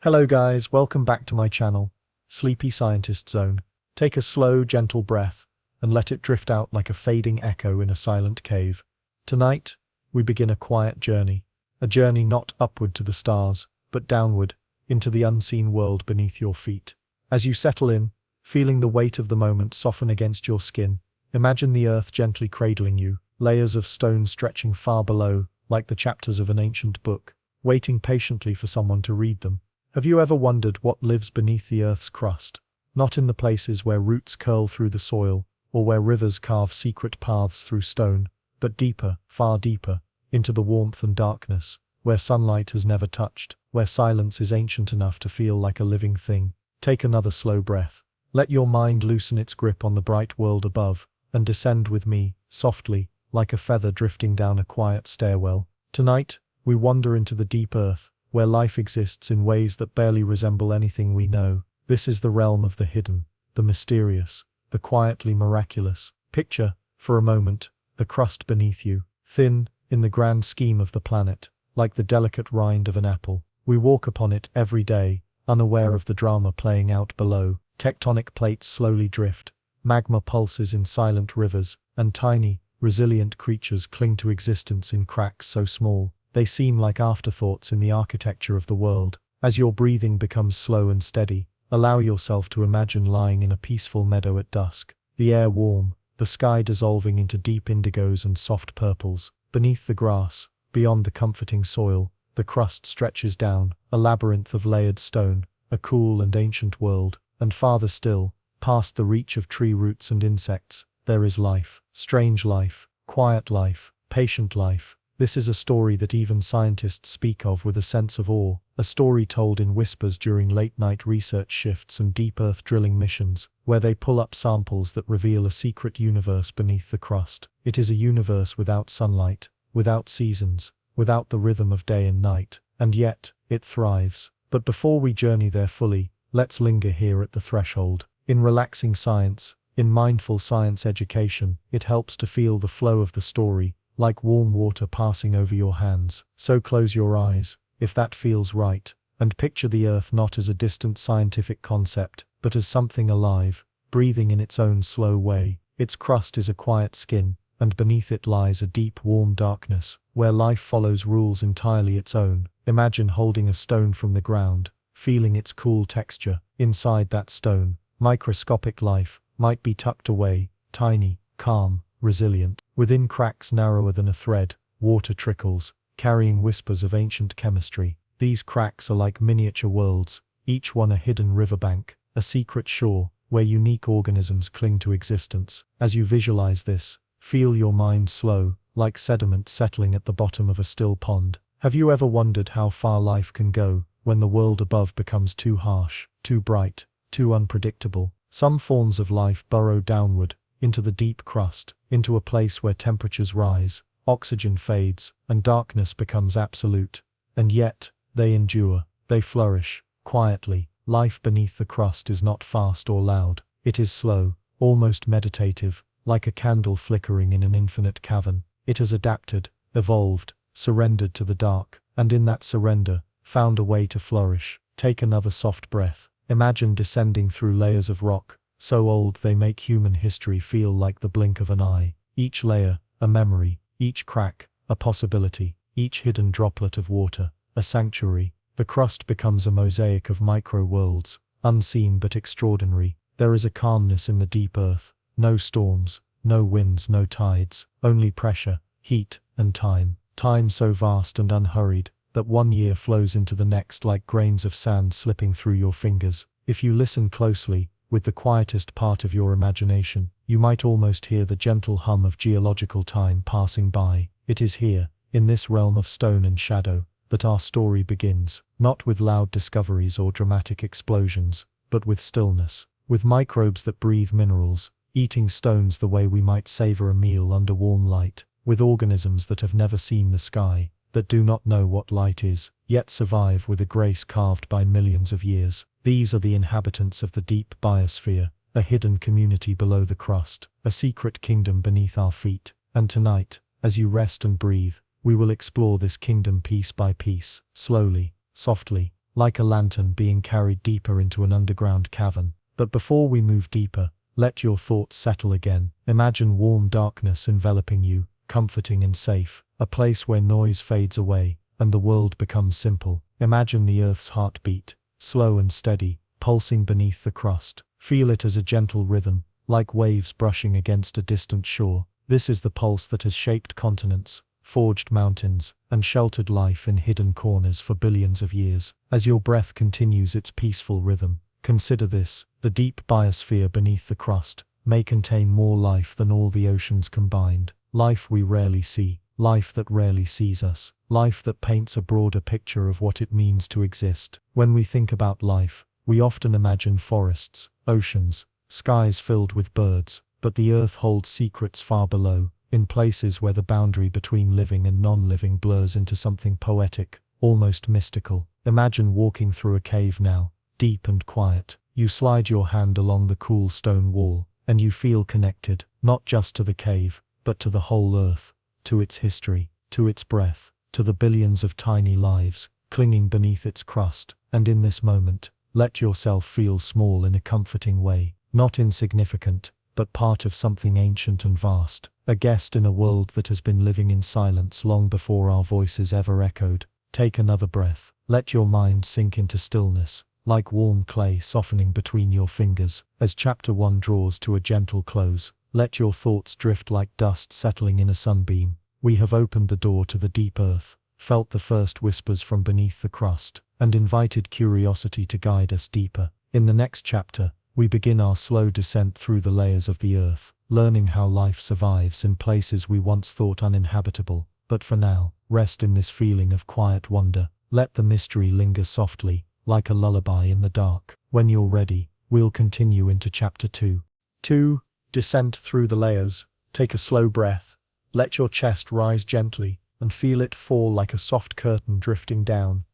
Hello guys, welcome back to my channel, Sleepy Scientist Zone. Take a slow, gentle breath, and let it drift out like a fading echo in a silent cave. Tonight, we begin a quiet journey. A journey not upward to the stars, but downward, into the unseen world beneath your feet. As you settle in, feeling the weight of the moment soften against your skin, imagine the earth gently cradling you, layers of stone stretching far below, like the chapters of an ancient book, waiting patiently for someone to read them. Have you ever wondered what lives beneath the earth's crust? Not in the places where roots curl through the soil, or where rivers carve secret paths through stone, but deeper, far deeper, into the warmth and darkness, where sunlight has never touched, where silence is ancient enough to feel like a living thing. Take another slow breath. Let your mind loosen its grip on the bright world above, and descend with me, softly, like a feather drifting down a quiet stairwell. Tonight, we wander into the deep earth, where life exists in ways that barely resemble anything we know. This is the realm of the hidden, the mysterious, the quietly miraculous. Picture, for a moment, the crust beneath you, thin, in the grand scheme of the planet, like the delicate rind of an apple. We walk upon it every day, unaware of the drama playing out below. Tectonic plates slowly drift, magma pulses in silent rivers, and tiny, resilient creatures cling to existence in cracks so small they seem like afterthoughts in the architecture of the world. As your breathing becomes slow and steady, allow yourself to imagine lying in a peaceful meadow at dusk, the air warm, the sky dissolving into deep indigos and soft purples. Beneath the grass, beyond the comforting soil, the crust stretches down, a labyrinth of layered stone, a cool and ancient world, and farther still, past the reach of tree roots and insects, there is life, strange life, quiet life, patient life. This is a story that even scientists speak of with a sense of awe, a story told in whispers during late-night research shifts and deep earth drilling missions, where they pull up samples that reveal a secret universe beneath the crust. It is a universe without sunlight, without seasons, without the rhythm of day and night, and yet, it thrives. But before we journey there fully, let's linger here at the threshold. In relaxing science, in mindful science education, it helps to feel the flow of the story, like warm water passing over your hands. So close your eyes, if that feels right, and picture the earth not as a distant scientific concept, but as something alive, breathing in its own slow way. Its crust is a quiet skin, and beneath it lies a deep warm darkness, where life follows rules entirely its own. Imagine holding a stone from the ground, feeling its cool texture. Inside that stone, microscopic life might be tucked away, tiny, calm, resilient. Within cracks narrower than a thread, water trickles, carrying whispers of ancient chemistry. These cracks are like miniature worlds, each one a hidden riverbank, a secret shore, where unique organisms cling to existence. As you visualize this, feel your mind slow, like sediment settling at the bottom of a still pond. Have you ever wondered how far life can go, when the world above becomes too harsh, too bright, too unpredictable? Some forms of life burrow downward, into the deep crust, into a place where temperatures rise, oxygen fades, and darkness becomes absolute. And yet, they endure, they flourish, quietly. Life beneath the crust is not fast or loud. It is slow, almost meditative, like a candle flickering in an infinite cavern. It has adapted, evolved, surrendered to the dark, and in that surrender, found a way to flourish. Take another soft breath. Imagine descending through layers of rock, so old they make human history feel like the blink of an eye. Each layer, a memory, each crack, a possibility, each hidden droplet of water, a sanctuary. The crust becomes a mosaic of micro-worlds, unseen but extraordinary. There is a calmness in the deep earth, no storms, no winds, no tides, only pressure, heat, and time. Time so vast and unhurried, that one year flows into the next like grains of sand slipping through your fingers. If you listen closely, with the quietest part of your imagination, you might almost hear the gentle hum of geological time passing by. It is here, in this realm of stone and shadow, that our story begins, not with loud discoveries or dramatic explosions, but with stillness, with microbes that breathe minerals, eating stones the way we might savor a meal under warm light, with organisms that have never seen the sky, that do not know what light is, yet survive with a grace carved by millions of years. These are the inhabitants of the deep biosphere, a hidden community below the crust, a secret kingdom beneath our feet. And tonight, as you rest and breathe, we will explore this kingdom piece by piece, slowly, softly, like a lantern being carried deeper into an underground cavern. But before we move deeper, let your thoughts settle again. Imagine warm darkness enveloping you, comforting and safe, a place where noise fades away, and the world becomes simple. Imagine the Earth's heartbeat, slow and steady, pulsing beneath the crust. Feel it as a gentle rhythm, like waves brushing against a distant shore. This is the pulse that has shaped continents, forged mountains, and sheltered life in hidden corners for billions of years. As your breath continues its peaceful rhythm, consider this: the deep biosphere beneath the crust may contain more life than all the oceans combined. Life we rarely see, life that rarely sees us, life that paints a broader picture of what it means to exist. When we think about life, we often imagine forests, oceans, skies filled with birds, but the Earth holds secrets far below, in places where the boundary between living and non-living blurs into something poetic, almost mystical. Imagine walking through a cave now, deep and quiet. You slide your hand along the cool stone wall, and you feel connected, not just to the cave, but to the whole Earth, to its history, to its breath, to the billions of tiny lives clinging beneath its crust. And in this moment, let yourself feel small in a comforting way, not insignificant, but part of something ancient and vast, a guest in a world that has been living in silence long before our voices ever echoed. Take another breath. Let your mind sink into stillness, like warm clay softening between your fingers. As chapter 1 draws to a gentle close, let your thoughts drift like dust settling in a sunbeam. We have opened the door to the deep Earth, felt the first whispers from beneath the crust, and invited curiosity to guide us deeper. In the next chapter, we begin our slow descent through the layers of the Earth, learning how life survives in places we once thought uninhabitable. But for now, rest in this feeling of quiet wonder. Let the mystery linger softly, like a lullaby in the dark. When you're ready, we'll continue into chapter 2. 2. Descent through the layers. Take a slow breath. Let your chest rise gently, and feel it fall like a soft curtain drifting down.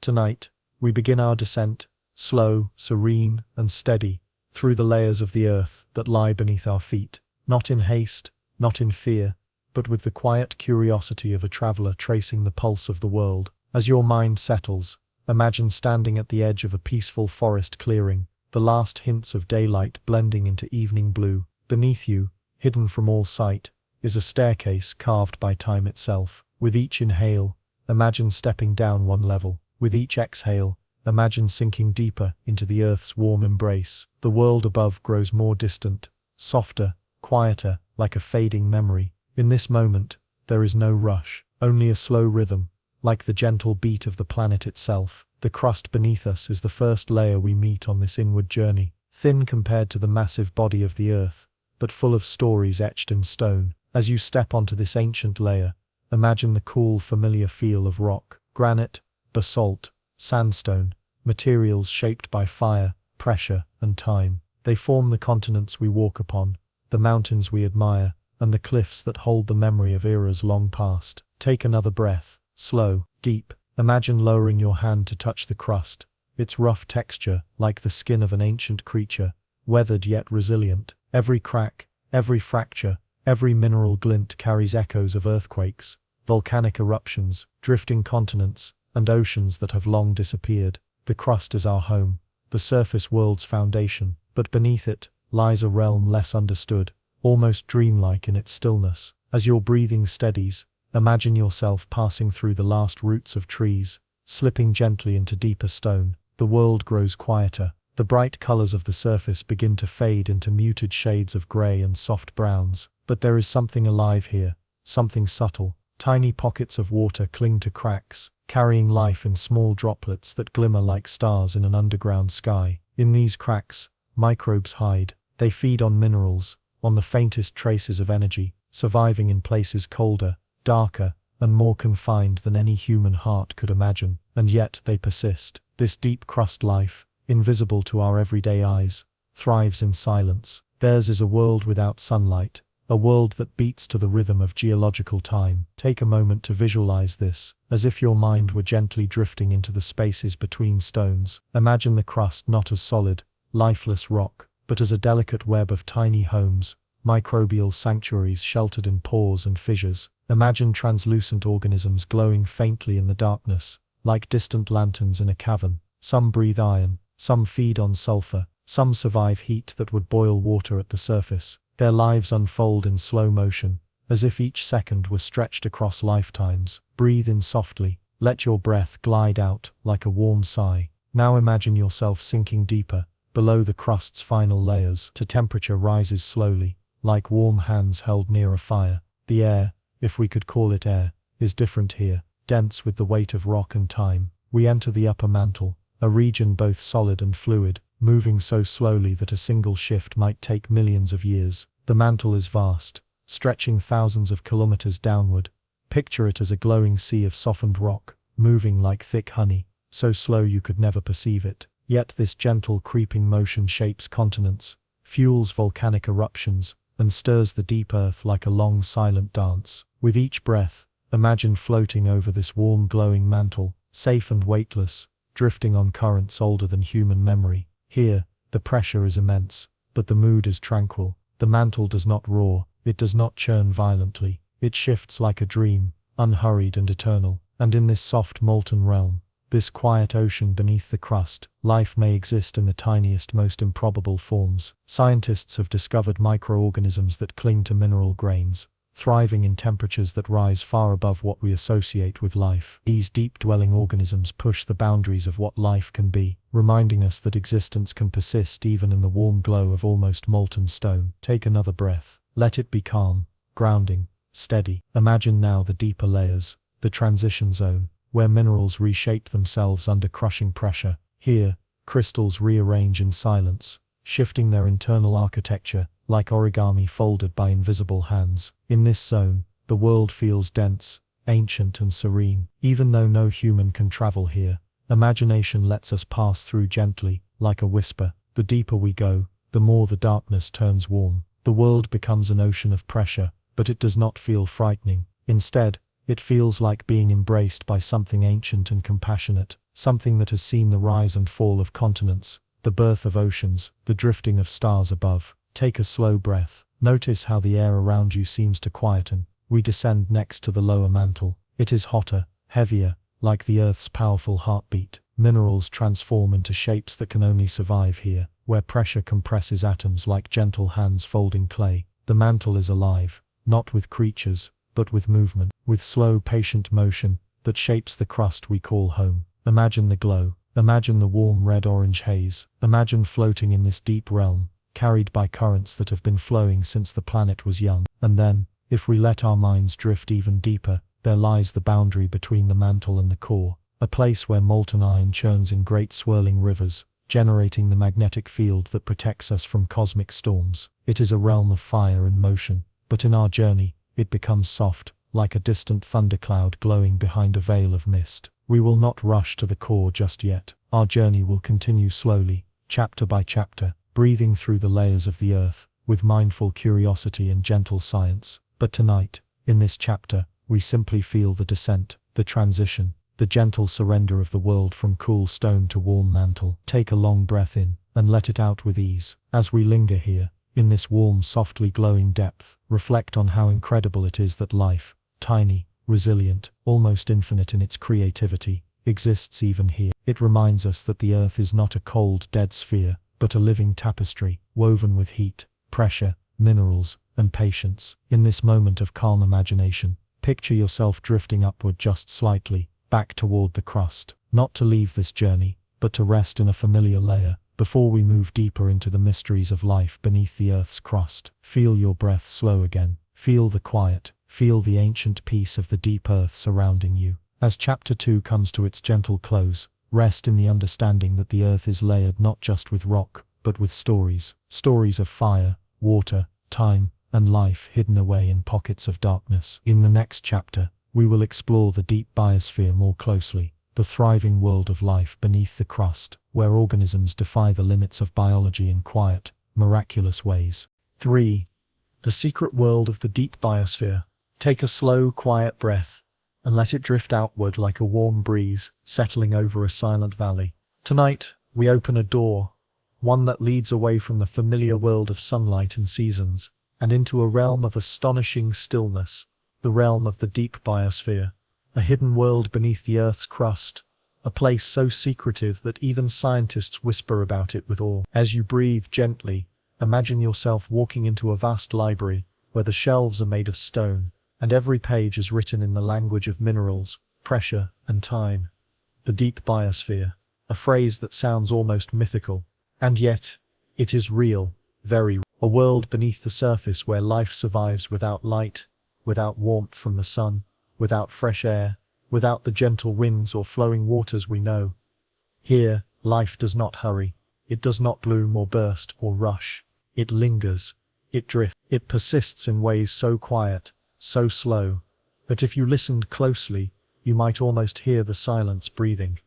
Tonight, we begin our descent, slow, serene, and steady, through the layers of the Earth that lie beneath our feet, not in haste, not in fear, but with the quiet curiosity of a traveler tracing the pulse of the world. As your mind settles, imagine standing at the edge of a peaceful forest clearing, the last hints of daylight blending into evening blue. Beneath you, hidden from all sight, is a staircase carved by time itself. With each inhale, imagine stepping down one level. With each exhale, imagine sinking deeper into the Earth's warm embrace. The world above grows more distant, softer, quieter, like a fading memory. In this moment, there is no rush, only a slow rhythm, like the gentle beat of the planet itself. The crust beneath us is the first layer we meet on this inward journey, thin compared to the massive body of the Earth, but full of stories etched in stone. As you step onto this ancient layer, imagine the cool, familiar feel of rock, granite, basalt, sandstone, materials shaped by fire, pressure, and time. They form the continents we walk upon, the mountains we admire, and the cliffs that hold the memory of eras long past. Take another breath, slow, deep. Imagine lowering your hand to touch the crust, its rough texture like the skin of an ancient creature, weathered yet resilient. Every crack, every fracture, every mineral glint carries echoes of earthquakes, volcanic eruptions, drifting continents, and oceans that have long disappeared. The crust is our home, the surface world's foundation, but beneath it lies a realm less understood, almost dreamlike in its stillness. As your breathing steadies, imagine yourself passing through the last roots of trees, slipping gently into deeper stone. The world grows quieter. The bright colors of the surface begin to fade into muted shades of gray and soft browns. But there is something alive here, something subtle. Tiny pockets of water cling to cracks, carrying life in small droplets that glimmer like stars in an underground sky. In these cracks, microbes hide. They feed on minerals, on the faintest traces of energy, surviving in places colder, darker, and more confined than any human heart could imagine. And yet they persist. This deep crust life, invisible to our everyday eyes, thrives in silence. Theirs is a world without sunlight, a world that beats to the rhythm of geological time. Take a moment to visualize this, as if your mind were gently drifting into the spaces between stones. Imagine the crust not as solid, lifeless rock, but as a delicate web of tiny homes, microbial sanctuaries sheltered in pores and fissures. Imagine translucent organisms glowing faintly in the darkness, like distant lanterns in a cavern. Some breathe iron, some feed on sulfur, some survive heat that would boil water at the surface. Their lives unfold in slow motion, as if each second were stretched across lifetimes. Breathe in softly, let your breath glide out like a warm sigh. Now imagine yourself sinking deeper, below the crust's final layers. The temperature rises slowly, like warm hands held near a fire. The air, if we could call it air, is different here, dense with the weight of rock and time. We enter the upper mantle, a region both solid and fluid, moving so slowly that a single shift might take millions of years. The mantle is vast, stretching thousands of kilometers downward. Picture it as a glowing sea of softened rock, moving like thick honey, so slow you could never perceive it. Yet this gentle creeping motion shapes continents, fuels volcanic eruptions, and stirs the deep earth like a long silent dance. With each breath, imagine floating over this warm glowing mantle, safe and weightless, drifting on currents older than human memory. Here, the pressure is immense, but the mood is tranquil. The mantle does not roar, it does not churn violently. It shifts like a dream, unhurried and eternal. And in this soft molten realm, this quiet ocean beneath the crust, life may exist in the tiniest, most improbable forms. Scientists have discovered microorganisms that cling to mineral grains, thriving in temperatures that rise far above what we associate with life. These deep-dwelling organisms push the boundaries of what life can be, reminding us that existence can persist even in the warm glow of almost molten stone. Take another breath. Let it be calm, grounding, steady. Imagine now the deeper layers, the transition zone, where minerals reshape themselves under crushing pressure. Here, crystals rearrange in silence, shifting their internal architecture, like origami folded by invisible hands. In this zone, the world feels dense, ancient and serene. Even though no human can travel here, imagination lets us pass through gently, like a whisper. The deeper we go, the more the darkness turns warm. The world becomes an ocean of pressure, but it does not feel frightening. Instead, it feels like being embraced by something ancient and compassionate, something that has seen the rise and fall of continents, the birth of oceans, the drifting of stars above. Take a slow breath. Notice how the air around you seems to quieten. We descend next to the lower mantle. It is hotter, heavier, like the Earth's powerful heartbeat. Minerals transform into shapes that can only survive here, where pressure compresses atoms like gentle hands folding clay. The mantle is alive, not with creatures, but with movement, with slow, patient motion that shapes the crust we call home. Imagine the glow. Imagine the warm red-orange haze. Imagine floating in this deep realm, carried by currents that have been flowing since the planet was young. And then, if we let our minds drift even deeper, there lies the boundary between the mantle and the core, a place where molten iron churns in great swirling rivers, generating the magnetic field that protects us from cosmic storms. It is a realm of fire and motion, but in our journey, it becomes soft, like a distant thundercloud glowing behind a veil of mist. We will not rush to the core just yet. Our journey will continue slowly, chapter by chapter, breathing through the layers of the earth, with mindful curiosity and gentle science. But tonight, in this chapter, we simply feel the descent, the transition, the gentle surrender of the world from cool stone to warm mantle. Take a long breath in, and let it out with ease. As we linger here, in this warm, softly glowing depth, reflect on how incredible it is that life, tiny, resilient, almost infinite in its creativity, exists even here. It reminds us that the earth is not a cold, dead sphere, but a living tapestry, woven with heat, pressure, minerals, and patience. In this moment of calm imagination, picture yourself drifting upward just slightly, back toward the crust, not to leave this journey, but to rest in a familiar layer, before we move deeper into the mysteries of life beneath the Earth's crust. Feel your breath slow again. Feel the quiet. Feel the ancient peace of the deep earth surrounding you. As Chapter 2 comes to its gentle close, rest in the understanding that the earth is layered not just with rock, but with stories. Stories of fire, water, time, and life hidden away in pockets of darkness. In the next chapter, we will explore the deep biosphere more closely, the thriving world of life beneath the crust, where organisms defy the limits of biology in quiet, miraculous ways. 3. The secret world of the deep biosphere. Take a slow, quiet breath, and let it drift outward like a warm breeze, settling over a silent valley. Tonight, we open a door, one that leads away from the familiar world of sunlight and seasons, and into a realm of astonishing stillness, the realm of the deep biosphere, a hidden world beneath the Earth's crust, a place so secretive that even scientists whisper about it with awe. As you breathe gently, imagine yourself walking into a vast library where the shelves are made of stone, and every page is written in the language of minerals, pressure, and time. The deep biosphere, a phrase that sounds almost mythical, and yet, it is real, very real. A world beneath the surface where life survives without light, without warmth from the sun, without fresh air, without the gentle winds or flowing waters we know. Here, life does not hurry. It does not bloom or burst or rush. It lingers. It drifts. It persists in ways so quiet, so slow, that if you listened closely, you might almost hear the silence breathing.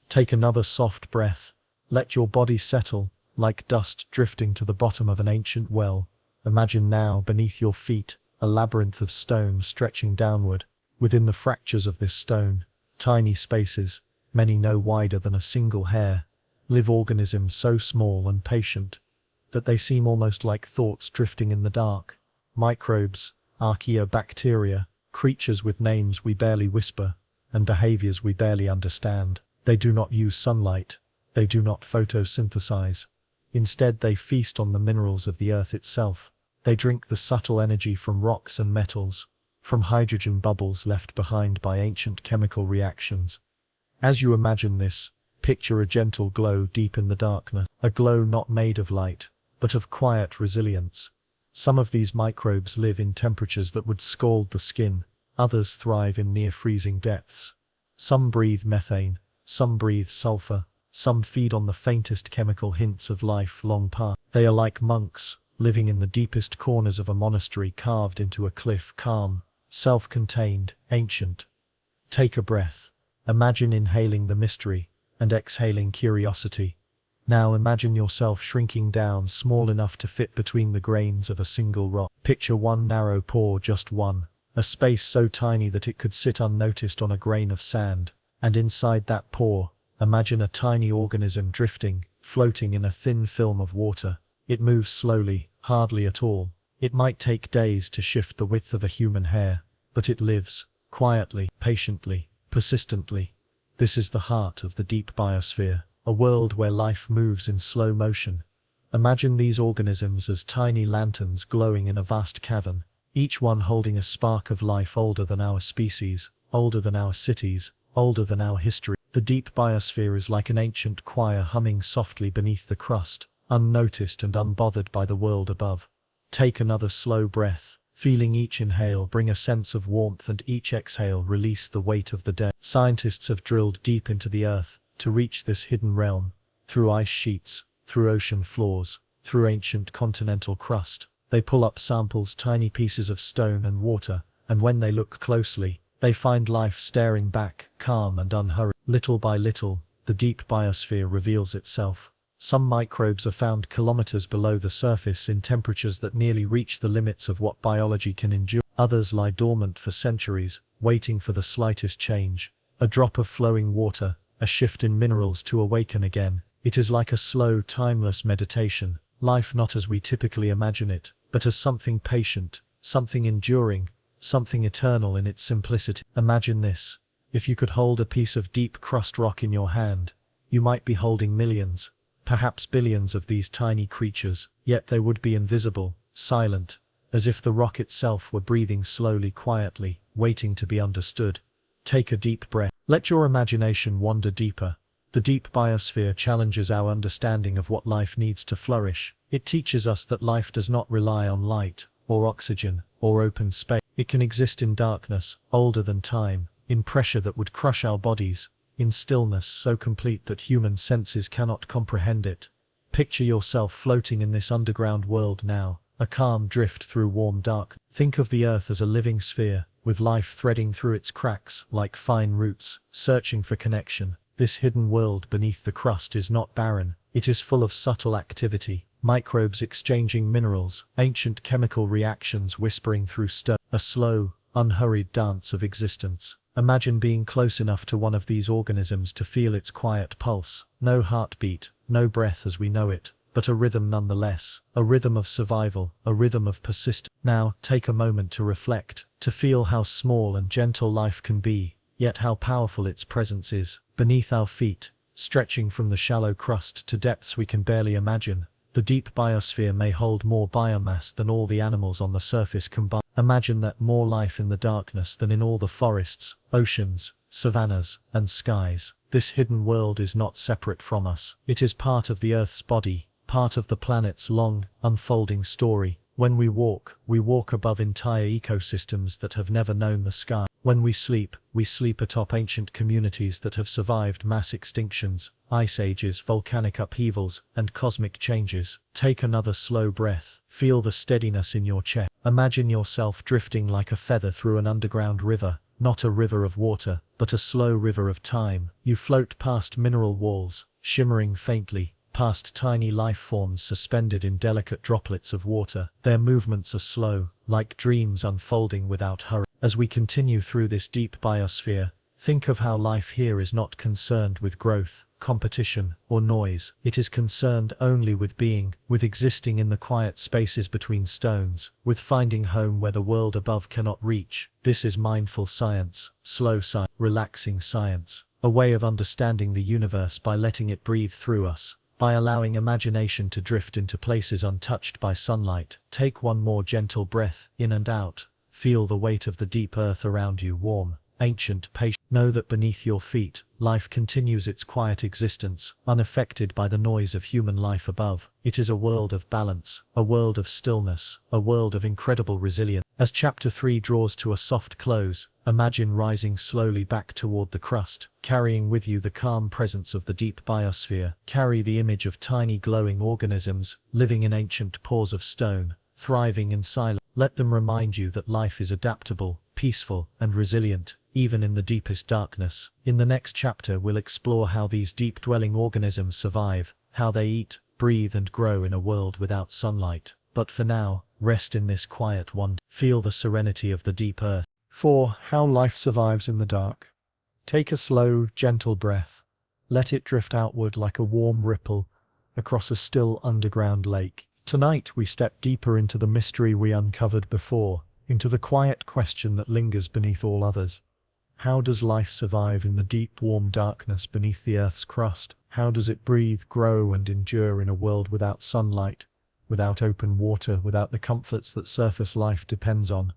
Take another soft breath. Let your body settle, like dust drifting to the bottom of an ancient well. Imagine now, beneath your feet, a labyrinth of stone stretching downward. Within the fractures of this stone, tiny spaces, many no wider than a single hair, live organisms so small and patient that they seem almost like thoughts drifting in the dark. Microbes, archaeobacteria, creatures with names we barely whisper, and behaviors we barely understand. They do not use sunlight. They do not photosynthesize. Instead, they feast on the minerals of the earth itself. They drink the subtle energy from rocks and metals, from hydrogen bubbles left behind by ancient chemical reactions. As you imagine this, picture a gentle glow deep in the darkness, a glow not made of light, but of quiet resilience. Some of these microbes live in temperatures that would scald the skin, others thrive in near-freezing depths. Some breathe methane, some breathe sulfur, some feed on the faintest chemical hints of life long past. They are like monks, living in the deepest corners of a monastery carved into a cliff, calm, self-contained, ancient. Take a breath. Imagine inhaling the mystery, and exhaling curiosity. Now imagine yourself shrinking down small enough to fit between the grains of a single rock. Picture one narrow pore, just one, a space so tiny that it could sit unnoticed on a grain of sand, and inside that pore, imagine a tiny organism drifting, floating in a thin film of water. It moves slowly, hardly at all. It might take days to shift the width of a human hair, but it lives, quietly, patiently, persistently. This is the heart of the deep biosphere, a world where life moves in slow motion. Imagine these organisms as tiny lanterns glowing in a vast cavern, each one holding a spark of life older than our species, older than our cities, older than our history. The deep biosphere is like an ancient choir humming softly beneath the crust, unnoticed and unbothered by the world above. Take another slow breath, feeling each inhale bring a sense of warmth and each exhale release the weight of the day. Scientists have drilled deep into the earth to reach this hidden realm, through ice sheets, through ocean floors, through ancient continental crust. They pull up samples, tiny pieces of stone and water, and when they look closely, they find life staring back, calm and unhurried. Little by little, the deep biosphere reveals itself. Some microbes are found kilometers below the surface in temperatures that nearly reach the limits of what biology can endure. Others lie dormant for centuries, waiting for the slightest change. A drop of flowing water, a shift in minerals to awaken again. It is like a slow, timeless meditation. Life not as we typically imagine it, but as something patient, something enduring, something eternal in its simplicity. Imagine this. If you could hold a piece of deep crust rock in your hand, you might be holding millions, perhaps billions of these tiny creatures, yet they would be invisible, silent, as if the rock itself were breathing slowly, quietly, waiting to be understood. Take a deep breath. Let your imagination wander deeper. The deep biosphere challenges our understanding of what life needs to flourish. It teaches us that life does not rely on light, or oxygen, or open space. It can exist in darkness, older than time, in pressure that would crush our bodies, in stillness so complete that human senses cannot comprehend it. Picture yourself floating in this underground world now, a calm drift through warm dark. Think of the earth as a living sphere, with life threading through its cracks like fine roots, searching for connection. This hidden world beneath the crust is not barren, it is full of subtle activity, microbes exchanging minerals, ancient chemical reactions whispering through stone, a slow, unhurried dance of existence. Imagine being close enough to one of these organisms to feel its quiet pulse. No heartbeat, no breath as we know it, but a rhythm nonetheless, a rhythm of survival, a rhythm of persistence. Now, take a moment to reflect, to feel how small and gentle life can be, yet how powerful its presence is. Beneath our feet, stretching from the shallow crust to depths we can barely imagine, the deep biosphere may hold more biomass than all the animals on the surface combined. Imagine that more life in the darkness than in all the forests, oceans, savannas, and skies. This hidden world is not separate from us. It is part of the Earth's body, part of the planet's long, unfolding story. When we walk above entire ecosystems that have never known the sky. When we sleep atop ancient communities that have survived mass extinctions, ice ages, volcanic upheavals, and cosmic changes. Take another slow breath. Feel the steadiness in your chest. Imagine yourself drifting like a feather through an underground river, not a river of water, but a slow river of time. You float past mineral walls, shimmering faintly, past tiny life forms suspended in delicate droplets of water. Their movements are slow, like dreams unfolding without hurry. As we continue through this deep biosphere, think of how life here is not concerned with growth, competition, or noise. It is concerned only with being, with existing in the quiet spaces between stones, with finding home where the world above cannot reach. This is mindful science, slow science, relaxing science, a way of understanding the universe by letting it breathe through us, by allowing imagination to drift into places untouched by sunlight. Take one more gentle breath, in and out. Feel the weight of the deep earth around you, warm, ancient, patient. Know that beneath your feet, life continues its quiet existence, unaffected by the noise of human life above. It is a world of balance, a world of stillness, a world of incredible resilience. As Chapter 3 draws to a soft close, imagine rising slowly back toward the crust, carrying with you the calm presence of the deep biosphere. Carry the image of tiny glowing organisms, living in ancient pores of stone, thriving in silence. Let them remind you that life is adaptable, peaceful, and resilient, even in the deepest darkness. In the next chapter we'll explore how these deep-dwelling organisms survive, how they eat, breathe, and grow in a world without sunlight. But for now, rest in this quiet wonder. Feel the serenity of the deep earth. 4. How life survives in the dark. Take a slow, gentle breath. Let it drift outward like a warm ripple across a still underground lake. Tonight we step deeper into the mystery we uncovered before, into the quiet question that lingers beneath all others. How does life survive in the deep, warm darkness beneath the Earth's crust? How does it breathe, grow, and endure in a world without sunlight, without open water, without the comforts that surface life depends on?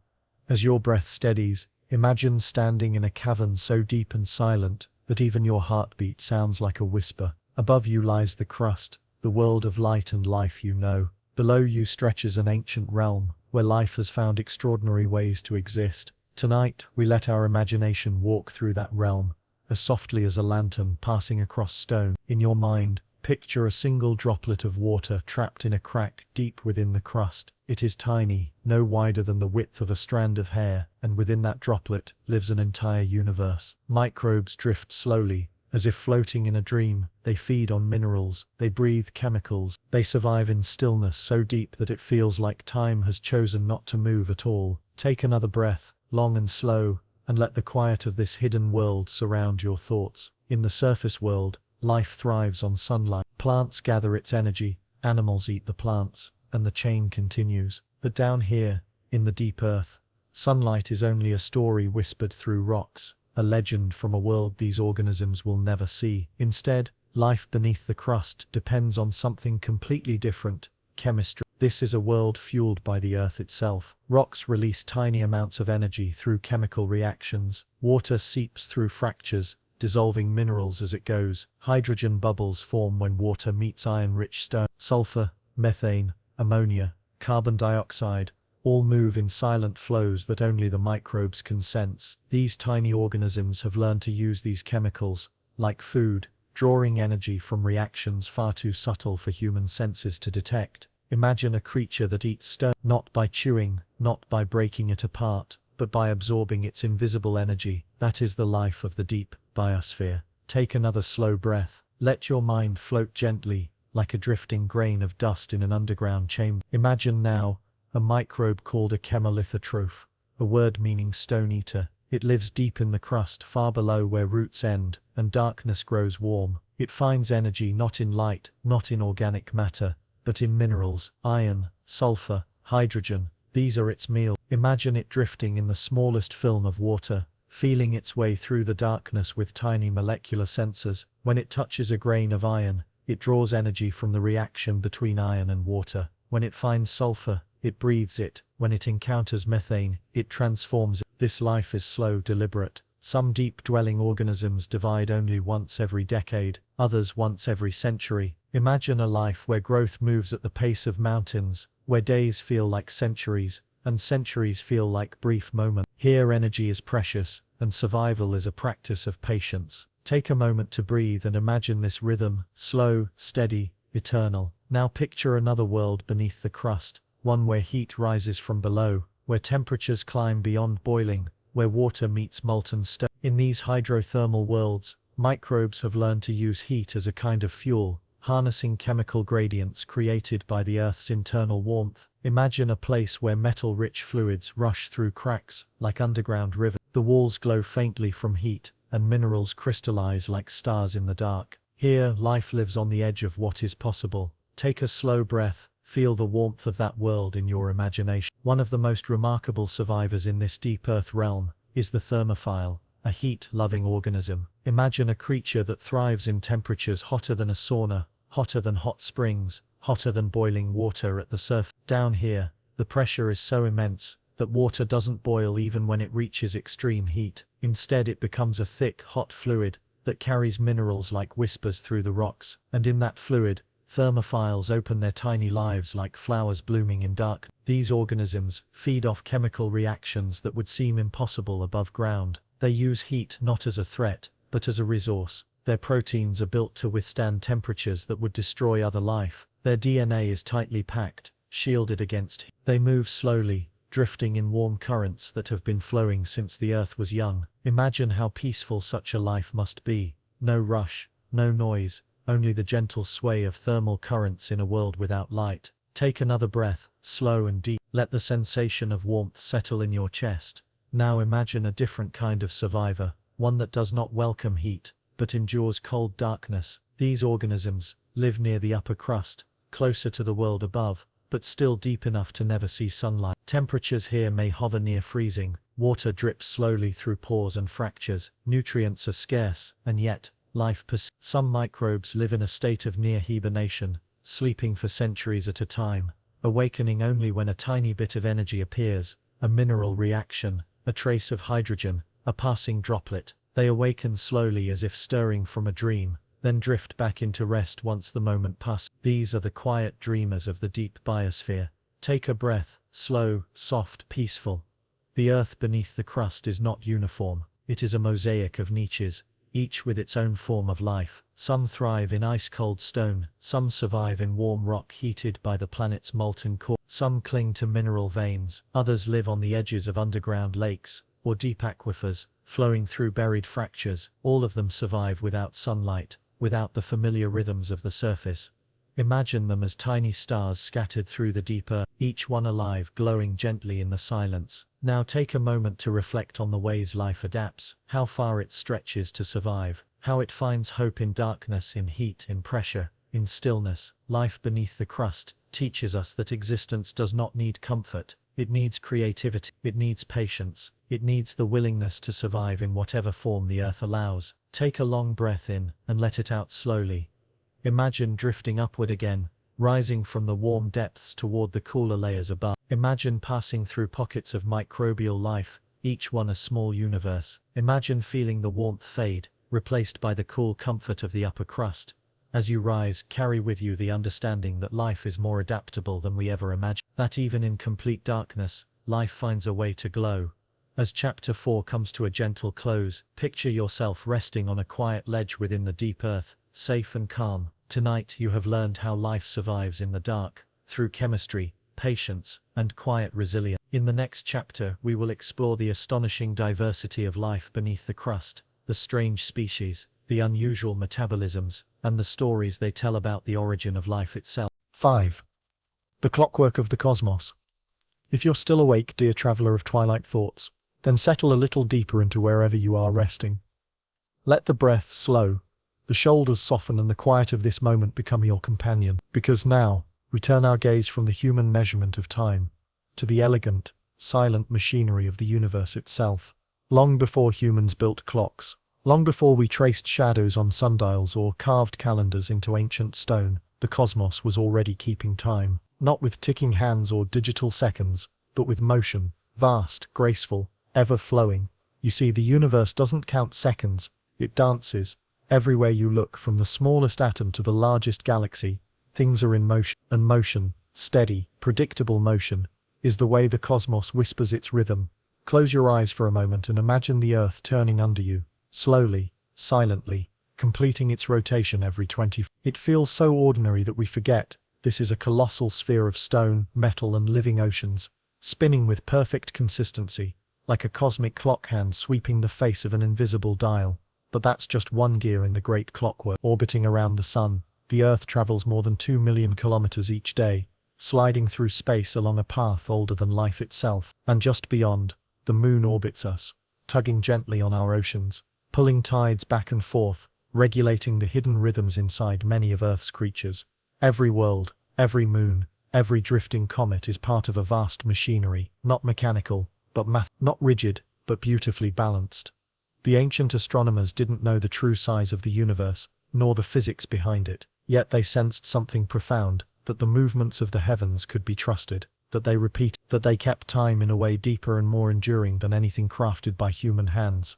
As your breath steadies, imagine standing in a cavern so deep and silent that even your heartbeat sounds like a whisper. Above you lies the crust, the world of light and life you know. Below you stretches an ancient realm, where life has found extraordinary ways to exist. Tonight, we let our imagination walk through that realm, as softly as a lantern passing across stone. In your mind, picture a single droplet of water trapped in a crack deep within the crust. It is tiny, no wider than the width of a strand of hair, and within that droplet lives an entire universe. Microbes drift slowly, as if floating in a dream. They feed on minerals, they breathe chemicals, they survive in stillness so deep that it feels like time has chosen not to move at all. Take another breath, long and slow, and let the quiet of this hidden world surround your thoughts. In the surface world, life thrives on sunlight. Plants gather its energy, animals eat the plants, and the chain continues. But down here, in the deep earth, sunlight is only a story whispered through rocks, a legend from a world these organisms will never see. Instead, life beneath the crust depends on something completely different: chemistry. This is a world fueled by the earth itself. Rocks release tiny amounts of energy through chemical reactions. Water seeps through fractures, dissolving minerals as it goes. Hydrogen bubbles form when water meets iron-rich stone. Sulfur, methane, ammonia, carbon dioxide, all move in silent flows that only the microbes can sense. These tiny organisms have learned to use these chemicals, like food, drawing energy from reactions far too subtle for human senses to detect. Imagine a creature that eats stone, not by chewing, not by breaking it apart, but by absorbing its invisible energy. That is the life of the deep biosphere. Take another slow breath. Let your mind float gently, like a drifting grain of dust in an underground chamber. Imagine now a microbe called a chemolithotroph, a word meaning stone eater. It lives deep in the crust, far below where roots end and darkness grows warm. It finds energy not in light, not in organic matter, but in minerals, iron, sulfur, hydrogen. These are its meal. Imagine it drifting in the smallest film of water, feeling its way through the darkness with tiny molecular sensors. When it touches a grain of iron, it draws energy from the reaction between iron and water. When it finds sulfur, it breathes it. When it encounters methane, it transforms it. This life is slow, deliberate. Some deep-dwelling organisms divide only once every decade, others once every century. Imagine a life where growth moves at the pace of mountains, where days feel like centuries, and centuries feel like brief moments. Here energy is precious, and survival is a practice of patience. Take a moment to breathe and imagine this rhythm, slow, steady, eternal. Now picture another world beneath the crust, one where heat rises from below, where temperatures climb beyond boiling, where water meets molten stone. In these hydrothermal worlds, microbes have learned to use heat as a kind of fuel, harnessing chemical gradients created by the Earth's internal warmth. Imagine a place where metal-rich fluids rush through cracks like underground rivers. The walls glow faintly from heat, and minerals crystallize like stars in the dark. Here, life lives on the edge of what is possible. Take a slow breath, feel the warmth of that world in your imagination. One of the most remarkable survivors in this deep Earth realm is the thermophile, a heat-loving organism. Imagine a creature that thrives in temperatures hotter than a sauna, hotter than hot springs, hotter than boiling water at the surface. Down here, the pressure is so immense that water doesn't boil even when it reaches extreme heat. Instead, it becomes a thick, hot fluid that carries minerals like whispers through the rocks. And in that fluid, thermophiles open their tiny lives like flowers blooming in dark. These organisms feed off chemical reactions that would seem impossible above ground. They use heat not as a threat, but as a resource. Their proteins are built to withstand temperatures that would destroy other life. Their DNA is tightly packed, shielded against heat. They move slowly, drifting in warm currents that have been flowing since the Earth was young. Imagine how peaceful such a life must be. No rush, no noise, only the gentle sway of thermal currents in a world without light. Take another breath, slow and deep. Let the sensation of warmth settle in your chest. Now imagine a different kind of survivor, one that does not welcome heat, but endures cold darkness. These organisms live near the upper crust, closer to the world above, but still deep enough to never see sunlight. Temperatures here may hover near freezing, water drips slowly through pores and fractures, nutrients are scarce, and yet, life persists. Some microbes live in a state of near hibernation, sleeping for centuries at a time, awakening only when a tiny bit of energy appears, a mineral reaction, a trace of hydrogen, a passing droplet. They awaken slowly as if stirring from a dream, then drift back into rest once the moment passes. These are the quiet dreamers of the deep biosphere. Take a breath, slow, soft, peaceful. The earth beneath the crust is not uniform. It is a mosaic of niches, each with its own form of life. Some thrive in ice-cold stone, some survive in warm rock heated by the planet's molten core. Some cling to mineral veins, others live on the edges of underground lakes, or deep aquifers, flowing through buried fractures. All of them survive without sunlight, without the familiar rhythms of the surface. Imagine them as tiny stars scattered through the deep earth, each one alive, glowing gently in the silence. Now take a moment to reflect on the ways life adapts, how far it stretches to survive, how it finds hope in darkness, in heat, in pressure, in stillness. Life beneath the crust teaches us that existence does not need comfort. It needs creativity, it needs patience, it needs the willingness to survive in whatever form the earth allows. Take a long breath in, and let it out slowly. Imagine drifting upward again, rising from the warm depths toward the cooler layers above. Imagine passing through pockets of microbial life, each one a small universe. Imagine feeling the warmth fade, replaced by the cool comfort of the upper crust. As you rise, carry with you the understanding that life is more adaptable than we ever imagined. That even in complete darkness, life finds a way to glow. As Chapter 4 comes to a gentle close, picture yourself resting on a quiet ledge within the deep earth, safe and calm. Tonight you have learned how life survives in the dark, through chemistry, patience, and quiet resilience. In the next chapter, we will explore the astonishing diversity of life beneath the crust, the strange species, the unusual metabolisms, and the stories they tell about the origin of life itself. 5. The clockwork of the cosmos. If you're still awake, dear traveler of twilight thoughts, then settle a little deeper into wherever you are resting. Let the breath slow, the shoulders soften, and the quiet of this moment become your companion. Because now, we turn our gaze from the human measurement of time to the elegant, silent machinery of the universe itself. Long before humans built clocks, long before we traced shadows on sundials or carved calendars into ancient stone, the cosmos was already keeping time, not with ticking hands or digital seconds, but with motion, vast, graceful, ever-flowing. You see, the universe doesn't count seconds, it dances. Everywhere you look, from the smallest atom to the largest galaxy, things are in motion, and motion, steady, predictable motion, is the way the cosmos whispers its rhythm. Close your eyes for a moment and imagine the Earth turning under you, slowly, silently, completing its rotation every 20. It feels so ordinary that we forget this is a colossal sphere of stone, metal and living oceans, spinning with perfect consistency, like a cosmic clock hand sweeping the face of an invisible dial. But that's just one gear in the great clockwork. Orbiting around the sun, the Earth travels more than 2 million kilometers each day, sliding through space along a path older than life itself. And just beyond, the moon orbits us, tugging gently on our oceans, pulling tides back and forth, regulating the hidden rhythms inside many of Earth's creatures. Every world, every moon, every drifting comet is part of a vast machinery, not mechanical, but not rigid, but beautifully balanced. The ancient astronomers didn't know the true size of the universe, nor the physics behind it, yet they sensed something profound, that the movements of the heavens could be trusted, that they kept time in a way deeper and more enduring than anything crafted by human hands.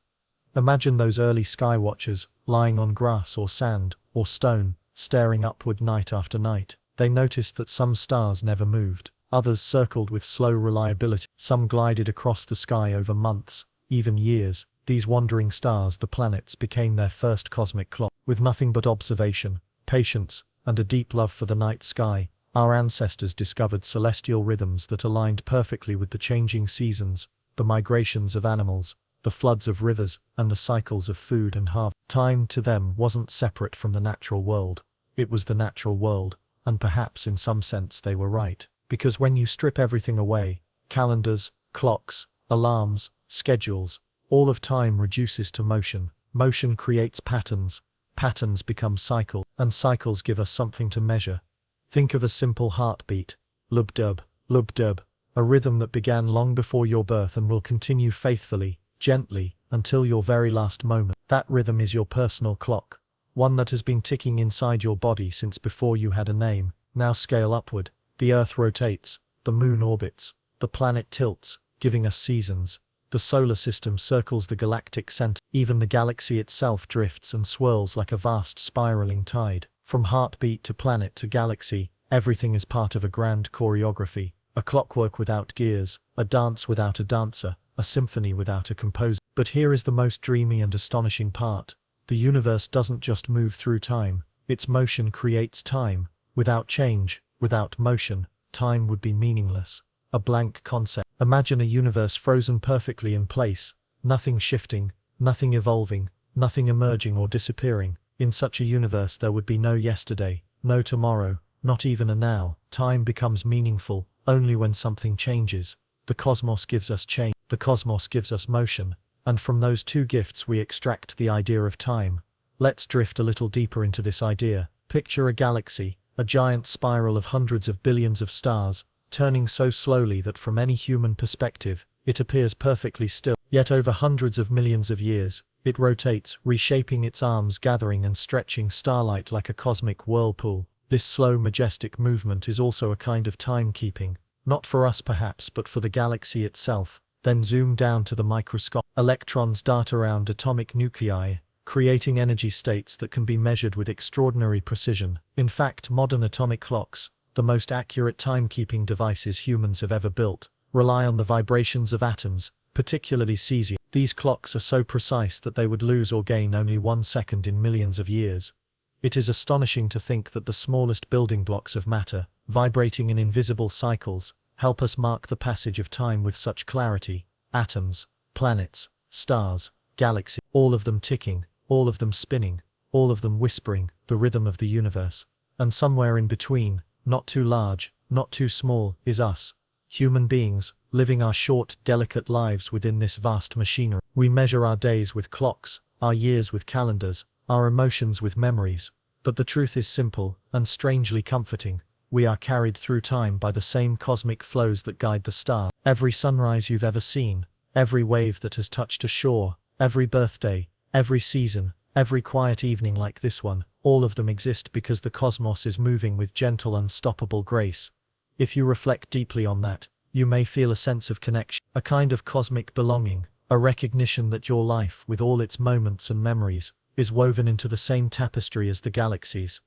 Imagine those early sky watchers, lying on grass or sand, or stone, staring upward night after night. They noticed that some stars never moved, others circled with slow reliability, some glided across the sky over months, even years. These wandering stars, the planets, became their first cosmic clock. With nothing but observation, patience, and a deep love for the night sky, our ancestors discovered celestial rhythms that aligned perfectly with the changing seasons, the migrations of animals, the floods of rivers, and the cycles of food and harvest. Time to them wasn't separate from the natural world. It was the natural world, and perhaps in some sense they were right. Because when you strip everything away, calendars, clocks, alarms, schedules, all of time reduces to motion. Motion creates patterns, patterns become cycles, and cycles give us something to measure. Think of a simple heartbeat, lub-dub, lub-dub, a rhythm that began long before your birth and will continue faithfully, gently, until your very last moment. That rhythm is your personal clock, one that has been ticking inside your body since before you had a name. Now scale upward. The Earth rotates, the moon orbits, the planet tilts, giving us seasons. The solar system circles the galactic center. Even the galaxy itself drifts and swirls like a vast spiraling tide. From heartbeat to planet to galaxy, everything is part of a grand choreography, a clockwork without gears, a dance without a dancer, a symphony without a composer. But here is the most dreamy and astonishing part. The universe doesn't just move through time, its motion creates time. Without change, without motion, time would be meaningless, a blank concept. Imagine a universe frozen perfectly in place, nothing shifting, nothing evolving, nothing emerging or disappearing. In such a universe there would be no yesterday, no tomorrow, not even a now. Time becomes meaningful only when something changes. The cosmos gives us change, the cosmos gives us motion, and from those two gifts we extract the idea of time. Let's drift a little deeper into this idea. Picture a galaxy, a giant spiral of hundreds of billions of stars, turning so slowly that from any human perspective, it appears perfectly still. Yet over hundreds of millions of years, it rotates, reshaping its arms, gathering and stretching starlight like a cosmic whirlpool. This slow, majestic movement is also a kind of timekeeping, not for us perhaps, but for the galaxy itself. Then zoom down to the microscope. Electrons dart around atomic nuclei, creating energy states that can be measured with extraordinary precision. In fact, modern atomic clocks, the most accurate timekeeping devices humans have ever built, rely on the vibrations of atoms, particularly cesium. These clocks are so precise that they would lose or gain only 1 second in millions of years. It is astonishing to think that the smallest building blocks of matter, vibrating in invisible cycles, help us mark the passage of time with such clarity. Atoms, planets, stars, galaxies, all of them ticking, all of them spinning, all of them whispering the rhythm of the universe. And somewhere in between, not too large, not too small, is us, human beings, living our short, delicate lives within this vast machinery. We measure our days with clocks, our years with calendars, our emotions with memories. But the truth is simple, and strangely comforting. We are carried through time by the same cosmic flows that guide the stars. Every sunrise you've ever seen, every wave that has touched a shore, every birthday, every season, every quiet evening like this one, all of them exist because the cosmos is moving with gentle, unstoppable grace. If you reflect deeply on that, you may feel a sense of connection, a kind of cosmic belonging, a recognition that your life, with all its moments and memories, is woven into the same tapestry as the galaxies.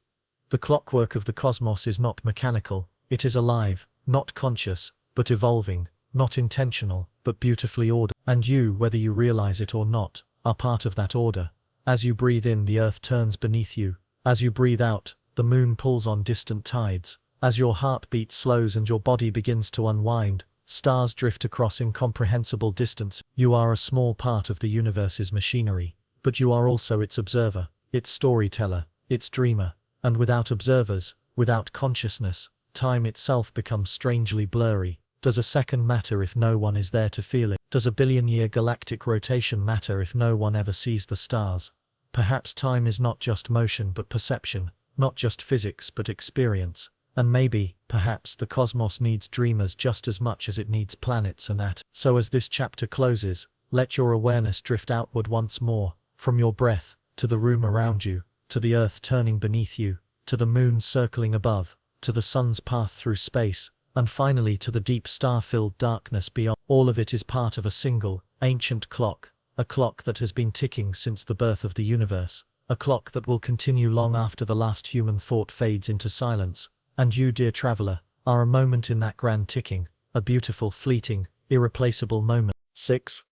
The clockwork of the cosmos is not mechanical, it is alive, not conscious, but evolving, not intentional, but beautifully ordered. And you, whether you realize it or not, are part of that order. As you breathe in, the earth turns beneath you. As you breathe out, the moon pulls on distant tides. As your heartbeat slows and your body begins to unwind, stars drift across incomprehensible distance. You are a small part of the universe's machinery, but you are also its observer, its storyteller, its dreamer. And without observers, without consciousness, time itself becomes strangely blurry. Does a second matter if no one is there to feel it? Does a billion-year galactic rotation matter if no one ever sees the stars? Perhaps time is not just motion but perception, not just physics but experience. And maybe, perhaps, the cosmos needs dreamers just as much as it needs planets and atoms. So as this chapter closes, let your awareness drift outward once more, from your breath, to the room around you, to the earth turning beneath you, to the moon circling above, to the sun's path through space, and finally to the deep star-filled darkness beyond. All of it is part of a single, ancient clock, a clock that has been ticking since the birth of the universe, a clock that will continue long after the last human thought fades into silence. And you, dear traveler, are a moment in that grand ticking, a beautiful, fleeting, irreplaceable moment. 6.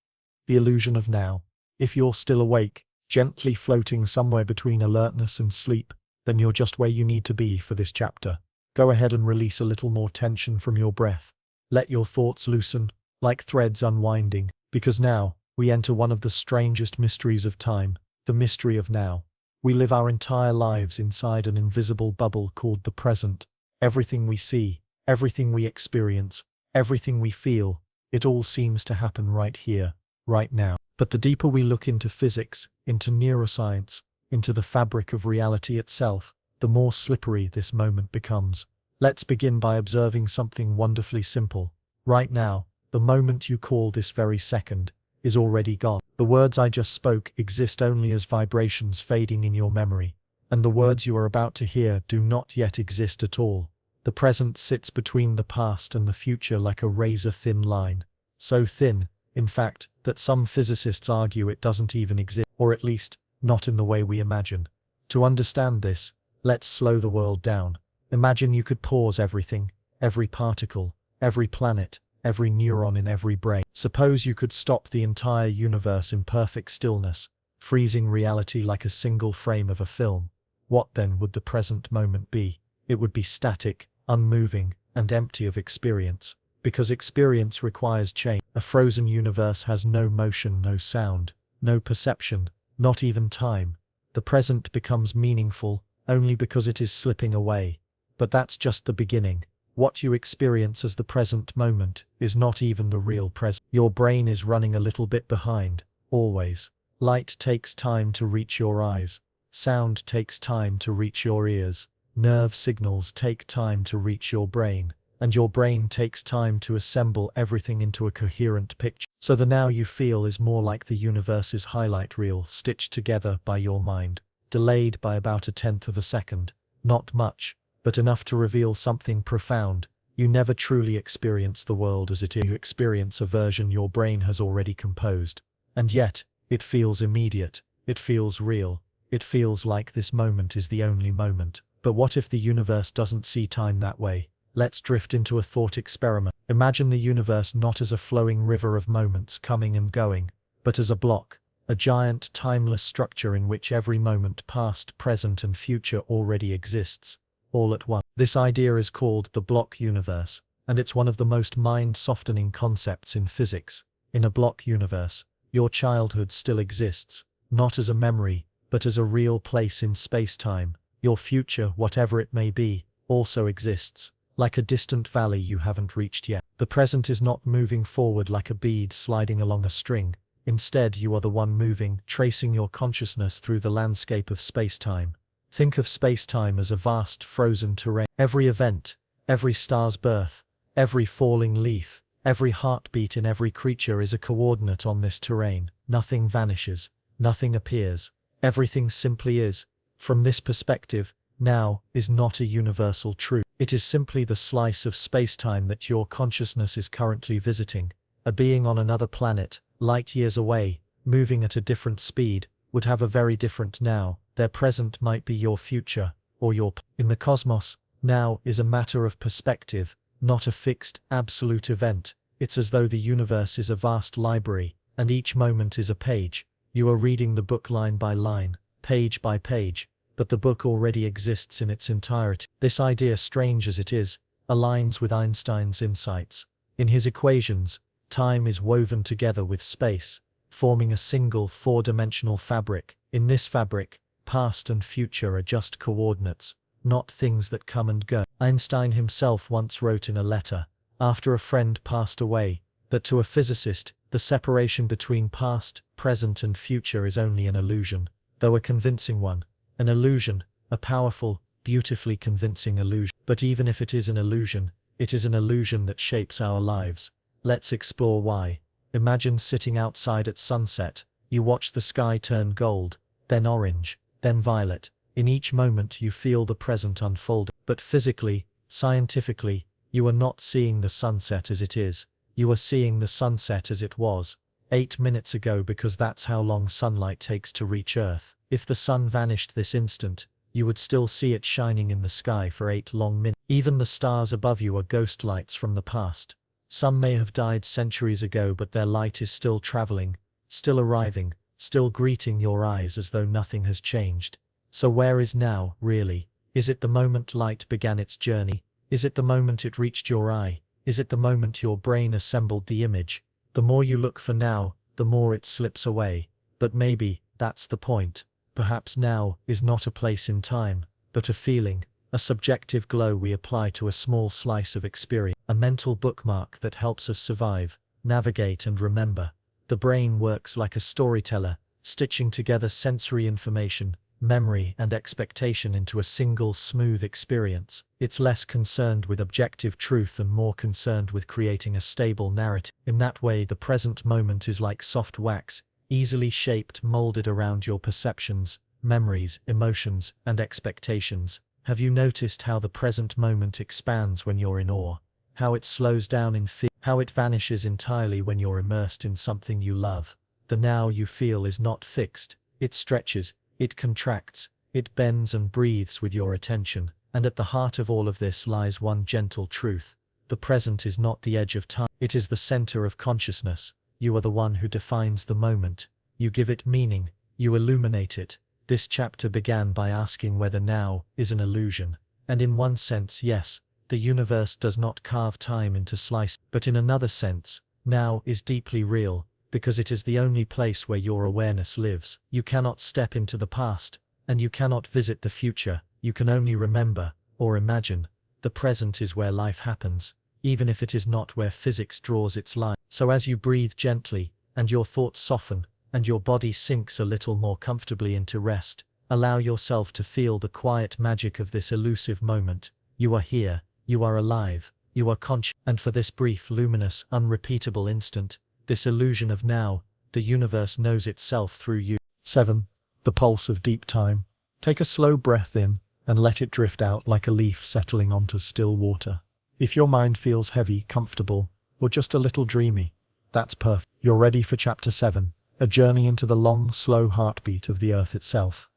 The illusion of now. If you're still awake, gently floating somewhere between alertness and sleep, then you're just where you need to be for this chapter. Go ahead and release a little more tension from your breath. Let your thoughts loosen, like threads unwinding, because now, we enter one of the strangest mysteries of time, the mystery of now. We live our entire lives inside an invisible bubble called the present. Everything we see, everything we experience, everything we feel, it all seems to happen right here, right now. But the deeper we look into physics, into neuroscience, into the fabric of reality itself, the more slippery this moment becomes. Let's begin by observing something wonderfully simple. Right now, the moment you call this very second, is already gone. The words I just spoke exist only as vibrations fading in your memory, and the words you are about to hear do not yet exist at all. The present sits between the past and the future like a razor-thin line. So thin, in fact, that some physicists argue it doesn't even exist, or at least, not in the way we imagine. To understand this, let's slow the world down. Imagine you could pause everything, every particle, every planet, every neuron in every brain. Suppose you could stop the entire universe in perfect stillness, freezing reality like a single frame of a film. What then would the present moment be? It would be static, unmoving, and empty of experience. Because experience requires change. A frozen universe has no motion, no sound, no perception, not even time. The present becomes meaningful only because it is slipping away. But that's just the beginning. What you experience as the present moment is not even the real present. Your brain is running a little bit behind, always. Light takes time to reach your eyes. Sound takes time to reach your ears. Nerve signals take time to reach your brain. And your brain takes time to assemble everything into a coherent picture. So the now you feel is more like the universe's highlight reel stitched together by your mind, delayed by about 1/10 of a second. Not much, but enough to reveal something profound. You never truly experience the world as it is. You experience a version your brain has already composed. And yet, it feels immediate, it feels real, it feels like this moment is the only moment. But what if the universe doesn't see time that way? Let's drift into a thought experiment. Imagine the universe not as a flowing river of moments coming and going, but as a block, a giant timeless structure in which every moment past, present and future already exists, all at once. This idea is called the block universe, and it's one of the most mind-softening concepts in physics. In a block universe, your childhood still exists, not as a memory, but as a real place in space-time. Your future, whatever it may be, also exists, like a distant valley you haven't reached yet. The present is not moving forward like a bead sliding along a string. Instead, you are the one moving, tracing your consciousness through the landscape of space-time. Think of space-time as a vast, frozen terrain. Every event, every star's birth, every falling leaf, Every heartbeat in every creature is a coordinate on this terrain. Nothing vanishes, nothing appears, everything simply is. From this perspective, now is not a universal truth. It is simply the slice of space-time that your consciousness is currently visiting. A being on another planet, light years away, moving at a different speed, would have a very different now. Their present might be your future, or your in the cosmos. Now is a matter of perspective, not a fixed, absolute event. It's as though the universe is a vast library, and each moment is a page. You are reading the book line by line, page by page, but the book already exists in its entirety. This idea, strange as it is, aligns with Einstein's insights. In his equations, time is woven together with space, forming a single four-dimensional fabric. In this fabric, past and future are just coordinates, not things that come and go. Einstein himself once wrote in a letter, after a friend passed away, that to a physicist, the separation between past, present and future is only an illusion, though a convincing one. An illusion, a powerful, beautifully convincing illusion. But even if it is an illusion, it is an illusion that shapes our lives. Let's explore why. Imagine sitting outside at sunset. You watch the sky turn gold, then orange, then violet. In each moment you feel the present unfold. But physically, scientifically, you are not seeing the sunset as it is. You are seeing the sunset as it was 8 minutes ago, because that's how long sunlight takes to reach Earth. If the sun vanished this instant, you would still see it shining in the sky for 8 long minutes. Even the stars above you are ghost lights from the past. Some may have died centuries ago, but their light is still traveling, still arriving, still greeting your eyes as though nothing has changed. So where is now, really? Is it the moment light began its journey? Is it the moment it reached your eye? Is it the moment your brain assembled the image? The more you look for now, the more it slips away. But maybe that's the point. Perhaps now is not a place in time, but a feeling, a subjective glow we apply to a small slice of experience, a mental bookmark that helps us survive, navigate and remember. The brain works like a storyteller, stitching together sensory information, memory and expectation into a single smooth experience. It's less concerned with objective truth and more concerned with creating a stable narrative. In that way, the present moment is like soft wax, easily shaped, molded around your perceptions, memories, emotions, and expectations. Have you noticed how the present moment expands when you're in awe? How it slows down in fear? How it vanishes entirely when you're immersed in something you love? The now you feel is not fixed. It stretches, it contracts, it bends and breathes with your attention. And at the heart of all of this lies one gentle truth. The present is not the edge of time. It is the center of consciousness. You are the one who defines the moment. You give it meaning. You illuminate it. This chapter began by asking whether now is an illusion. And in one sense, yes, the universe does not carve time into slices. But in another sense, now is deeply real, because it is the only place where your awareness lives. You cannot step into the past, and you cannot visit the future. You can only remember, or imagine. The present is where life happens, even if it is not where physics draws its line. So as you breathe gently, and your thoughts soften, and your body sinks a little more comfortably into rest, allow yourself to feel the quiet magic of this elusive moment. You are here, you are alive, you are conscious. And for this brief, luminous, unrepeatable instant, this illusion of now, the universe knows itself through you. 7. The pulse of deep time. Take a slow breath in, and let it drift out like a leaf settling onto still water. If your mind feels heavy, comfortable, or just a little dreamy, that's perfect. You're ready for Chapter 7, a journey into the long, slow heartbeat of the Earth itself.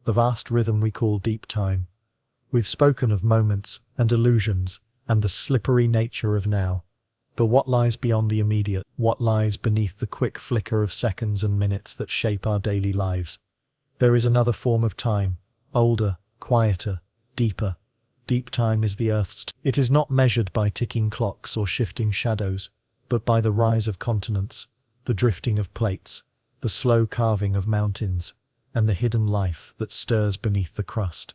The vast rhythm we call deep time. We've spoken of moments and illusions, and the slippery nature of now. But what lies beyond the immediate? What lies beneath the quick flicker of seconds and minutes that shape our daily lives? There is another form of time, older, quieter, deeper. Deep time is the Earth's. It is not measured by ticking clocks or shifting shadows, but by the rise of continents, the drifting of plates, the slow carving of mountains, and the hidden life that stirs beneath the crust.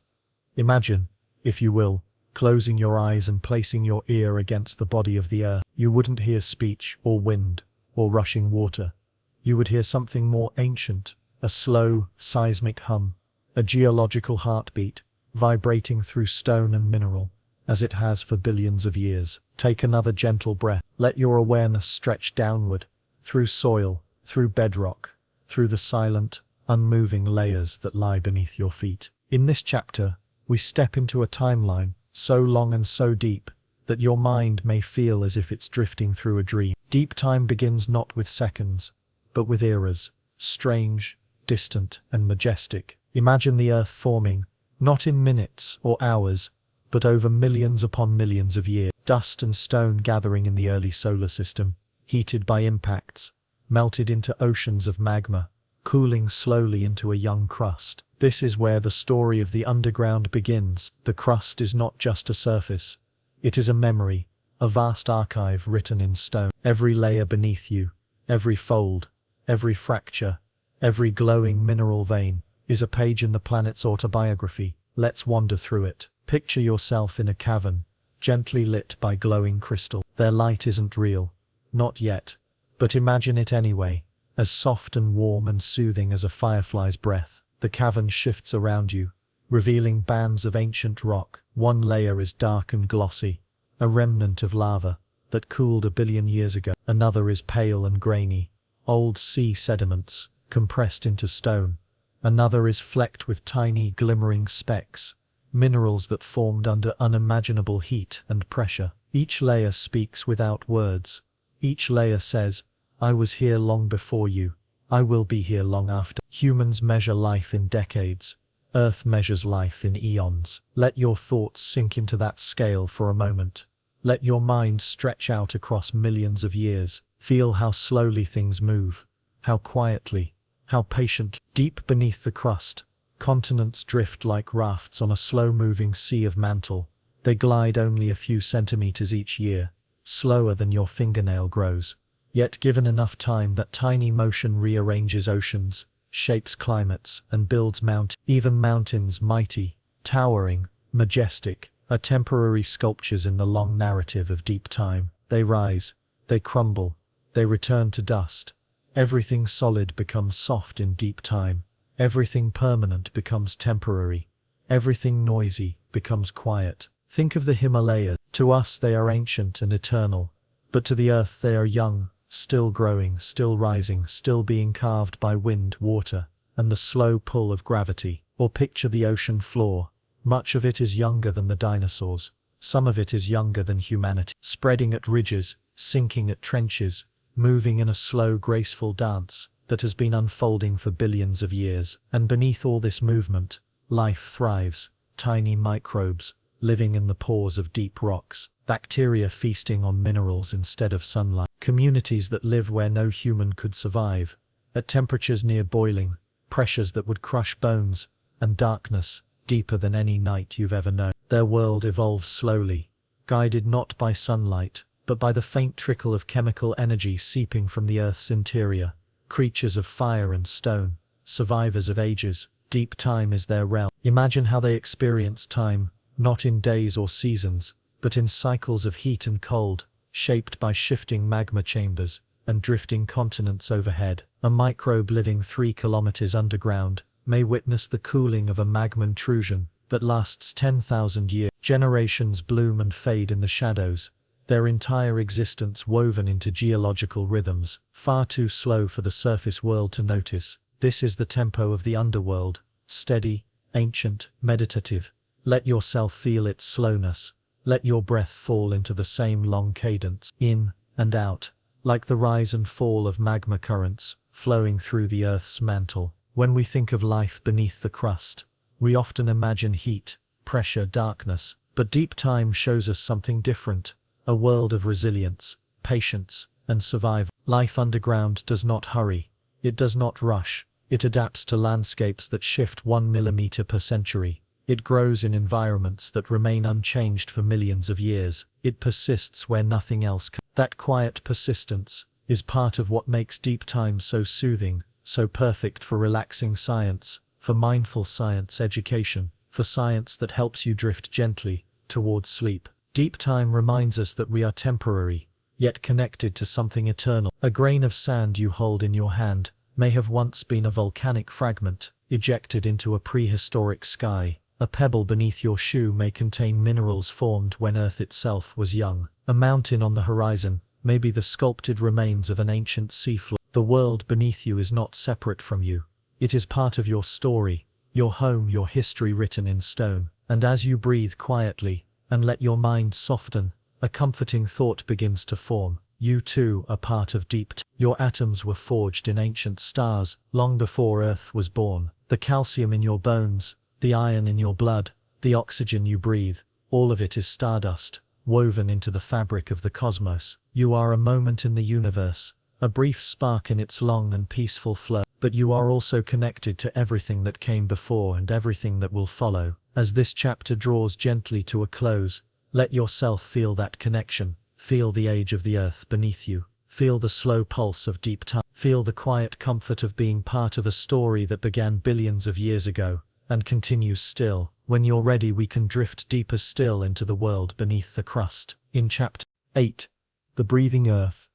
Imagine, if you will, closing your eyes and placing your ear against the body of the Earth. You wouldn't hear speech or wind or rushing water. You would hear something more ancient, a slow, seismic hum, a geological heartbeat, vibrating through stone and mineral, as it has for billions of years. Take another gentle breath. Let your awareness stretch downward, through soil, through bedrock, through the silent, unmoving layers that lie beneath your feet. In this chapter, we step into a timeline so long and so deep that your mind may feel as if it's drifting through a dream. Deep time begins not with seconds, but with eras, strange, distant, and majestic. Imagine the Earth forming, not in minutes or hours, but over millions upon millions of years. Dust and stone gathering in the early solar system, heated by impacts, melted into oceans of magma, cooling slowly into a young crust. This is where the story of the underground begins. The crust is not just a surface. It is a memory, a vast archive written in stone. Every layer beneath you, every fold, every fracture, every glowing mineral vein, is a page in the planet's autobiography. Let's wander through it. Picture yourself in a cavern, gently lit by glowing crystal. Their light isn't real, not yet, but imagine it anyway, as soft and warm and soothing as a firefly's breath. The cavern shifts around you, revealing bands of ancient rock. One layer is dark and glossy, a remnant of lava that cooled a billion years ago. Another is pale and grainy, old sea sediments, compressed into stone. Another is flecked with tiny glimmering specks, minerals that formed under unimaginable heat and pressure. Each layer speaks without words. Each layer says, I was here long before you. I will be here long after. Humans measure life in decades. Earth measures life in eons. Let your thoughts sink into that scale for a moment. Let your mind stretch out across millions of years. Feel how slowly things move, how quietly, how patiently. Deep beneath the crust, continents drift like rafts on a slow-moving sea of mantle. They glide only a few centimeters each year, slower than your fingernail grows. Yet given enough time, that tiny motion rearranges oceans, shapes climates, and builds mountains. Even mountains, mighty, towering, majestic, are temporary sculptures in the long narrative of deep time. They rise, they crumble, they return to dust. Everything solid becomes soft in deep time. Everything permanent becomes temporary. Everything noisy becomes quiet. Think of the Himalayas. To us they are ancient and eternal, but to the earth they are young, still growing, still rising, still being carved by wind, water, and the slow pull of gravity. Or picture the ocean floor. Much of it is younger than the dinosaurs. Some of it is younger than humanity, spreading at ridges, sinking at trenches, moving in a slow, graceful dance that has been unfolding for billions of years. And beneath all this movement, life thrives. Tiny microbes, living in the pores of deep rocks. Bacteria feasting on minerals instead of sunlight. Communities that live where no human could survive. At temperatures near boiling, pressures that would crush bones, and darkness deeper than any night you've ever known. Their world evolves slowly, guided not by sunlight, but by the faint trickle of chemical energy seeping from the Earth's interior. Creatures of fire and stone, survivors of ages, deep time is their realm. Imagine how they experience time, not in days or seasons, but in cycles of heat and cold, shaped by shifting magma chambers and drifting continents overhead. A microbe living 3 kilometers underground may witness the cooling of a magma intrusion that lasts 10,000 years. Generations bloom and fade in the shadows, their entire existence woven into geological rhythms, far too slow for the surface world to notice. This is the tempo of the underworld, steady, ancient, meditative. Let yourself feel its slowness. Let your breath fall into the same long cadence, in and out, like the rise and fall of magma currents flowing through the Earth's mantle. When we think of life beneath the crust, we often imagine heat, pressure, darkness, but deep time shows us something different. A world of resilience, patience, and survival. Life underground does not hurry. It does not rush. It adapts to landscapes that shift 1 millimeter per century. It grows in environments that remain unchanged for millions of years. It persists where nothing else can. That quiet persistence is part of what makes deep time so soothing, so perfect for relaxing science, for mindful science education, for science that helps you drift gently towards sleep. Deep time reminds us that we are temporary, yet connected to something eternal. A grain of sand you hold in your hand may have once been a volcanic fragment, ejected into a prehistoric sky. A pebble beneath your shoe may contain minerals formed when Earth itself was young. A mountain on the horizon, maybe the sculpted remains of an ancient seafloor. The world beneath you is not separate from you. It is part of your story, your home, your history written in stone. And as you breathe quietly, and let your mind soften, a comforting thought begins to form. You too are part of deep time. Your atoms were forged in ancient stars, long before Earth was born. The calcium in your bones, the iron in your blood, the oxygen you breathe, all of it is stardust, woven into the fabric of the cosmos. You are a moment in the universe, a brief spark in its long and peaceful flow. But you are also connected to everything that came before and everything that will follow. As this chapter draws gently to a close, let yourself feel that connection. Feel the age of the earth beneath you. Feel the slow pulse of deep time. Feel the quiet comfort of being part of a story that began billions of years ago and continues still. When you're ready, we can drift deeper still into the world beneath the crust. In Chapter 8, The Breathing Earth.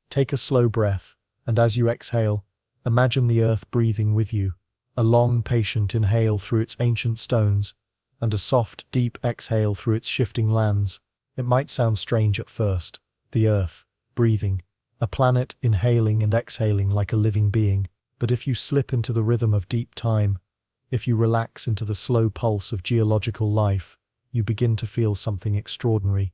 Take a slow breath, and as you exhale, imagine the earth breathing with you. A long, patient inhale through its ancient stones, and a soft, deep exhale through its shifting lands. It might sound strange at first. The earth, breathing. A planet inhaling and exhaling like a living being. But if you slip into the rhythm of deep time, if you relax into the slow pulse of geological life, you begin to feel something extraordinary.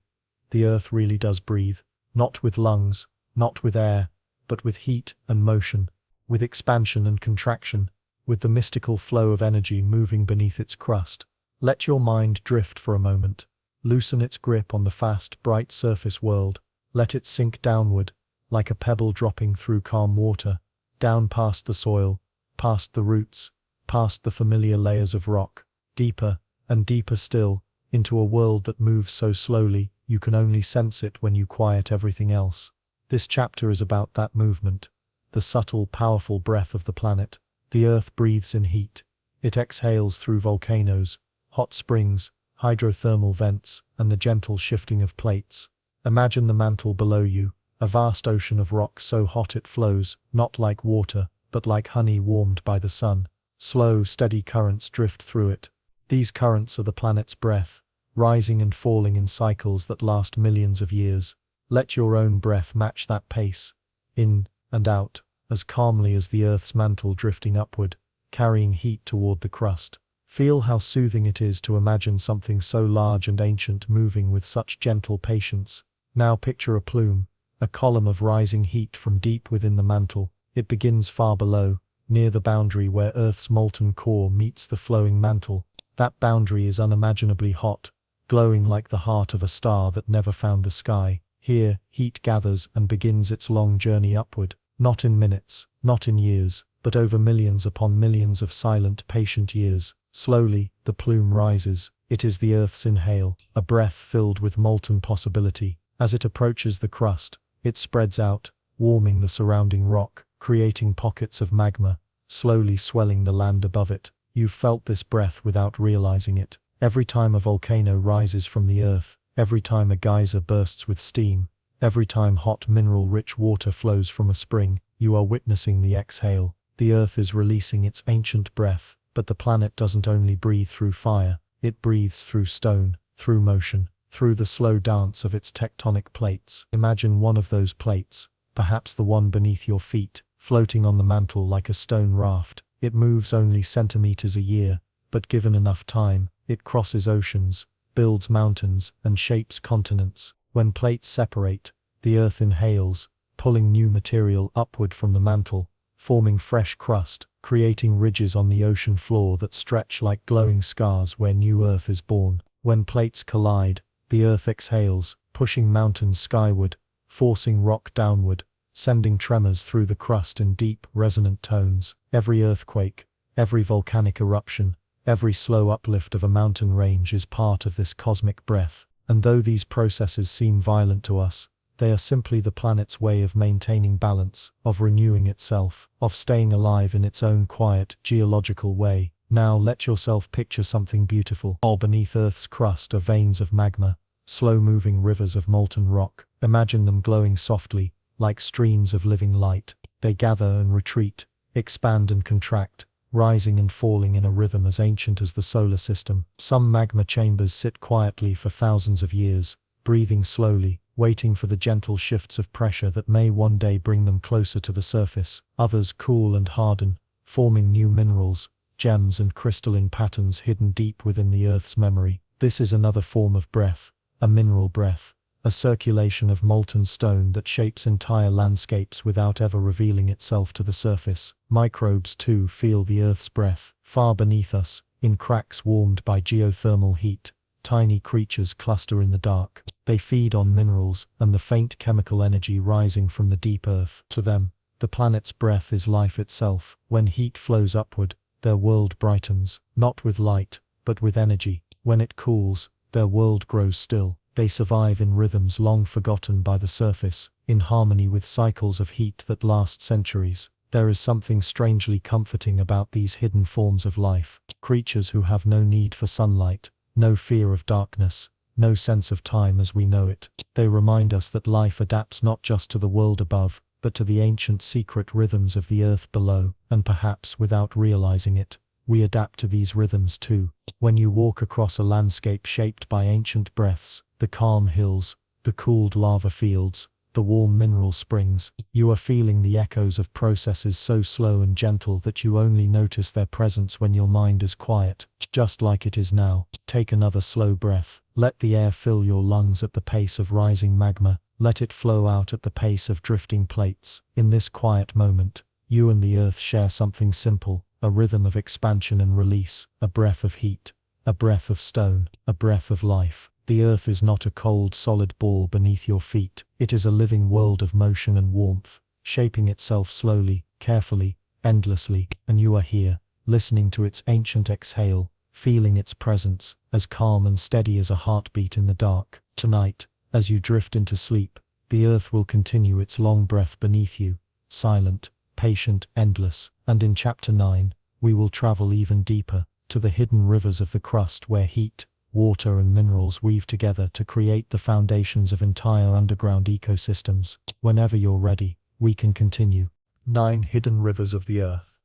The earth really does breathe. Not with lungs, not with air, but with heat and motion, with expansion and contraction, with the mystical flow of energy moving beneath its crust. Let your mind drift for a moment. Loosen its grip on the fast, bright surface world. Let it sink downward, like a pebble dropping through calm water, down past the soil, past the roots, past the familiar layers of rock, deeper and deeper still, into a world that moves so slowly, you can only sense it when you quiet everything else. This chapter is about that movement, the subtle, powerful breath of the planet. The earth breathes in heat. It exhales through volcanoes, hot springs, hydrothermal vents, and the gentle shifting of plates. Imagine the mantle below you, a vast ocean of rock so hot it flows, not like water, but like honey warmed by the sun. Slow, steady currents drift through it. These currents are the planet's breath, rising and falling in cycles that last millions of years. Let your own breath match that pace, in and out, as calmly as the Earth's mantle drifting upward, carrying heat toward the crust. Feel how soothing it is to imagine something so large and ancient moving with such gentle patience. Now picture a plume, a column of rising heat from deep within the mantle. It begins far below, near the boundary where Earth's molten core meets the flowing mantle. That boundary is unimaginably hot, glowing like the heart of a star that never found the sky. Here, heat gathers and begins its long journey upward, not in minutes, not in years, but over millions upon millions of silent, patient years. Slowly, the plume rises. It is the Earth's inhale, a breath filled with molten possibility. As it approaches the crust, it spreads out, warming the surrounding rock, creating pockets of magma, slowly swelling the land above it. You've felt this breath without realizing it. Every time a volcano rises from the earth, every time a geyser bursts with steam, every time hot mineral-rich water flows from a spring, you are witnessing the exhale. The earth is releasing its ancient breath, but the planet doesn't only breathe through fire, it breathes through stone, through motion, through the slow dance of its tectonic plates. Imagine one of those plates, perhaps the one beneath your feet, floating on the mantle like a stone raft. It moves only centimeters a year, but given enough time, it crosses oceans, builds mountains, and shapes continents. When plates separate, the earth inhales, pulling new material upward from the mantle, forming fresh crust, creating ridges on the ocean floor that stretch like glowing scars where new earth is born. When plates collide, the earth exhales, pushing mountains skyward, forcing rock downward, sending tremors through the crust in deep, resonant tones. Every earthquake, every volcanic eruption, every slow uplift of a mountain range is part of this cosmic breath. And though these processes seem violent to us, they are simply the planet's way of maintaining balance, of renewing itself, of staying alive in its own quiet, geological way. Now let yourself picture something beautiful. All beneath Earth's crust are veins of magma, slow-moving rivers of molten rock. Imagine them glowing softly, like streams of living light. They gather and retreat, expand and contract, rising and falling in a rhythm as ancient as the solar system. Some magma chambers sit quietly for thousands of years, breathing slowly, waiting for the gentle shifts of pressure that may one day bring them closer to the surface. Others cool and harden, forming new minerals, gems and crystalline patterns hidden deep within the Earth's memory. This is another form of breath, a mineral breath, a circulation of molten stone that shapes entire landscapes without ever revealing itself to the surface. Microbes too feel the Earth's breath. Far beneath us, in cracks warmed by geothermal heat, tiny creatures cluster in the dark. They feed on minerals and the faint chemical energy rising from the deep earth. To them, the planet's breath is life itself. When heat flows upward, their world brightens, not with light, but with energy. When it cools, their world grows still. They survive in rhythms long forgotten by the surface, in harmony with cycles of heat that last centuries. There is something strangely comforting about these hidden forms of life. Creatures who have no need for sunlight, no fear of darkness, no sense of time as we know it. They remind us that life adapts not just to the world above, but to the ancient secret rhythms of the earth below, and perhaps without realizing it, we adapt to these rhythms too. When you walk across a landscape shaped by ancient breaths, the calm hills, the cooled lava fields, the warm mineral springs, you are feeling the echoes of processes so slow and gentle that you only notice their presence when your mind is quiet, just like it is now. Take another slow breath. Let the air fill your lungs at the pace of rising magma. Let it flow out at the pace of drifting plates. In this quiet moment, you and the earth share something simple, a rhythm of expansion and release, a breath of heat, a breath of stone, a breath of life. The earth is not a cold, solid ball beneath your feet. It is a living world of motion and warmth, shaping itself slowly, carefully, endlessly, and you are here, listening to its ancient exhale, feeling its presence, as calm and steady as a heartbeat in the dark. Tonight, as you drift into sleep, the earth will continue its long breath beneath you, silent, patient, endless, and in Chapter 9, we will travel even deeper, to the hidden rivers of the crust where heat, water and minerals weave together to create the foundations of entire underground ecosystems. Whenever you're ready, we can continue. 9 Hidden Rivers of the Earth.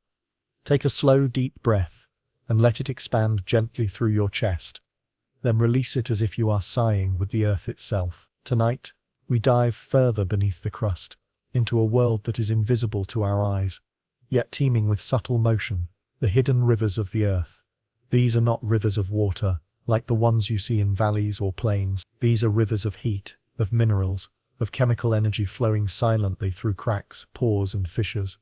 Take a slow, deep breath, and let it expand gently through your chest. Then release it as if you are sighing with the earth itself. Tonight, we dive further beneath the crust, into a world that is invisible to our eyes, yet teeming with subtle motion. The hidden rivers of the earth. These are not rivers of water, like the ones you see in valleys or plains. These are rivers of heat, of minerals, of chemical energy flowing silently through cracks, pores and fissures.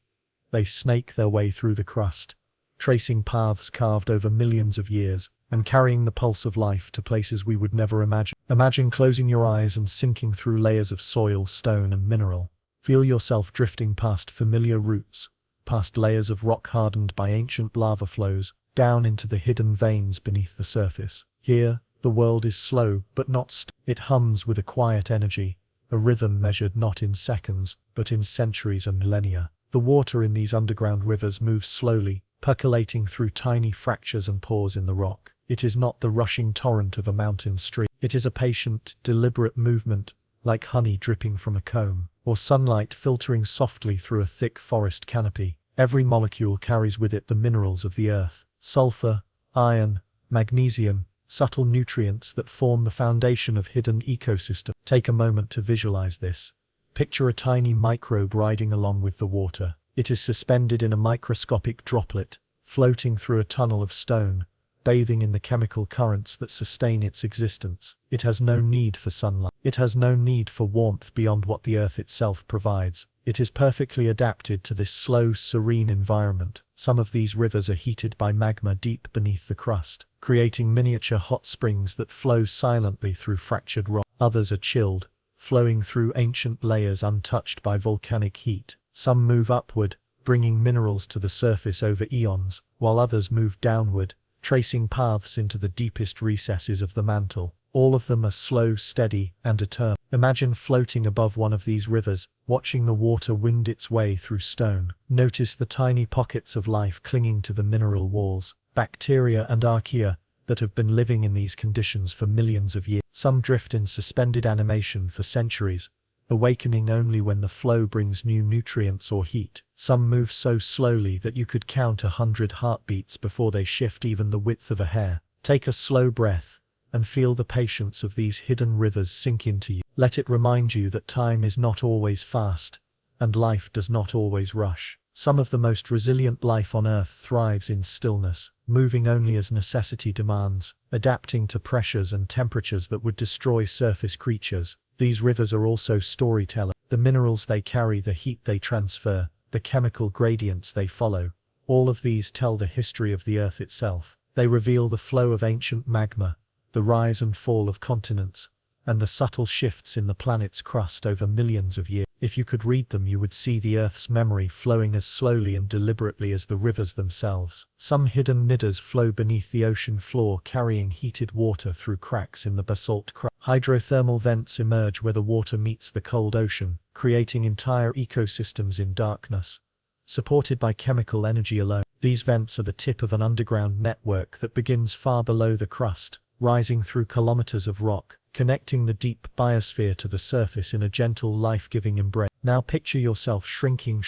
They snake their way through the crust, tracing paths carved over millions of years, and carrying the pulse of life to places we would never imagine. Imagine closing your eyes and sinking through layers of soil, stone and mineral. Feel yourself drifting past familiar roots, past layers of rock hardened by ancient lava flows, down into the hidden veins beneath the surface. Here, the world is slow, but not still. It hums with a quiet energy, a rhythm measured not in seconds, but in centuries and millennia. The water in these underground rivers moves slowly, percolating through tiny fractures and pores in the rock. It is not the rushing torrent of a mountain stream. It is a patient, deliberate movement, like honey dripping from a comb, or sunlight filtering softly through a thick forest canopy. Every molecule carries with it the minerals of the earth, sulfur, iron, magnesium, subtle nutrients that form the foundation of hidden ecosystems. Take a moment to visualize this. Picture a tiny microbe riding along with the water. It is suspended in a microscopic droplet, floating through a tunnel of stone, bathing in the chemical currents that sustain its existence. It has no need for sunlight. It has no need for warmth beyond what the earth itself provides. It is perfectly adapted to this slow, serene environment. Some of these rivers are heated by magma deep beneath the crust, creating miniature hot springs that flow silently through fractured rock. Others are chilled, flowing through ancient layers untouched by volcanic heat. Some move upward, bringing minerals to the surface over eons, while others move downward, tracing paths into the deepest recesses of the mantle. All of them are slow, steady, and eternal. Imagine floating above one of these rivers, watching the water wind its way through stone. Notice the tiny pockets of life clinging to the mineral walls, bacteria and archaea that have been living in these conditions for millions of years. Some drift in suspended animation for centuries, awakening only when the flow brings new nutrients or heat. Some move so slowly that you could count 100 heartbeats before they shift even the width of a hair. Take a slow breath, and feel the patience of these hidden rivers sink into you. Let it remind you that time is not always fast, and life does not always rush. Some of the most resilient life on Earth thrives in stillness, moving only as necessity demands, adapting to pressures and temperatures that would destroy surface creatures. These rivers are also storytellers. The minerals they carry, the heat they transfer, the chemical gradients they follow, all of these tell the history of the Earth itself. They reveal the flow of ancient magma, the rise and fall of continents, and the subtle shifts in the planet's crust over millions of years. If you could read them, you would see the Earth's memory flowing as slowly and deliberately as the rivers themselves. Some hidden middas flow beneath the ocean floor, carrying heated water through cracks in the basalt crust. Hydrothermal vents emerge where the water meets the cold ocean, creating entire ecosystems in darkness, supported by chemical energy alone. These vents are the tip of an underground network that begins far below the crust, rising through kilometers of rock, connecting the deep biosphere to the surface in a gentle, life-giving embrace. Now picture yourself shrinking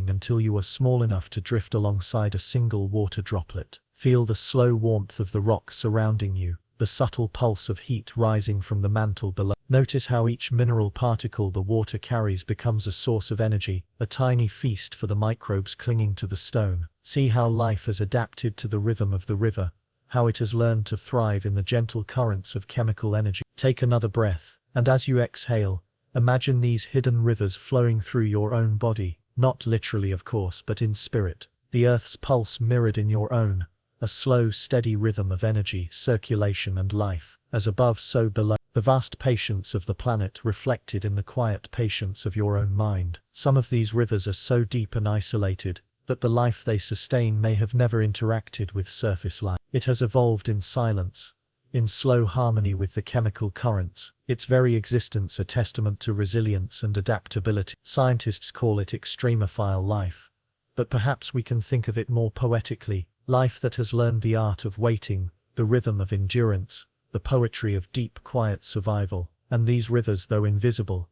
until you are small enough to drift alongside a single water droplet. Feel the slow warmth of the rock surrounding you, the subtle pulse of heat rising from the mantle below. Notice how each mineral particle the water carries becomes a source of energy, a tiny feast for the microbes clinging to the stone. See how life has adapted to the rhythm of the river, how it has learned to thrive in the gentle currents of chemical energy. Take another breath, and as you exhale, imagine these hidden rivers flowing through your own body, not literally of course, but in spirit. The Earth's pulse mirrored in your own, a slow, steady rhythm of energy, circulation and life, as above so below. The vast patience of the planet reflected in the quiet patience of your own mind. Some of these rivers are so deep and isolated that the life they sustain may have never interacted with surface life. It has evolved in silence, in slow harmony with the chemical currents, its very existence a testament to resilience and adaptability. Scientists call it extremophile life, but perhaps we can think of it more poetically, life that has learned the art of waiting, the rhythm of endurance, the poetry of deep, quiet survival. And these rivers, though invisible,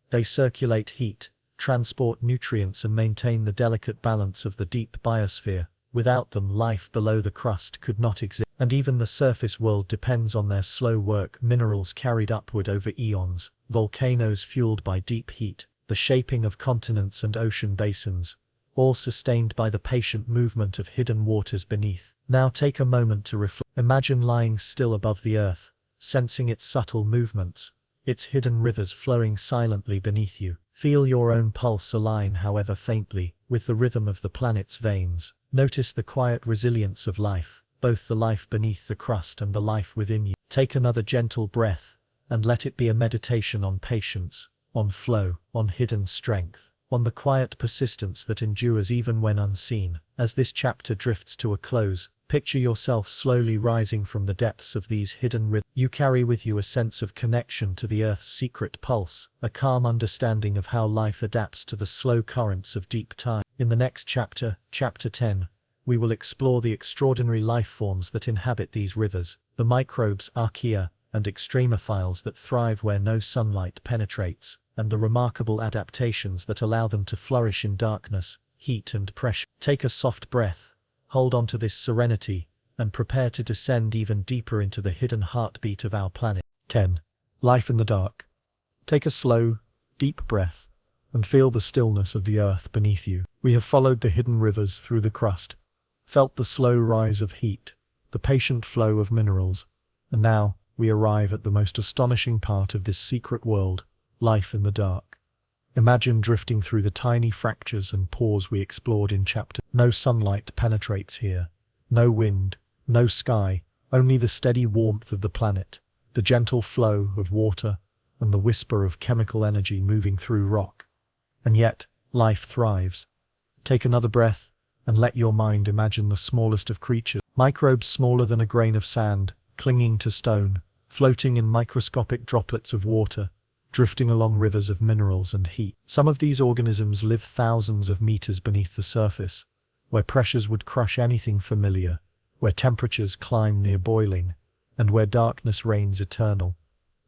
they circulate heat, transport nutrients and maintain the delicate balance of the deep biosphere. Without them, life below the crust could not exist, and even the surface world depends on their slow work. Minerals carried upward over eons, volcanoes fueled by deep heat, the shaping of continents and ocean basins, all sustained by the patient movement of hidden waters beneath. Now take a moment to reflect. Imagine lying still above the Earth, sensing its subtle movements, its hidden rivers flowing silently beneath you. Feel your own pulse align, however faintly, with the rhythm of the planet's veins. Notice the quiet resilience of life, both the life beneath the crust and the life within you. Take another gentle breath, and let it be a meditation on patience, on flow, on hidden strength, on the quiet persistence that endures even when unseen. As this chapter drifts to a close, picture yourself slowly rising from the depths of these hidden rhythms. You carry with you a sense of connection to the Earth's secret pulse, a calm understanding of how life adapts to the slow currents of deep time. In the next chapter, Chapter 10, we will explore the extraordinary life forms that inhabit these rivers, the microbes, archaea, and extremophiles that thrive where no sunlight penetrates, and the remarkable adaptations that allow them to flourish in darkness, heat and pressure. Take a soft breath, hold on to this serenity, and prepare to descend even deeper into the hidden heartbeat of our planet. 10. Life in the dark. Take a slow, deep breath, and feel the stillness of the Earth beneath you. We have followed the hidden rivers through the crust, felt the slow rise of heat, the patient flow of minerals, and now we arrive at the most astonishing part of this secret world, life in the dark. Imagine drifting through the tiny fractures and pores we explored in chapter. No sunlight penetrates here, no wind, no sky, only the steady warmth of the planet, the gentle flow of water, and the whisper of chemical energy moving through rock. And yet, life thrives. Take another breath, and let your mind imagine the smallest of creatures. Microbes smaller than a grain of sand, clinging to stone, floating in microscopic droplets of water, drifting along rivers of minerals and heat. Some of these organisms live thousands of meters beneath the surface, where pressures would crush anything familiar, where temperatures climb near boiling, and where darkness reigns eternal.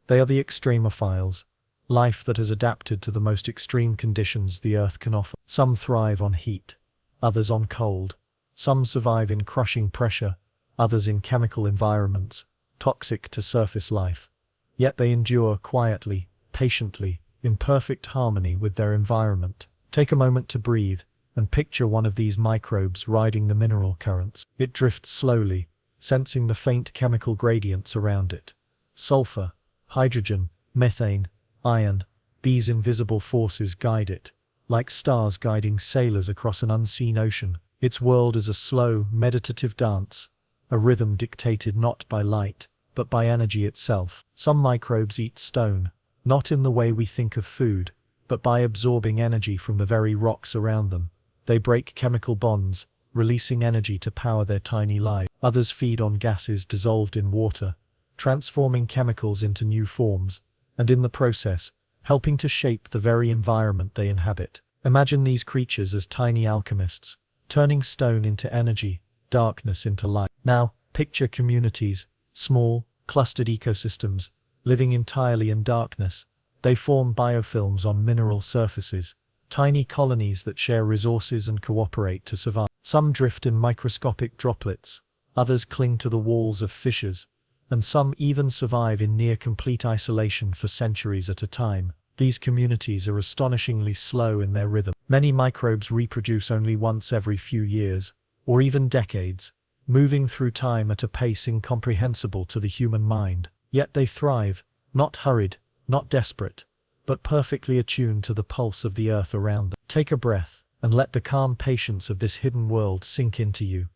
They are the extremophiles, life that has adapted to the most extreme conditions the Earth can offer. Some thrive on heat, others on cold. Some survive in crushing pressure, others in chemical environments, toxic to surface life. Yet they endure quietly, patiently, in perfect harmony with their environment. Take a moment to breathe, and picture one of these microbes riding the mineral currents. It drifts slowly, sensing the faint chemical gradients around it. Sulfur, hydrogen, methane, iron, these invisible forces guide it, like stars guiding sailors across an unseen ocean. Its world is a slow, meditative dance, a rhythm dictated not by light, but by energy itself. Some microbes eat stone, not in the way we think of food, but by absorbing energy from the very rocks around them. They break chemical bonds, releasing energy to power their tiny lives. Others feed on gases dissolved in water, transforming chemicals into new forms, and in the process, helping to shape the very environment they inhabit. Imagine these creatures as tiny alchemists, turning stone into energy, darkness into light. Now, picture communities, small, clustered ecosystems, living entirely in darkness. They form biofilms on mineral surfaces, tiny colonies that share resources and cooperate to survive. Some drift in microscopic droplets, others cling to the walls of fissures, and some even survive in near-complete isolation for centuries at a time. These communities are astonishingly slow in their rhythm. Many microbes reproduce only once every few years, or even decades, moving through time at a pace incomprehensible to the human mind. Yet they thrive, not hurried, not desperate, but perfectly attuned to the pulse of the earth around them. Take a breath, and let the calm patience of this hidden world sink into you.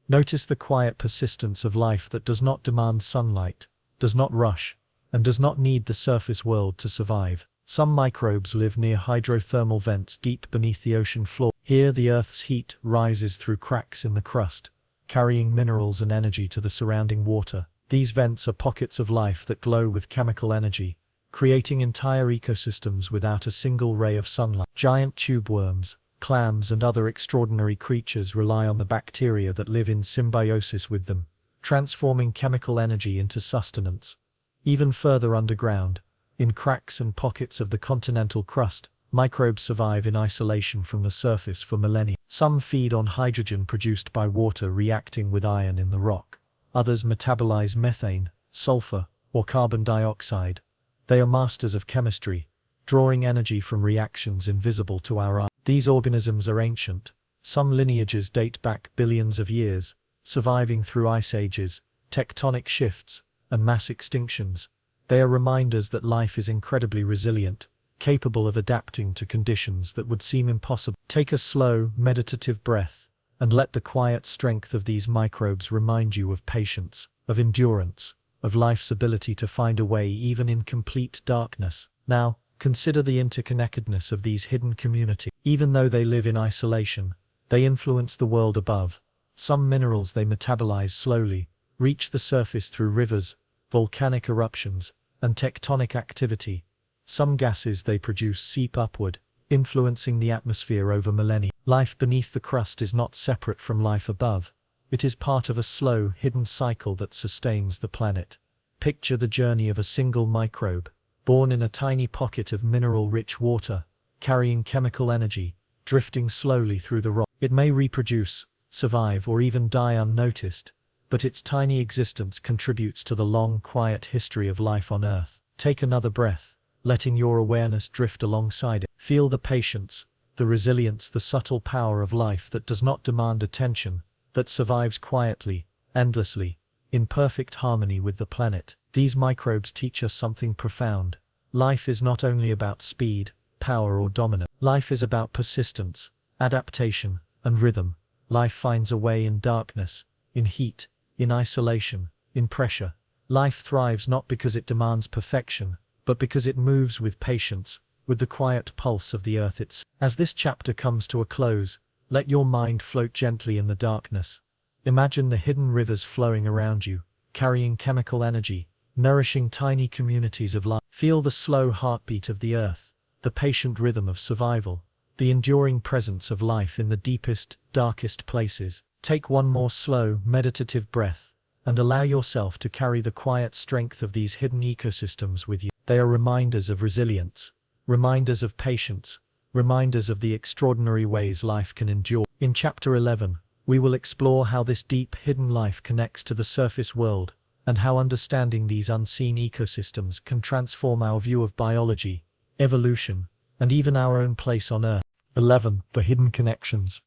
Notice the quiet persistence of life that does not demand sunlight, does not rush, and does not need the surface world to survive. Some microbes live near hydrothermal vents deep beneath the ocean floor. Here the Earth's heat rises through cracks in the crust, carrying minerals and energy to the surrounding water. These vents are pockets of life that glow with chemical energy, creating entire ecosystems without a single ray of sunlight. Giant tube worms, clams and other extraordinary creatures rely on the bacteria that live in symbiosis with them, transforming chemical energy into sustenance. Even further underground, in cracks and pockets of the continental crust, microbes survive in isolation from the surface for millennia. Some feed on hydrogen produced by water reacting with iron in the rock. Others metabolize methane, sulfur, or carbon dioxide. They are masters of chemistry, drawing energy from reactions invisible to our eyes. These organisms are ancient. Some lineages date back billions of years, surviving through ice ages, tectonic shifts, and mass extinctions. They are reminders that life is incredibly resilient, capable of adapting to conditions that would seem impossible. Take a slow, meditative breath, and let the quiet strength of these microbes remind you of patience, of endurance, of life's ability to find a way even in complete darkness. Now, consider the interconnectedness of these hidden communities. Even though they live in isolation, they influence the world above. Some minerals they metabolize slowly, reach the surface through rivers, volcanic eruptions, and tectonic activity. Some gases they produce seep upward, influencing the atmosphere over millennia. Life beneath the crust is not separate from life above. It is part of a slow, hidden cycle that sustains the planet. Picture the journey of a single microbe, born in a tiny pocket of mineral-rich water, carrying chemical energy, drifting slowly through the rock. It may reproduce, survive, or even die unnoticed, but its tiny existence contributes to the long, quiet history of life on Earth. Take another breath, letting your awareness drift alongside it. Feel the patience, the resilience, the subtle power of life that does not demand attention, that survives quietly, endlessly, in perfect harmony with the planet. These microbes teach us something profound. Life is not only about speed, power, or dominance. Life is about persistence, adaptation, and rhythm. Life finds a way in darkness, in heat, in isolation, in pressure. Life thrives not because it demands perfection, but because it moves with patience, with the quiet pulse of the earth itself. As this chapter comes to a close, let your mind float gently in the darkness. Imagine the hidden rivers flowing around you, carrying chemical energy, nourishing tiny communities of life. Feel the slow heartbeat of the earth, the patient rhythm of survival, the enduring presence of life in the deepest, darkest places. Take one more slow, meditative breath, and allow yourself to carry the quiet strength of these hidden ecosystems with you. They are reminders of resilience, reminders of patience, reminders of the extraordinary ways life can endure. In Chapter 11, we will explore how this deep, hidden life connects to the surface world, and how understanding these unseen ecosystems can transform our view of biology, evolution, and even our own place on Earth. 11. The hidden connections.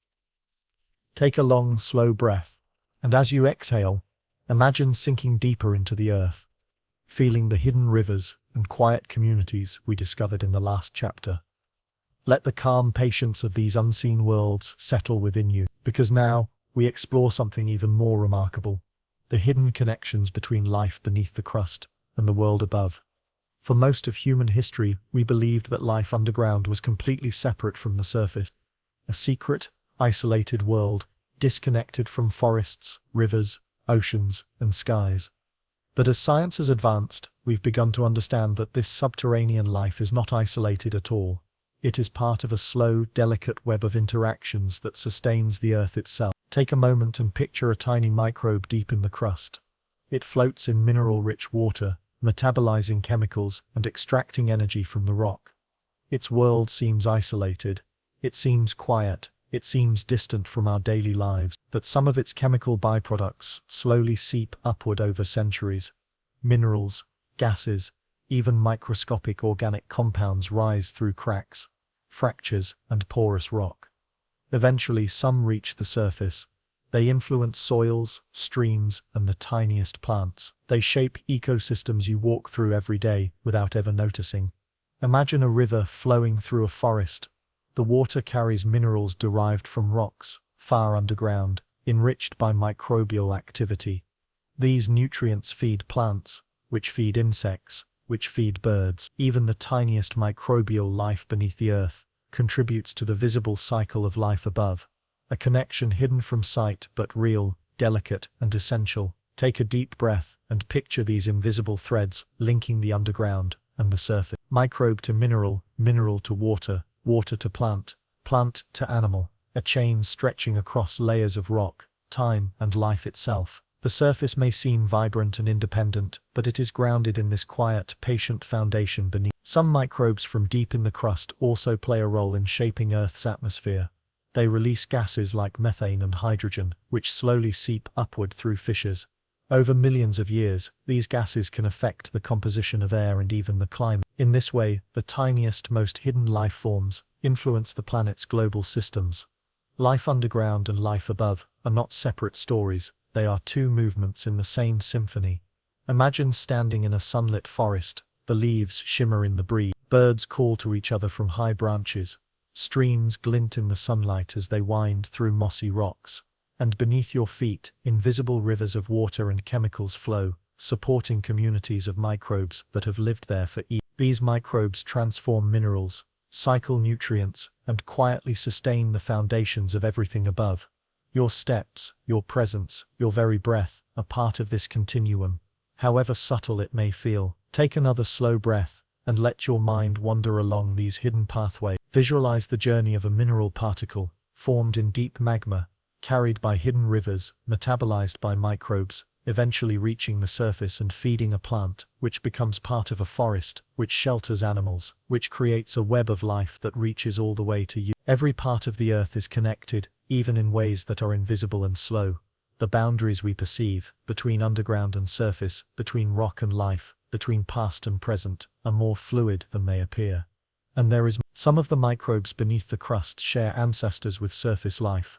Take a long, slow breath, and as you exhale, imagine sinking deeper into the earth, feeling the hidden rivers and quiet communities we discovered in the last chapter. Let the calm patience of these unseen worlds settle within you, because now we explore something even more remarkable: the hidden connections between life beneath the crust and the world above. For most of human history, we believed that life underground was completely separate from the surface, a secret, isolated world, disconnected from forests, rivers, oceans, and skies. But as science has advanced, we've begun to understand that this subterranean life is not isolated at all. It is part of a slow, delicate web of interactions that sustains the Earth itself. Take a moment and picture a tiny microbe deep in the crust. It floats in mineral-rich water, metabolizing chemicals and extracting energy from the rock. Its world seems isolated. It seems quiet. It seems distant from our daily lives. But some of its chemical byproducts slowly seep upward over centuries. Minerals, gases, even microscopic organic compounds rise through cracks, fractures, and porous rock. Eventually, some reach the surface. They influence soils, streams, and the tiniest plants. They shape ecosystems you walk through every day without ever noticing. Imagine a river flowing through a forest. The water carries minerals derived from rocks, far underground, enriched by microbial activity. These nutrients feed plants, which feed insects, which feed birds. Even the tiniest microbial life beneath the earth contributes to the visible cycle of life above. A connection hidden from sight but real, delicate, and essential. Take a deep breath and picture these invisible threads linking the underground and the surface. Microbe to mineral, mineral to water, water to plant, plant to animal. A chain stretching across layers of rock, time, and life itself. The surface may seem vibrant and independent, but it is grounded in this quiet, patient foundation beneath. Some microbes from deep in the crust also play a role in shaping Earth's atmosphere. They release gases like methane and hydrogen, which slowly seep upward through fissures. Over millions of years, these gases can affect the composition of air and even the climate. In this way, the tiniest, most hidden life forms influence the planet's global systems. Life underground and life above are not separate stories. They are two movements in the same symphony. Imagine standing in a sunlit forest. The leaves shimmer in the breeze. Birds call to each other from high branches. Streams glint in the sunlight as they wind through mossy rocks. And beneath your feet, invisible rivers of water and chemicals flow, supporting communities of microbes that have lived there for eons. These microbes transform minerals, cycle nutrients, and quietly sustain the foundations of everything above. Your steps, your presence, your very breath are part of this continuum, however subtle it may feel. Take another slow breath and let your mind wander along these hidden pathways. Visualize the journey of a mineral particle, formed in deep magma, carried by hidden rivers, metabolized by microbes, eventually reaching the surface and feeding a plant, which becomes part of a forest, which shelters animals, which creates a web of life that reaches all the way to you. Every part of the earth is connected, even in ways that are invisible and slow. The boundaries we perceive, between underground and surface, between rock and life, between past and present, are more fluid than they appear. And there is some of the microbes beneath the crust share ancestors with surface life.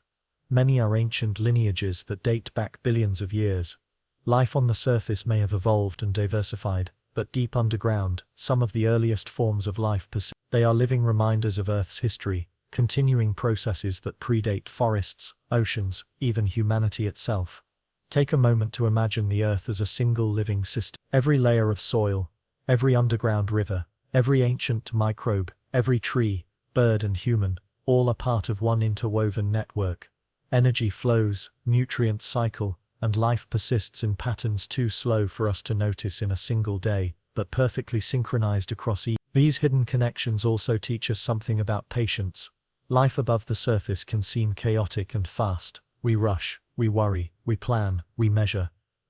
Many are ancient lineages that date back billions of years. Life on the surface may have evolved and diversified, but deep underground, some of the earliest forms of life persist. They are living reminders of Earth's history, continuing processes that predate forests, oceans, even humanity itself. Take a moment to imagine the Earth as a single living system. Every layer of soil, every underground river, every ancient microbe, every tree, bird and human, all are part of one interwoven network. Energy flows, nutrients cycle, and life persists in patterns too slow for us to notice in a single day, but perfectly synchronized across each. These hidden connections also teach us something about patience. Life above the surface can seem chaotic and fast. We rush, we worry, we plan, we measure.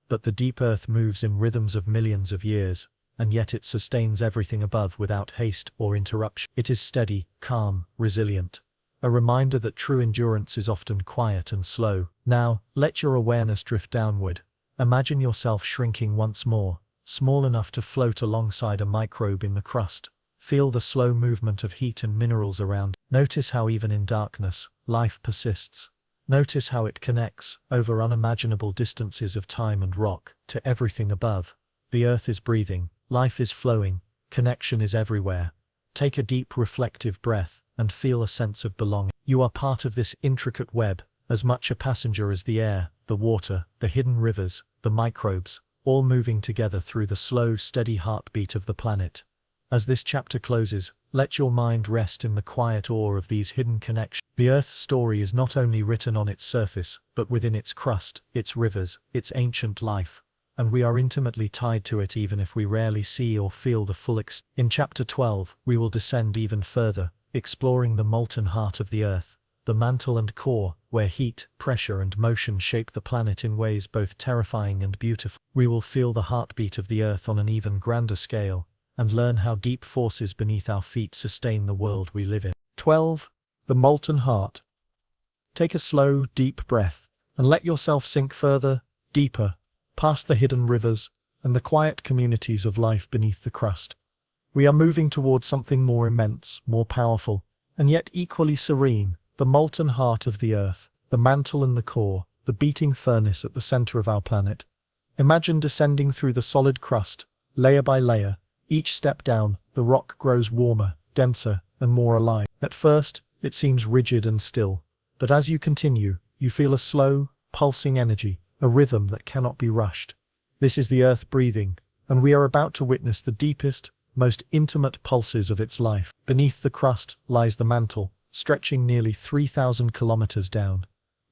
But the deep earth moves in rhythms of millions of years, and yet it sustains everything above without haste or interruption. It is steady, calm, resilient. A reminder that true endurance is often quiet and slow. Now, let your awareness drift downward. Imagine yourself shrinking once more, small enough to float alongside a microbe in the crust. Feel the slow movement of heat and minerals around. Notice how even in darkness, life persists. Notice how it connects, over unimaginable distances of time and rock, to everything above. The earth is breathing, life is flowing, connection is everywhere. Take a deep reflective breath, and feel a sense of belonging. You are part of this intricate web, as much a passenger as the air, the water, the hidden rivers, the microbes, all moving together through the slow, steady heartbeat of the planet. As this chapter closes, let your mind rest in the quiet awe of these hidden connections. The Earth's story is not only written on its surface, but within its crust, its rivers, its ancient life. And we are intimately tied to it even if we rarely see or feel the full extent. In Chapter 12, we will descend even further, exploring the molten heart of the Earth, the mantle and core, where heat, pressure and motion shape the planet in ways both terrifying and beautiful. We will feel the heartbeat of the Earth on an even grander scale, and learn how deep forces beneath our feet sustain the world we live in. 12. The Molten Heart. Take a slow, deep breath, and let yourself sink further, deeper, past the hidden rivers, and the quiet communities of life beneath the crust. We are moving towards something more immense, more powerful, and yet equally serene, the molten heart of the Earth, the mantle and the core, the beating furnace at the center of our planet. Imagine descending through the solid crust, layer by layer. Each step down, the rock grows warmer, denser, and more alive. At first, it seems rigid and still, but as you continue, you feel a slow, pulsing energy, a rhythm that cannot be rushed. This is the Earth breathing, and we are about to witness the deepest, most intimate pulses of its life. Beneath the crust lies the mantle, stretching nearly 3,000 kilometers down.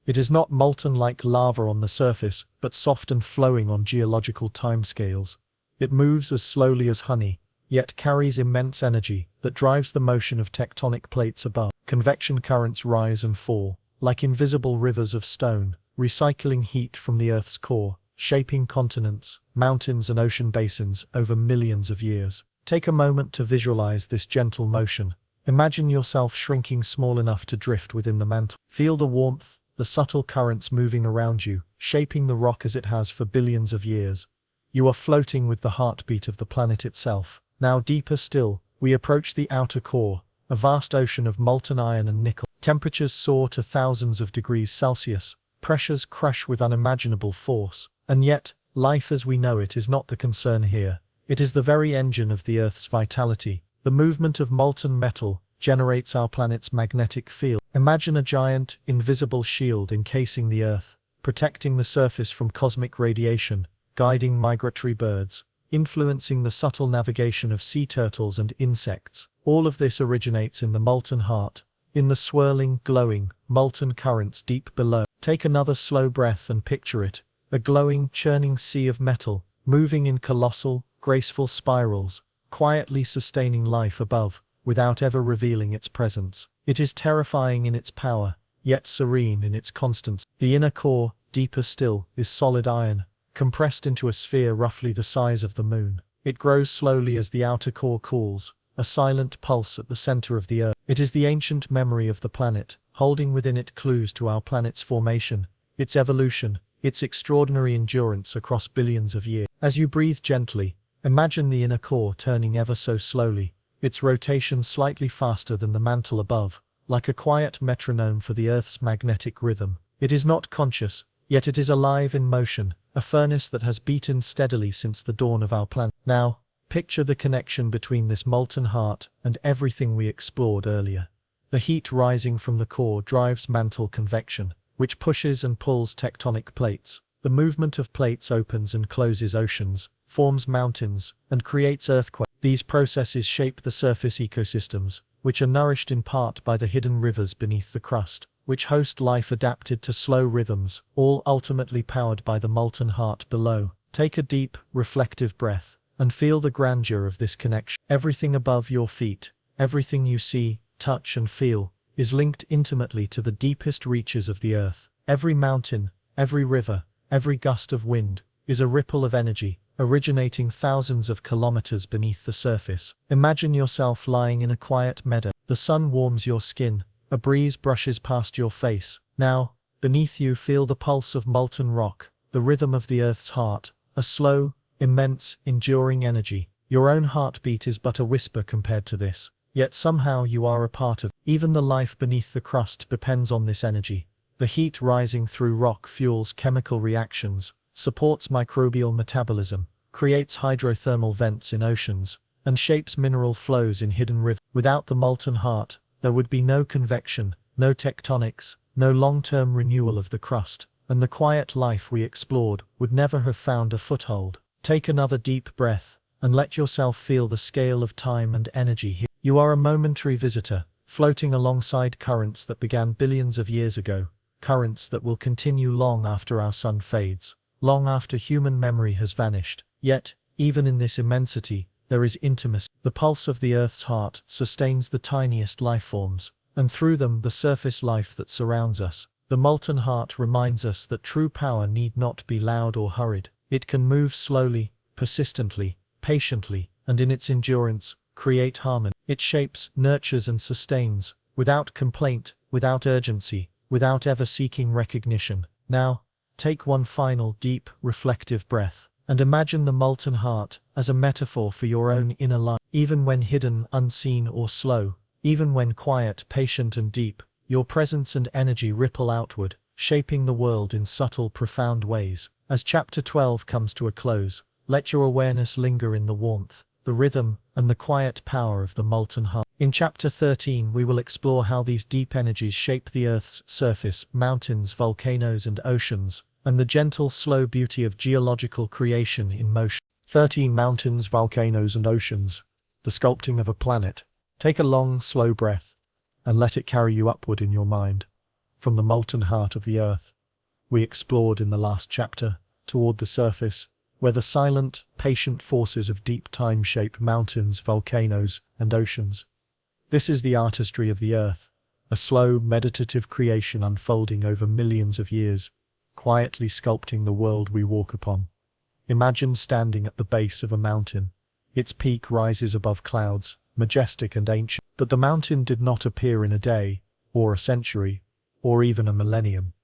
It is not molten like lava on the surface, but soft and flowing on geological timescales. It moves as slowly as honey, yet carries immense energy that drives the motion of tectonic plates above. Convection currents rise and fall, like invisible rivers of stone, recycling heat from the Earth's core, shaping continents, mountains and ocean basins over millions of years. Take a moment to visualize this gentle motion. Imagine yourself shrinking small enough to drift within the mantle. Feel the warmth, the subtle currents moving around you, shaping the rock as it has for billions of years. You are floating with the heartbeat of the planet itself. Now deeper still, we approach the outer core, a vast ocean of molten iron and nickel. Temperatures soar to thousands of degrees Celsius, pressures crush with unimaginable force, and yet, life as we know it is not the concern here. It is the very engine of the Earth's vitality. The movement of molten metal generates our planet's magnetic field. Imagine a giant, invisible shield encasing the Earth, protecting the surface from cosmic radiation, guiding migratory birds, influencing the subtle navigation of sea turtles and insects. All of this originates in the molten heart, in the swirling, glowing, molten currents deep below. Take another slow breath and picture it, a glowing, churning sea of metal, moving in colossal, graceful spirals, quietly sustaining life above, without ever revealing its presence. It is terrifying in its power, yet serene in its constancy. The inner core, deeper still, is solid iron, compressed into a sphere roughly the size of the moon. It grows slowly as the outer core cools, a silent pulse at the center of the Earth. It is the ancient memory of the planet, holding within it clues to our planet's formation, its evolution, its extraordinary endurance across billions of years. As you breathe gently, imagine the inner core turning ever so slowly, its rotation slightly faster than the mantle above, like a quiet metronome for the Earth's magnetic rhythm. It is not conscious, yet it is alive in motion, a furnace that has beaten steadily since the dawn of our planet. Now, picture the connection between this molten heart and everything we explored earlier. The heat rising from the core drives mantle convection, which pushes and pulls tectonic plates. The movement of plates opens and closes oceans, forms mountains, and creates earthquakes. These processes shape the surface ecosystems, which are nourished in part by the hidden rivers beneath the crust, which host life adapted to slow rhythms, all ultimately powered by the molten heart below. Take a deep, reflective breath, and feel the grandeur of this connection. Everything above your feet, everything you see, touch and feel, is linked intimately to the deepest reaches of the Earth. Every mountain, every river, every gust of wind, is a ripple of energy, originating thousands of kilometers beneath the surface. Imagine yourself lying in a quiet meadow. The sun warms your skin, a breeze brushes past your face. Now, beneath you feel the pulse of molten rock, the rhythm of the Earth's heart, a slow, immense, enduring energy. Your own heartbeat is but a whisper compared to this, yet somehow you are a part of it. Even the life beneath the crust depends on this energy. The heat rising through rock fuels chemical reactions, supports microbial metabolism, creates hydrothermal vents in oceans, and shapes mineral flows in hidden rivers. Without the molten heart, there would be no convection, no tectonics, no long-term renewal of the crust, and the quiet life we explored would never have found a foothold. Take another deep breath, and let yourself feel the scale of time and energy here. You are a momentary visitor, floating alongside currents that began billions of years ago, currents that will continue long after our sun fades, long after human memory has vanished. Yet, even in this immensity, there is intimacy. The pulse of the Earth's heart sustains the tiniest life forms, and through them the surface life that surrounds us. The molten heart reminds us that true power need not be loud or hurried. It can move slowly, persistently, patiently, and in its endurance, create harmony. It shapes, nurtures and sustains, without complaint, without urgency, without ever seeking recognition. Now, take one final deep, reflective breath, and imagine the molten heart as a metaphor for your own inner life. Even when hidden, unseen or slow, even when quiet, patient and deep, your presence and energy ripple outward, shaping the world in subtle, profound ways. As chapter 12 comes to a close, let your awareness linger in the warmth, the rhythm, and the quiet power of the molten heart. In chapter 13 we will explore how these deep energies shape the Earth's surface, mountains, volcanoes and oceans, and the gentle, slow beauty of geological creation in motion. 13 Mountains, volcanoes and oceans. The sculpting of a planet. Take a long, slow breath, and let it carry you upward in your mind. From the molten heart of the Earth, we explored in the last chapter, toward the surface, where the silent, patient forces of deep time shape mountains, volcanoes, and oceans. This is the artistry of the Earth, a slow, meditative creation unfolding over millions of years, quietly sculpting the world we walk upon. Imagine standing at the base of a mountain. Its peak rises above clouds, majestic and ancient. But the mountain did not appear in a day, or a century, or even a millennium.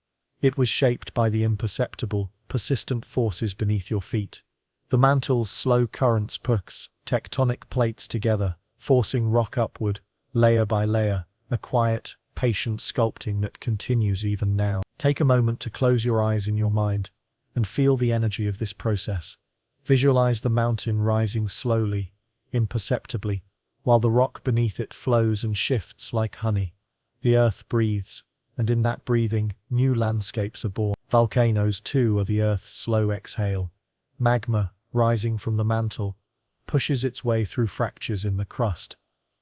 It was shaped by the imperceptible, persistent forces beneath your feet. The mantle's slow currents push tectonic plates together, forcing rock upward, layer by layer, a quiet, patient sculpting that continues even now. Take a moment to close your eyes in your mind, and feel the energy of this process. Visualize the mountain rising slowly, imperceptibly, while the rock beneath it flows and shifts like honey. The Earth breathes, and in that breathing, new landscapes are born. Volcanoes too are the Earth's slow exhale. Magma, rising from the mantle, pushes its way through fractures in the crust.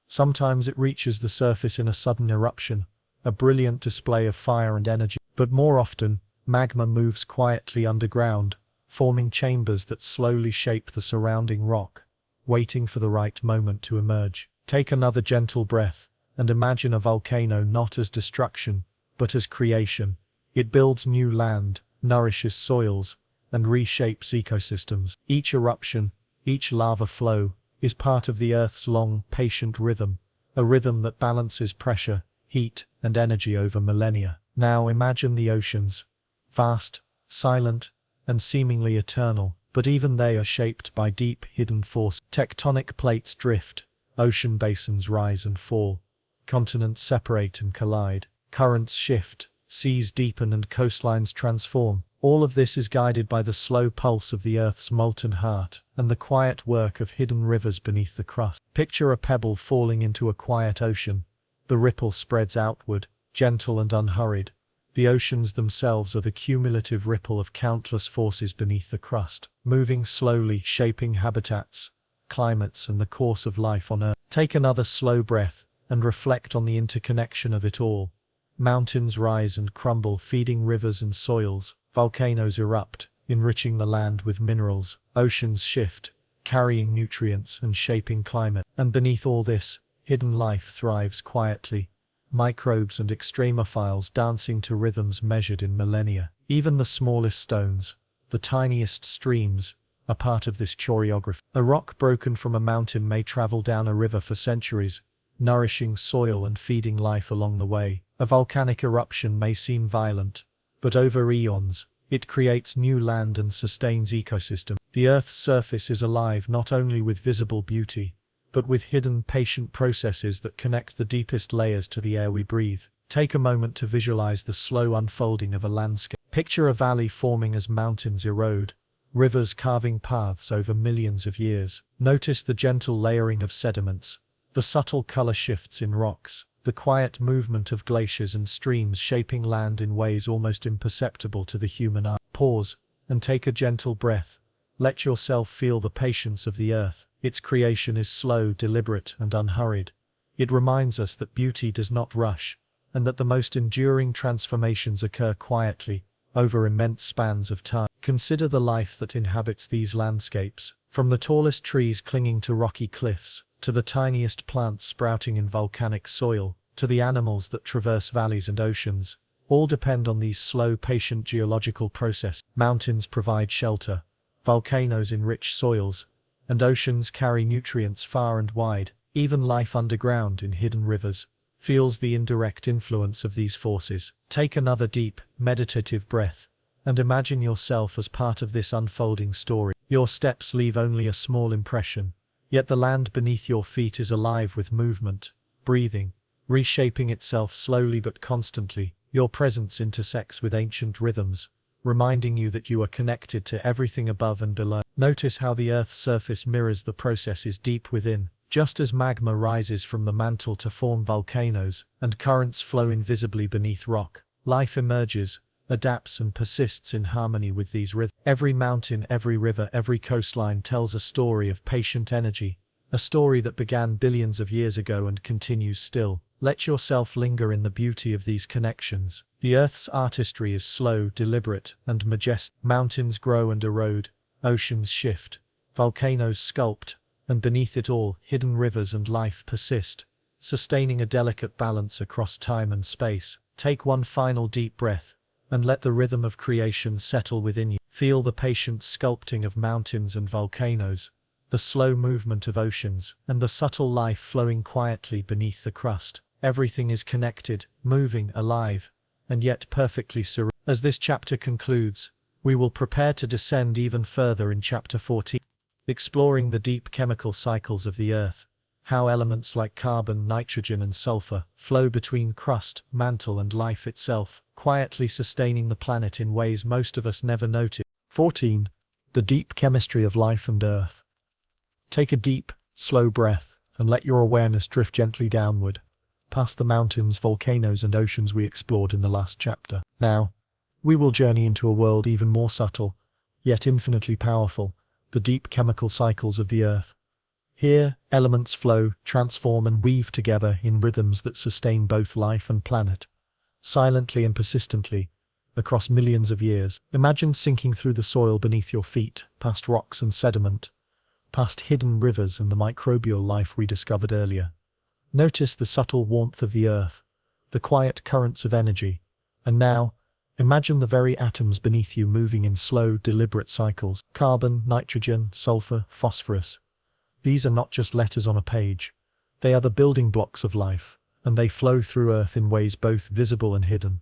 Sometimes it reaches the surface in a sudden eruption, a brilliant display of fire and energy. But more often, magma moves quietly underground, forming chambers that slowly shape the surrounding rock, waiting for the right moment to emerge. Take another gentle breath, and imagine a volcano not as destruction, but as creation. It builds new land, nourishes soils, and reshapes ecosystems. Each eruption, each lava flow, is part of the Earth's long, patient rhythm, a rhythm that balances pressure, heat, and energy over millennia. Now imagine the oceans, vast, silent, and seemingly eternal, but even they are shaped by deep, hidden force. Tectonic plates drift, ocean basins rise and fall, continents separate and collide, currents shift, seas deepen and coastlines transform. All of this is guided by the slow pulse of the Earth's molten heart and the quiet work of hidden rivers beneath the crust. Picture a pebble falling into a quiet ocean. The ripple spreads outward, gentle and unhurried. The oceans themselves are the cumulative ripple of countless forces beneath the crust, moving slowly, shaping habitats, climates, and the course of life on Earth. Take another slow breath and reflect on the interconnection of it all. Mountains rise and crumble, feeding rivers and soils. Volcanoes erupt, enriching the land with minerals. Oceans shift, carrying nutrients and shaping climate. And beneath all this, hidden life thrives quietly. Microbes and extremophiles dancing to rhythms measured in millennia. Even the smallest stones, the tiniest streams, are part of this choreography. A rock broken from a mountain may travel down a river for centuries, nourishing soil and feeding life along the way. A volcanic eruption may seem violent, but over eons, It creates new land and sustains ecosystem. The Earth's surface is alive not only with visible beauty, but with hidden, patient processes that connect the deepest layers to the air we breathe. Take a moment to visualize the slow unfolding of a landscape. Picture a valley forming as mountains erode, rivers carving paths over millions of years. Notice the gentle layering of sediments, the subtle color shifts in rocks, the quiet movement of glaciers and streams shaping land in ways almost imperceptible to the human eye. Pause and take a gentle breath. Let yourself feel the patience of the earth. Its creation is slow, deliberate, and unhurried. It reminds us that beauty does not rush, and that the most enduring transformations occur quietly, over immense spans of time. Consider the life that inhabits these landscapes, from the tallest trees clinging to rocky cliffs, to the tiniest plants sprouting in volcanic soil, to the animals that traverse valleys and oceans. All depend on these slow, patient geological processes. Mountains provide shelter, volcanoes enrich soils, and oceans carry nutrients far and wide. Even life underground in hidden rivers feels the indirect influence of these forces. Take another deep, meditative breath, and imagine yourself as part of this unfolding story. Your steps leave only a small impression, yet the land beneath your feet is alive with movement, breathing, reshaping itself slowly but constantly. Your presence intersects with ancient rhythms, reminding you that you are connected to everything above and below. Notice how the Earth's surface mirrors the processes deep within. Just as magma rises from the mantle to form volcanoes, and currents flow invisibly beneath rock, life emerges, adapts and persists in harmony with these rhythms. Every mountain, every river, every coastline tells a story of patient energy, a story that began billions of years ago and continues still. Let yourself linger in the beauty of these connections. The Earth's artistry is slow, deliberate, and majestic. Mountains grow and erode, oceans shift, volcanoes sculpt, and beneath it all, hidden rivers and life persist, sustaining a delicate balance across time and space. Take one final deep breath, and let the rhythm of creation settle within you. Feel the patient sculpting of mountains and volcanoes, the slow movement of oceans, and the subtle life flowing quietly beneath the crust. Everything is connected, moving, alive, and yet perfectly serene. As this chapter concludes, we will prepare to descend even further in chapter 14. Exploring the deep chemical cycles of the Earth, how elements like carbon, nitrogen and sulfur flow between crust, mantle and life itself, quietly sustaining the planet in ways most of us never notice. 14. The deep chemistry of life and Earth. Take a deep, slow breath, and let your awareness drift gently downward, past the mountains, volcanoes and oceans we explored in the last chapter. Now, we will journey into a world even more subtle, yet infinitely powerful, the deep chemical cycles of the Earth. Here, elements flow, transform and weave together in rhythms that sustain both life and planet, silently and persistently, across millions of years. Imagine sinking through the soil beneath your feet, past rocks and sediment, past hidden rivers and the microbial life we discovered earlier. Notice the subtle warmth of the Earth, the quiet currents of energy, and now, imagine the very atoms beneath you moving in slow, deliberate cycles. Carbon, nitrogen, sulfur, phosphorus. These are not just letters on a page. They are the building blocks of life, and they flow through Earth in ways both visible and hidden.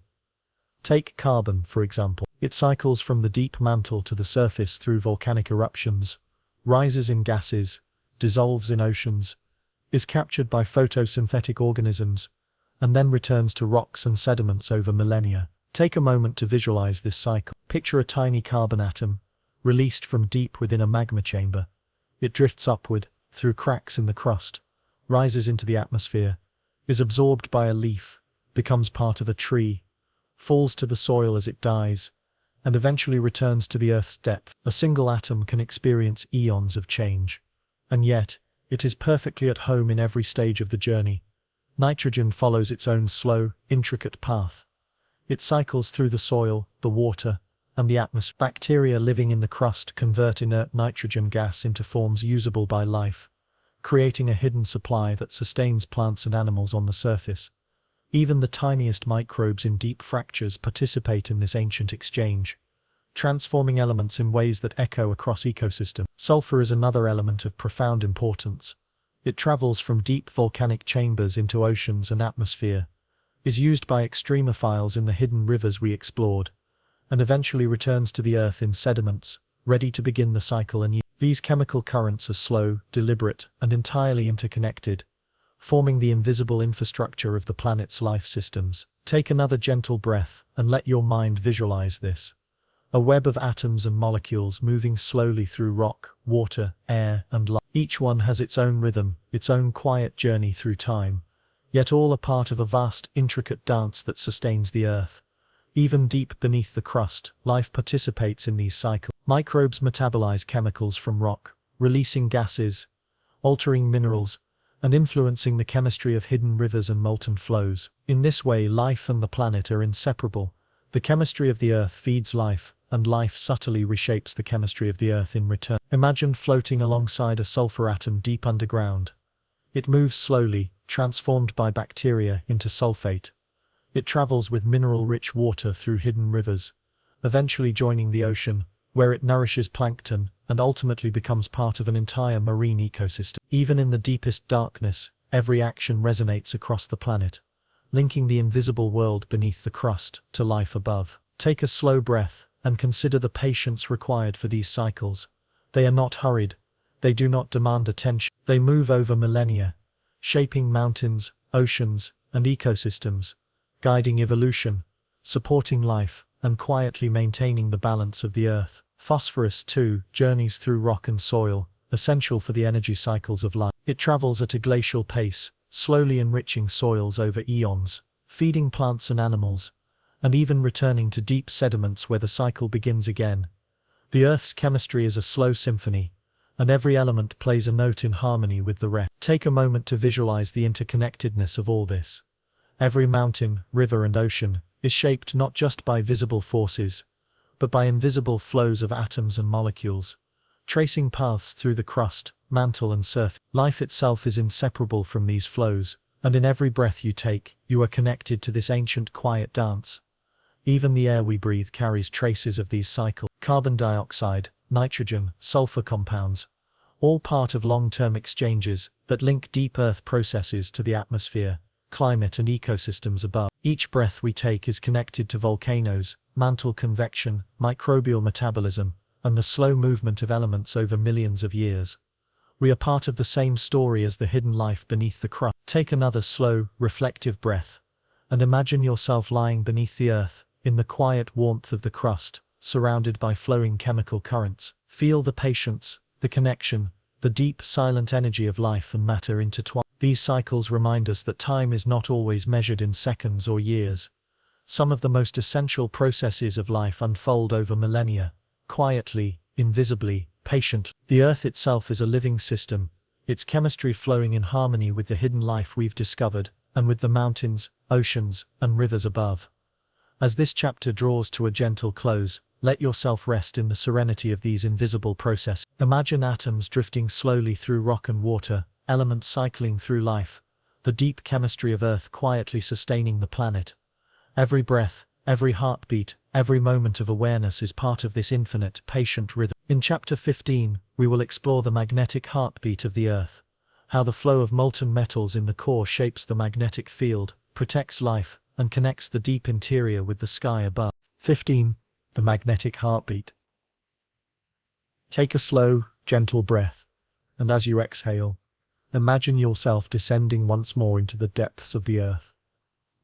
Take carbon, for example. It cycles from the deep mantle to the surface through volcanic eruptions, rises in gases, dissolves in oceans, is captured by photosynthetic organisms, and then returns to rocks and sediments over millennia. Take a moment to visualize this cycle. Picture a tiny carbon atom, released from deep within a magma chamber. It drifts upward, through cracks in the crust, rises into the atmosphere, is absorbed by a leaf, becomes part of a tree, falls to the soil as it dies, and eventually returns to the Earth's depth. A single atom can experience eons of change, and yet, it is perfectly at home in every stage of the journey. Nitrogen follows its own slow, intricate path. It cycles through the soil, the water, and the atmosphere. Bacteria living in the crust convert inert nitrogen gas into forms usable by life, creating a hidden supply that sustains plants and animals on the surface. Even the tiniest microbes in deep fractures participate in this ancient exchange, transforming elements in ways that echo across ecosystems. Sulfur is another element of profound importance. It travels from deep volcanic chambers into oceans and atmosphere, is used by extremophiles in the hidden rivers we explored, and eventually returns to the Earth in sediments, ready to begin the cycle anew. These chemical currents are slow, deliberate, and entirely interconnected, forming the invisible infrastructure of the planet's life systems. Take another gentle breath and let your mind visualize this. A web of atoms and molecules moving slowly through rock, water, air, and light. Each one has its own rhythm, its own quiet journey through time, yet all are part of a vast, intricate dance that sustains the Earth. Even deep beneath the crust, life participates in these cycles. Microbes metabolize chemicals from rock, releasing gases, altering minerals, and influencing the chemistry of hidden rivers and molten flows. In this way, life and the planet are inseparable. The chemistry of the Earth feeds life, and life subtly reshapes the chemistry of the Earth in return. Imagine floating alongside a sulfur atom deep underground. It moves slowly, transformed by bacteria into sulfate. It travels with mineral-rich water through hidden rivers, eventually joining the ocean, where it nourishes plankton and ultimately becomes part of an entire marine ecosystem. Even in the deepest darkness, every action resonates across the planet, linking the invisible world beneath the crust to life above. Take a slow breath and consider the patience required for these cycles. They are not hurried. They do not demand attention. They move over millennia, shaping mountains, oceans, and ecosystems, guiding evolution, supporting life, and quietly maintaining the balance of the Earth. Phosphorus, too, journeys through rock and soil, essential for the energy cycles of life. It travels at a glacial pace, slowly enriching soils over eons, feeding plants and animals, and even returning to deep sediments where the cycle begins again. The Earth's chemistry is a slow symphony, and every element plays a note in harmony with the rest. Take a moment to visualize the interconnectedness of all this. Every mountain, river, and ocean is shaped not just by visible forces, but by invisible flows of atoms and molecules, tracing paths through the crust, mantle, and surface. Life itself is inseparable from these flows, and in every breath you take, you are connected to this ancient quiet dance. Even the air we breathe carries traces of these cycles. Carbon dioxide, nitrogen, sulfur compounds, all part of long-term exchanges that link deep Earth processes to the atmosphere, climate, and ecosystems above. Each breath we take is connected to volcanoes, mantle convection, microbial metabolism, and the slow movement of elements over millions of years. We are part of the same story as the hidden life beneath the crust. Take another slow, reflective breath, and imagine yourself lying beneath the Earth, in the quiet warmth of the crust, surrounded by flowing chemical currents. Feel the patience, the connection, the deep, silent energy of life and matter intertwined. These cycles remind us that time is not always measured in seconds or years. Some of the most essential processes of life unfold over millennia, quietly, invisibly, patiently. The Earth itself is a living system, its chemistry flowing in harmony with the hidden life we've discovered, and with the mountains, oceans, and rivers above. As this chapter draws to a gentle close, let yourself rest in the serenity of these invisible processes. Imagine atoms drifting slowly through rock and water, elements cycling through life, the deep chemistry of Earth quietly sustaining the planet. Every breath, every heartbeat, every moment of awareness is part of this infinite, patient rhythm. In Chapter 15, we will explore the magnetic heartbeat of the Earth, how the flow of molten metals in the core shapes the magnetic field, protects life, and connects the deep interior with the sky above. 15. The magnetic heartbeat. Take a slow, gentle breath, and as you exhale, imagine yourself descending once more into the depths of the Earth.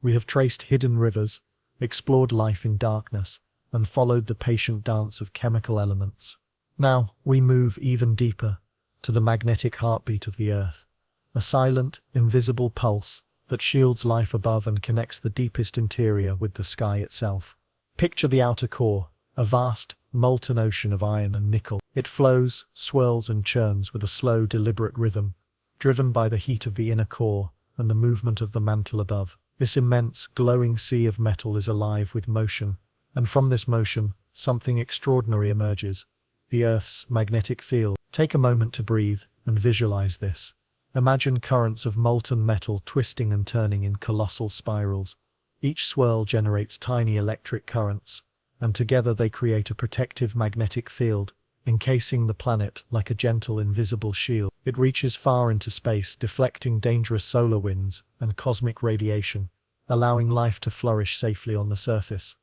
We have traced hidden rivers, explored life in darkness, and followed the patient dance of chemical elements. Now, we move even deeper, to the magnetic heartbeat of the Earth, a silent, invisible pulse that shields life above and connects the deepest interior with the sky itself. Picture the outer core, a vast, molten ocean of iron and nickel. It flows, swirls, and churns with a slow, deliberate rhythm, driven by the heat of the inner core and the movement of the mantle above. This immense, glowing sea of metal is alive with motion, and from this motion, something extraordinary emerges: the Earth's magnetic field. Take a moment to breathe and visualize this. Imagine currents of molten metal twisting and turning in colossal spirals. Each swirl generates tiny electric currents, and together they create a protective magnetic field, encasing the planet like a gentle, invisible shield. It reaches far into space, deflecting dangerous solar winds and cosmic radiation, allowing life to flourish safely on the surface.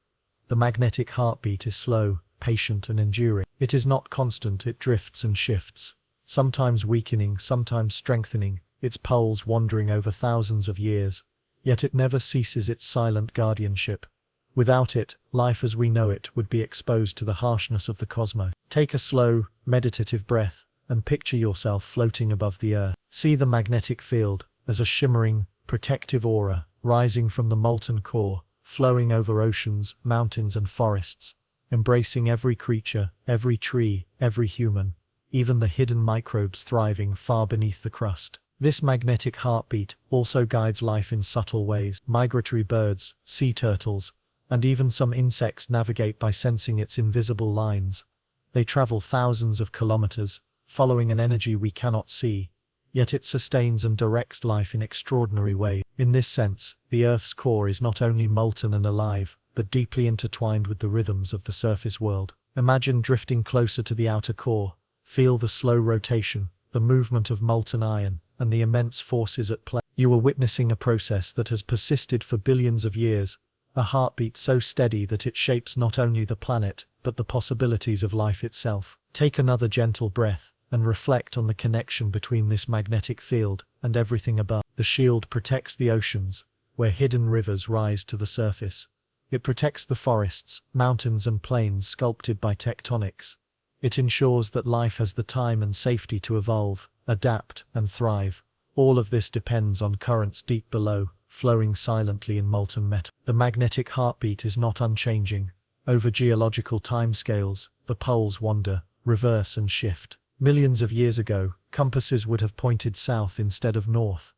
The magnetic heartbeat is slow, patient and enduring. It is not constant, it drifts and shifts, sometimes weakening, sometimes strengthening, its poles wandering over thousands of years. Yet it never ceases its silent guardianship. Without it, life as we know it would be exposed to the harshness of the cosmos. Take a slow, meditative breath, and picture yourself floating above the earth. See the magnetic field as a shimmering, protective aura, rising from the molten core, flowing over oceans, mountains and forests, embracing every creature, every tree, every human, even the hidden microbes thriving far beneath the crust. This magnetic heartbeat also guides life in subtle ways. Migratory birds, sea turtles, and even some insects navigate by sensing its invisible lines. They travel thousands of kilometers, following an energy we cannot see, yet it sustains and directs life in extraordinary ways. In this sense, the Earth's core is not only molten and alive, but deeply intertwined with the rhythms of the surface world. Imagine drifting closer to the outer core. Feel the slow rotation, the movement of molten iron, and the immense forces at play. You are witnessing a process that has persisted for billions of years, a heartbeat so steady that it shapes not only the planet, but the possibilities of life itself. Take another gentle breath, and reflect on the connection between this magnetic field and everything above. The shield protects the oceans, where hidden rivers rise to the surface. It protects the forests, mountains and plains sculpted by tectonics. It ensures that life has the time and safety to evolve, adapt, and thrive. All of this depends on currents deep below, flowing silently in molten metal. The magnetic heartbeat is not unchanging. Over geological timescales, the poles wander, reverse and shift. Millions of years ago, compasses would have pointed south instead of north.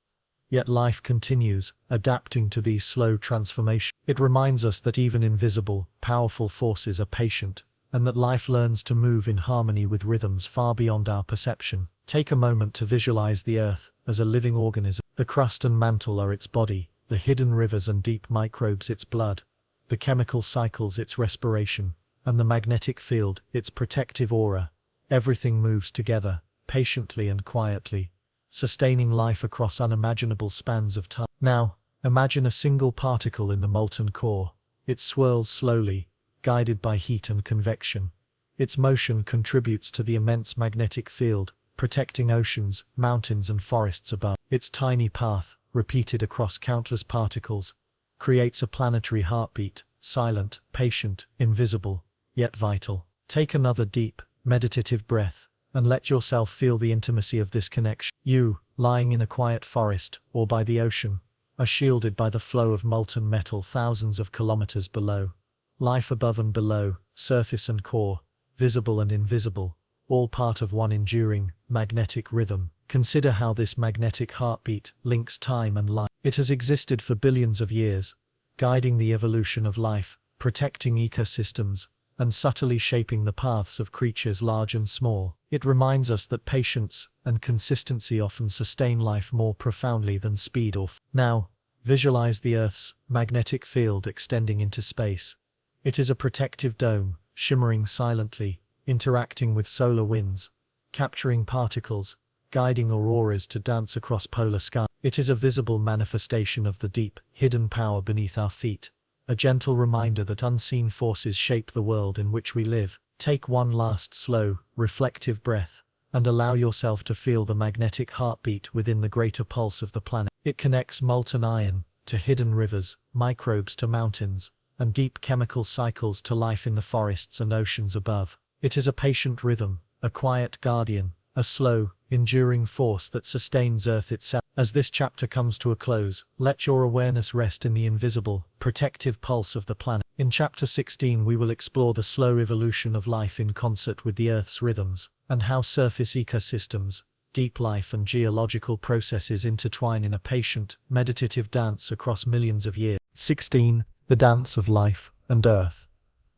Yet life continues, adapting to these slow transformations. It reminds us that even invisible, powerful forces are patient, and that life learns to move in harmony with rhythms far beyond our perception. Take a moment to visualize the Earth as a living organism. The crust and mantle are its body, the hidden rivers and deep microbes its blood, the chemical cycles its respiration, and the magnetic field its protective aura. Everything moves together, patiently and quietly, sustaining life across unimaginable spans of time. Now, imagine a single particle in the molten core. It swirls slowly, guided by heat and convection. Its motion contributes to the immense magnetic field, protecting oceans, mountains and forests above. Its tiny path, repeated across countless particles, creates a planetary heartbeat, silent, patient, invisible, yet vital. Take another deep, meditative breath, and let yourself feel the intimacy of this connection. You, lying in a quiet forest, or by the ocean, are shielded by the flow of molten metal thousands of kilometers below. Life above and below, surface and core, visible and invisible, all part of one enduring, magnetic rhythm. Consider how this magnetic heartbeat links time and life. It has existed for billions of years, guiding the evolution of life, protecting ecosystems, and subtly shaping the paths of creatures large and small. It reminds us that patience and consistency often sustain life more profoundly than speed or Now, visualize the Earth's magnetic field extending into space. It is a protective dome, shimmering silently, interacting with solar winds, capturing particles, guiding auroras to dance across polar sky. It is a visible manifestation of the deep, hidden power beneath our feet, a gentle reminder that unseen forces shape the world in which we live. Take one last slow, reflective breath, and allow yourself to feel the magnetic heartbeat within the greater pulse of the planet. It connects molten iron to hidden rivers, microbes to mountains, and deep chemical cycles to life in the forests and oceans above. It is a patient rhythm, a quiet guardian, a slow, enduring force that sustains Earth itself. As this chapter comes to a close, let your awareness rest in the invisible, protective pulse of the planet. In chapter 16 we will explore the slow evolution of life in concert with the Earth's rhythms, and how surface ecosystems, deep life and geological processes intertwine in a patient, meditative dance across millions of years. 16. The Dance of Life and Earth.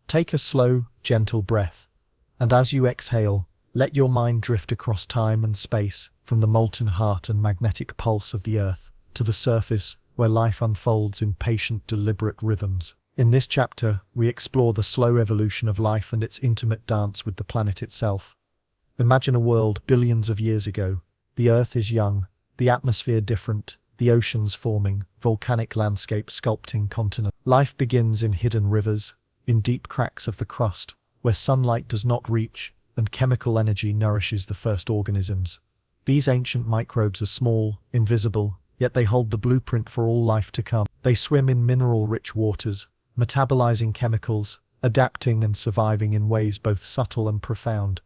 Take a slow, gentle breath, and as you exhale, let your mind drift across time and space, from the molten heart and magnetic pulse of the Earth, to the surface, where life unfolds in patient, deliberate rhythms. In this chapter, we explore the slow evolution of life and its intimate dance with the planet itself. Imagine a world billions of years ago. The Earth is young, the atmosphere different, the oceans forming, volcanic landscapes sculpting continents. Life begins in hidden rivers, in deep cracks of the crust, where sunlight does not reach, and chemical energy nourishes the first organisms. These ancient microbes are small, invisible, yet they hold the blueprint for all life to come. They swim in mineral-rich waters, metabolizing chemicals, adapting and surviving in ways both subtle and profound.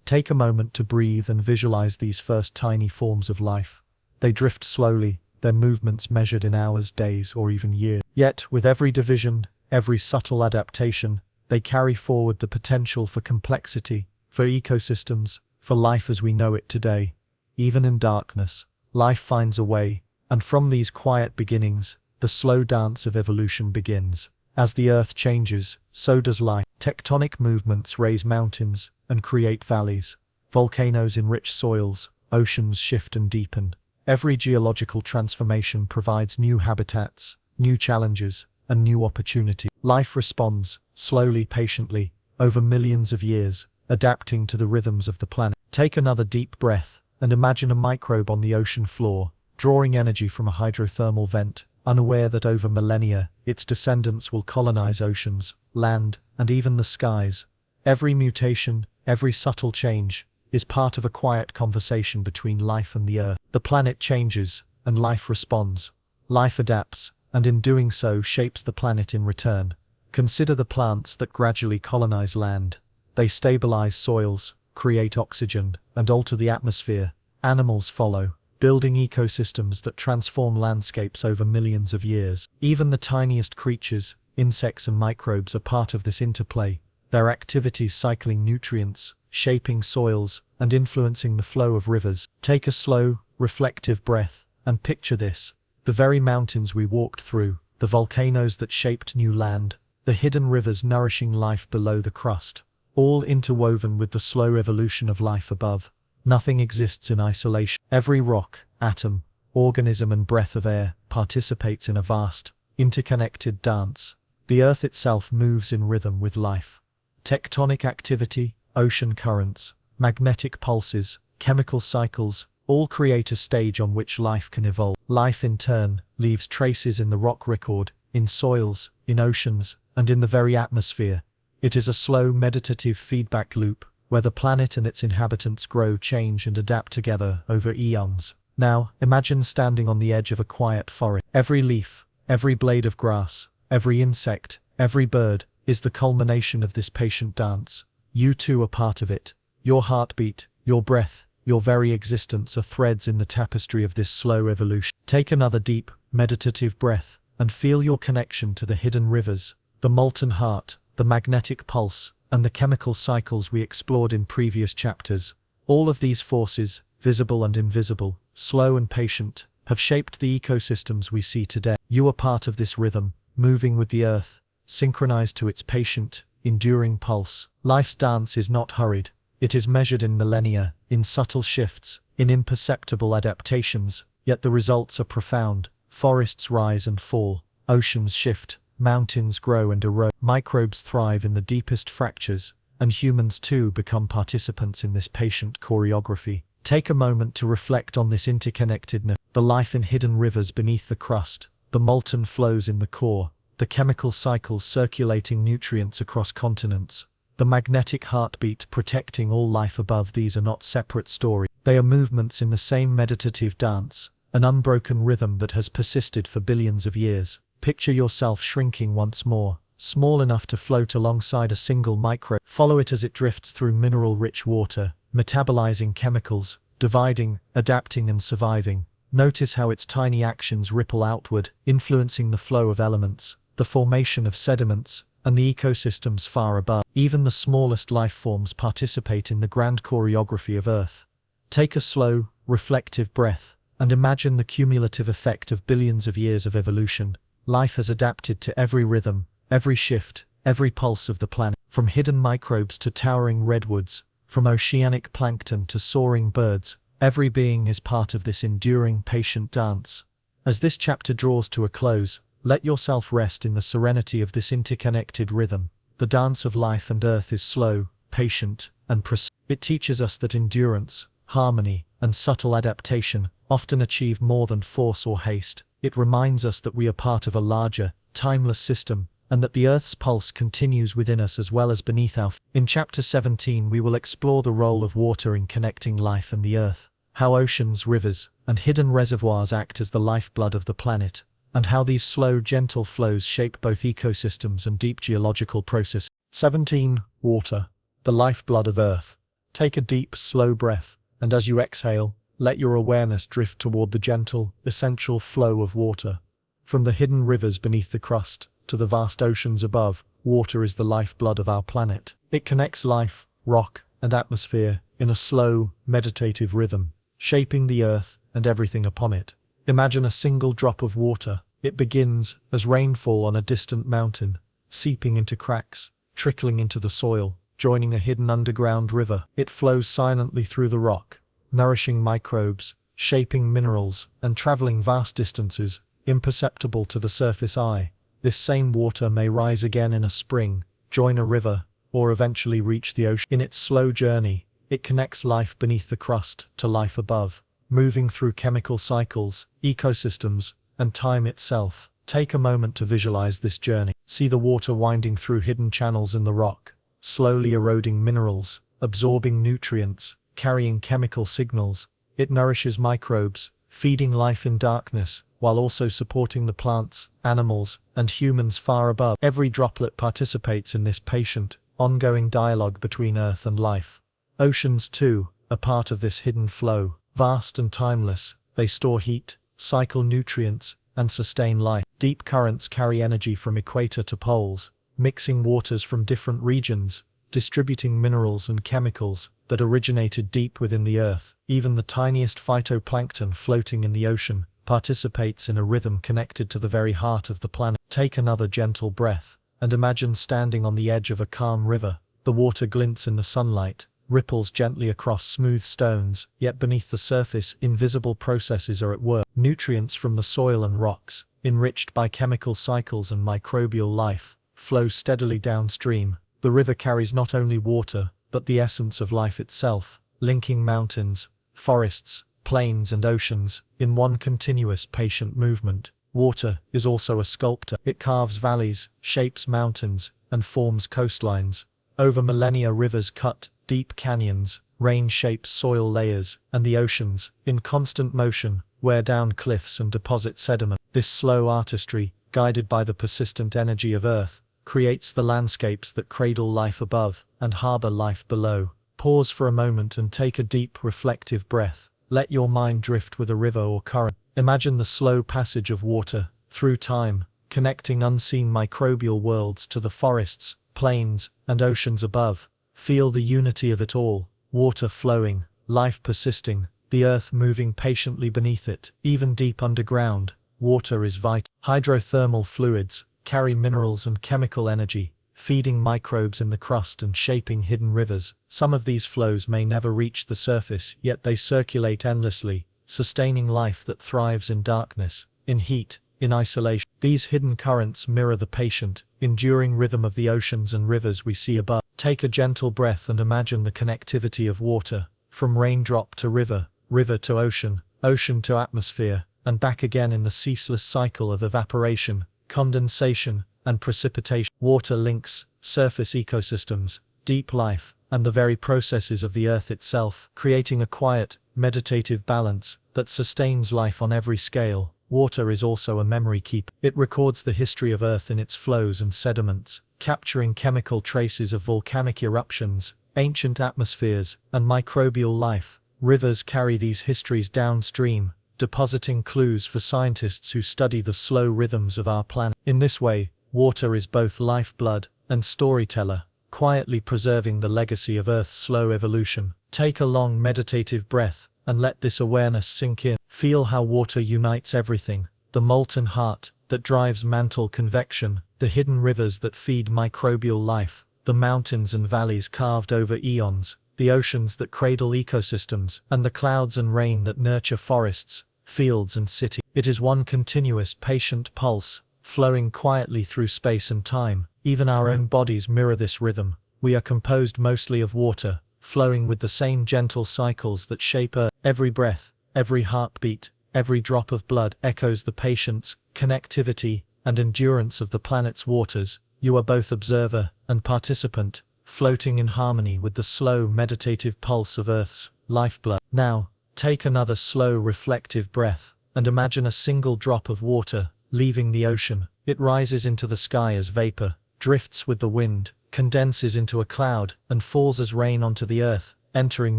Take a moment to breathe and visualize these first tiny forms of life. They drift slowly, their movements measured in hours, days, or even years. Yet, with every division, every subtle adaptation, they carry forward the potential for complexity, for ecosystems, for life as we know it today. Even in darkness, life finds a way, and from these quiet beginnings, the slow dance of evolution begins. As the earth changes, so does life. Tectonic movements raise mountains and create valleys. Volcanoes enrich soils, oceans shift and deepen. Every geological transformation provides new habitats, new challenges, and new opportunity. Life responds, slowly, patiently, over millions of years, adapting to the rhythms of the planet. Take another deep breath, and imagine a microbe on the ocean floor, drawing energy from a hydrothermal vent, unaware that over millennia, its descendants will colonize oceans, land, and even the skies. Every mutation, every subtle change, is part of a quiet conversation between life and the earth. The planet changes, and life responds. Life adapts, and in doing so shapes the planet in return. Consider the plants that gradually colonize land. They stabilize soils, create oxygen, and alter the atmosphere. Animals follow, building ecosystems that transform landscapes over millions of years. Even the tiniest creatures, insects and microbes, are part of this interplay, their activities cycling nutrients, shaping soils, and influencing the flow of rivers. Take a slow, reflective breath, and picture this. The very mountains we walked through, the volcanoes that shaped new land, the hidden rivers nourishing life below the crust, all interwoven with the slow evolution of life above. Nothing exists in isolation. Every rock, atom, organism and breath of air participates in a vast, interconnected dance. The earth itself moves in rhythm with life. Tectonic activity, ocean currents, magnetic pulses, chemical cycles, all create a stage on which life can evolve. Life in turn leaves traces in the rock record, in soils, in oceans, and in the very atmosphere. It is a slow, meditative feedback loop, where the planet and its inhabitants grow, change, and adapt together over eons. Now, imagine standing on the edge of a quiet forest. Every leaf, every blade of grass, every insect, every bird, is the culmination of this patient dance. You too are part of it. Your heartbeat, your breath, your very existence are threads in the tapestry of this slow evolution. Take another deep, meditative breath, and feel your connection to the hidden rivers, the molten heart, the magnetic pulse, and the chemical cycles we explored in previous chapters. All of these forces, visible and invisible, slow and patient, have shaped the ecosystems we see today. You are part of this rhythm, moving with the earth, synchronized to its patient, enduring pulse. Life's dance is not hurried. It is measured in millennia, in subtle shifts, in imperceptible adaptations, yet the results are profound. Forests rise and fall, oceans shift, mountains grow and erode, microbes thrive in the deepest fractures, and humans too become participants in this patient choreography. Take a moment to reflect on this interconnectedness, the life in hidden rivers beneath the crust, the molten flows in the core, the chemical cycles circulating nutrients across continents, the magnetic heartbeat protecting all life above. These are not separate stories. They are movements in the same meditative dance, an unbroken rhythm that has persisted for billions of years. Picture yourself shrinking once more, small enough to float alongside a single microbe. Follow it as it drifts through mineral-rich water, metabolizing chemicals, dividing, adapting and surviving. Notice how its tiny actions ripple outward, influencing the flow of elements, the formation of sediments, and the ecosystems far above. Even the smallest life forms participate in the grand choreography of Earth. Take a slow, reflective breath, and imagine the cumulative effect of billions of years of evolution. Life has adapted to every rhythm, every shift, every pulse of the planet. From hidden microbes to towering redwoods, from oceanic plankton to soaring birds, every being is part of this enduring, patient dance. As this chapter draws to a close, let yourself rest in the serenity of this interconnected rhythm. The dance of life and earth is slow, patient, and precise. It teaches us that endurance, harmony, and subtle adaptation often achieve more than force or haste. It reminds us that we are part of a larger, timeless system, and that the Earth's pulse continues within us as well as beneath our feet. In Chapter 17 we will explore the role of water in connecting life and the Earth, how oceans, rivers, and hidden reservoirs act as the lifeblood of the planet, and how these slow, gentle flows shape both ecosystems and deep geological processes. 17. Water, the lifeblood of Earth. Take a deep, slow breath, and as you exhale, let your awareness drift toward the gentle, essential flow of water. From the hidden rivers beneath the crust to the vast oceans above, water is the lifeblood of our planet. It connects life, rock, and atmosphere in a slow, meditative rhythm, shaping the Earth and everything upon it. Imagine a single drop of water. It begins as rainfall on a distant mountain, seeping into cracks, trickling into the soil, joining a hidden underground river. It flows silently through the rock, nourishing microbes, shaping minerals, and traveling vast distances, imperceptible to the surface eye. This same water may rise again in a spring, join a river, or eventually reach the ocean. In its slow journey, it connects life beneath the crust to life above, moving through chemical cycles, ecosystems, and time itself. Take a moment to visualize this journey. See the water winding through hidden channels in the rock, slowly eroding minerals, absorbing nutrients, carrying chemical signals. It nourishes microbes, feeding life in darkness, while also supporting the plants, animals, and humans far above. Every droplet participates in this patient, ongoing dialogue between Earth and life. Oceans, too, are part of this hidden flow. Vast and timeless, they store heat, cycle nutrients, and sustain life. Deep currents carry energy from equator to poles, mixing waters from different regions, distributing minerals and chemicals that originated deep within the Earth. Even the tiniest phytoplankton floating in the ocean participates in a rhythm connected to the very heart of the planet. Take another gentle breath, and imagine standing on the edge of a calm river. The water glints in the sunlight, ripples gently across smooth stones, yet beneath the surface, invisible processes are at work. Nutrients from the soil and rocks, enriched by chemical cycles and microbial life, flow steadily downstream. The river carries not only water, but the essence of life itself, linking mountains, forests, plains and oceans in one continuous, patient movement. Water is also a sculptor. It carves valleys, shapes mountains, and forms coastlines. Over millennia, rivers cut deep canyons, rain shapes soil layers, and the oceans, in constant motion, wear down cliffs and deposit sediment. This slow artistry, guided by the persistent energy of Earth, creates the landscapes that cradle life above and harbor life below. Pause for a moment and take a deep, reflective breath. Let your mind drift with a river or current. Imagine the slow passage of water through time, connecting unseen microbial worlds to the forests, plains, and oceans above. Feel the unity of it all, water flowing, life persisting, the Earth moving patiently beneath it. Even deep underground, water is vital. Hydrothermal fluids carry minerals and chemical energy, feeding microbes in the crust and shaping hidden rivers. Some of these flows may never reach the surface, yet they circulate endlessly, sustaining life that thrives in darkness, in heat, in isolation. These hidden currents mirror the patient, enduring rhythm of the oceans and rivers we see above. Take a gentle breath and imagine the connectivity of water, from raindrop to river, river to ocean, ocean to atmosphere, and back again in the ceaseless cycle of evaporation, condensation, and precipitation. Water links surface ecosystems, deep life, and the very processes of the Earth itself, creating a quiet, meditative balance that sustains life on every scale. Water is also a memory keeper. It records the history of Earth in its flows and sediments, capturing chemical traces of volcanic eruptions, ancient atmospheres, and microbial life. Rivers carry these histories downstream, depositing clues for scientists who study the slow rhythms of our planet. In this way, water is both lifeblood and storyteller, quietly preserving the legacy of Earth's slow evolution. Take a long meditative breath, and let this awareness sink in. Feel how water unites everything, the molten heart that drives mantle convection, the hidden rivers that feed microbial life, the mountains and valleys carved over eons, the oceans that cradle ecosystems, and the clouds and rain that nurture forests, fields and cities. It is one continuous, patient pulse, flowing quietly through space and time. Even our own bodies mirror this rhythm. We are composed mostly of water, flowing with the same gentle cycles that shape Earth. Every breath, every heartbeat, every drop of blood echoes the patience, connectivity, and endurance of the planet's waters, you are both observer and participant, floating in harmony with the slow meditative pulse of Earth's lifeblood. Now, take another slow reflective breath, and imagine a single drop of water leaving the ocean. It rises into the sky as vapor, drifts with the wind, condenses into a cloud, and falls as rain onto the earth, entering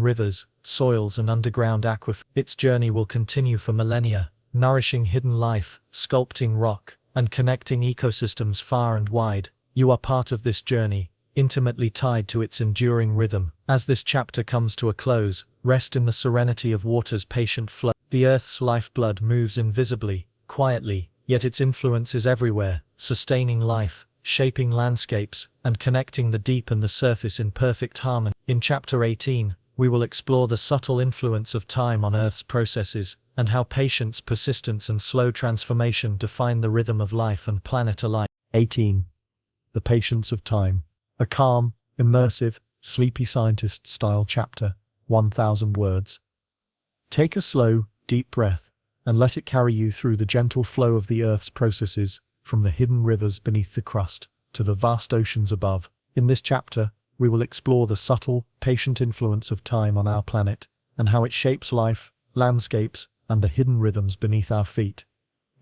rivers, soils and underground aquifers. Its journey will continue for millennia, nourishing hidden life, sculpting rock, and connecting ecosystems far and wide. You are part of this journey, intimately tied to its enduring rhythm. As this chapter comes to a close, rest in the serenity of water's patient flow. The Earth's lifeblood moves invisibly, quietly, yet its influence is everywhere, sustaining life, shaping landscapes, and connecting the deep and the surface in perfect harmony. In Chapter 18, we will explore the subtle influence of time on Earth's processes, and how patience, persistence, and slow transformation define the rhythm of life and planet alike. 18. The Patience of Time. A calm, immersive, sleepy scientist-style chapter, 1,000 words. Take a slow, deep breath, and let it carry you through the gentle flow of the Earth's processes, from the hidden rivers beneath the crust to the vast oceans above. In this chapter, we will explore the subtle, patient influence of time on our planet, and how it shapes life, landscapes, and the hidden rhythms beneath our feet.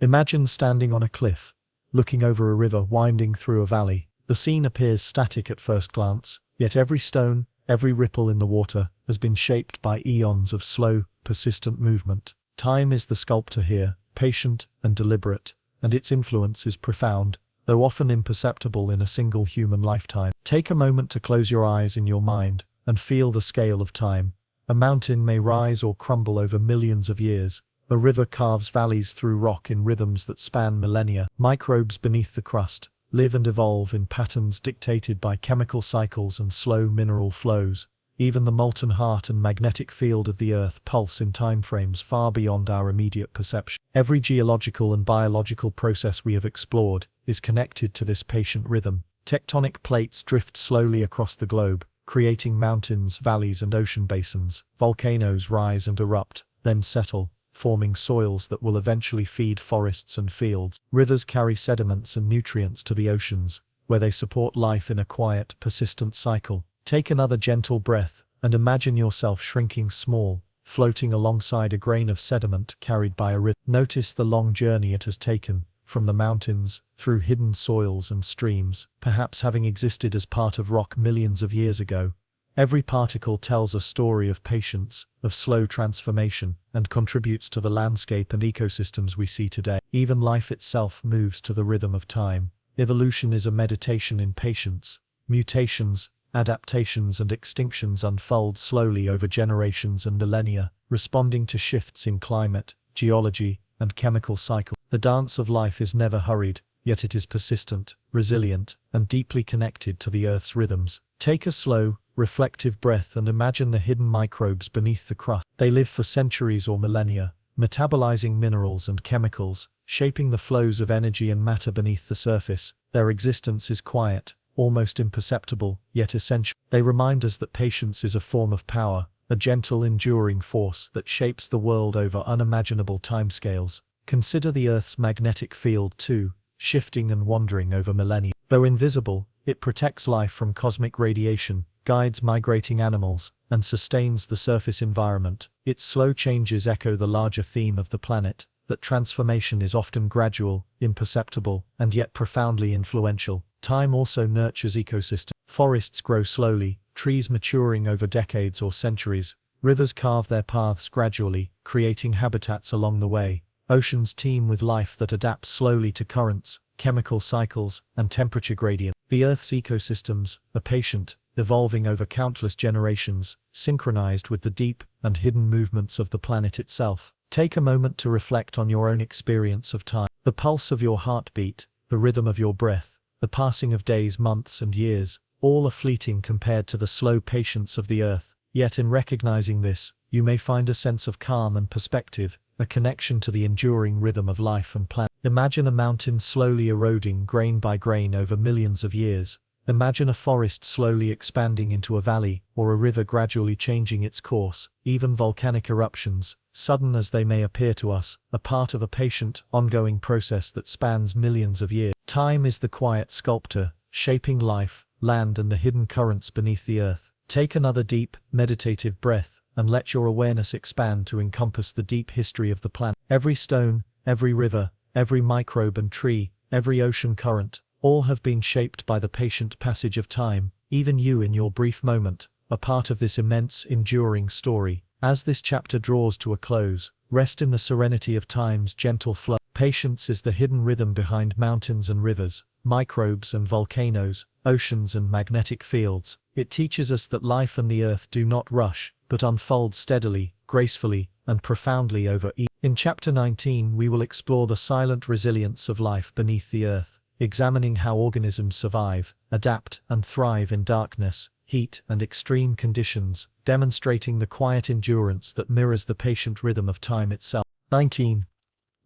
Imagine standing on a cliff, looking over a river winding through a valley. The scene appears static at first glance, yet every stone, every ripple in the water, has been shaped by eons of slow, persistent movement. Time is the sculptor here, patient and deliberate, and its influence is profound, though often imperceptible in a single human lifetime. Take a moment to close your eyes in your mind, and feel the scale of time. A mountain may rise or crumble over millions of years. A river carves valleys through rock in rhythms that span millennia. Microbes beneath the crust live and evolve in patterns dictated by chemical cycles and slow mineral flows. Even the molten heart and magnetic field of the Earth pulse in timeframes far beyond our immediate perception. Every geological and biological process we have explored is connected to this patient rhythm. Tectonic plates drift slowly across the globe, creating mountains, valleys, and ocean basins. Volcanoes rise and erupt, then settle, forming soils that will eventually feed forests and fields. Rivers carry sediments and nutrients to the oceans, where they support life in a quiet, persistent cycle. Take another gentle breath, and imagine yourself shrinking small, floating alongside a grain of sediment carried by a river. Notice the long journey it has taken, from the mountains, through hidden soils and streams, perhaps having existed as part of rock millions of years ago. Every particle tells a story of patience, of slow transformation, and contributes to the landscape and ecosystems we see today. Even life itself moves to the rhythm of time. Evolution is a meditation in patience. Mutations, adaptations, and extinctions unfold slowly over generations and millennia, responding to shifts in climate, geology, and chemical cycles. The dance of life is never hurried, yet it is persistent, resilient, and deeply connected to the Earth's rhythms. Take a slow, reflective breath and imagine the hidden microbes beneath the crust. They live for centuries or millennia, metabolizing minerals and chemicals, shaping the flows of energy and matter beneath the surface. Their existence is quiet, almost imperceptible, yet essential. They remind us that patience is a form of power, a gentle, enduring force that shapes the world over unimaginable timescales. Consider the Earth's magnetic field too, shifting and wandering over millennia. Though invisible, it protects life from cosmic radiation, guides migrating animals, and sustains the surface environment. Its slow changes echo the larger theme of the planet, that transformation is often gradual, imperceptible, and yet profoundly influential. Time also nurtures ecosystems. Forests grow slowly, trees maturing over decades or centuries. Rivers carve their paths gradually, creating habitats along the way. Oceans teem with life that adapts slowly to currents, chemical cycles, and temperature gradients. The Earth's ecosystems are patient, evolving over countless generations, synchronized with the deep and hidden movements of the planet itself. Take a moment to reflect on your own experience of time. The pulse of your heartbeat, the rhythm of your breath, the passing of days, months, and years, all are fleeting compared to the slow patience of the Earth. Yet in recognizing this, you may find a sense of calm and perspective, a connection to the enduring rhythm of life and planet. Imagine a mountain slowly eroding grain by grain over millions of years, Imagine a forest slowly expanding into a valley, or a river gradually changing its course. Even volcanic eruptions, sudden as they may appear to us, are part of a patient, ongoing process that spans millions of years. Time is the quiet sculptor, shaping life, land, and the hidden currents beneath the earth. Take another deep, meditative breath, and let your awareness expand to encompass the deep history of the planet. Every stone, every river, every microbe and tree, every ocean current, all have been shaped by the patient passage of time. Even you, in your brief moment, are part of this immense, enduring story. As this chapter draws to a close, rest in the serenity of time's gentle flow. Patience is the hidden rhythm behind mountains and rivers, microbes and volcanoes, oceans and magnetic fields. It teaches us that life and the earth do not rush, but unfold steadily, gracefully, and profoundly over each. In Chapter 19 we will explore the silent resilience of life beneath the earth, examining how organisms survive, adapt, and thrive in darkness, heat, and extreme conditions, demonstrating the quiet endurance that mirrors the patient rhythm of time itself. 19.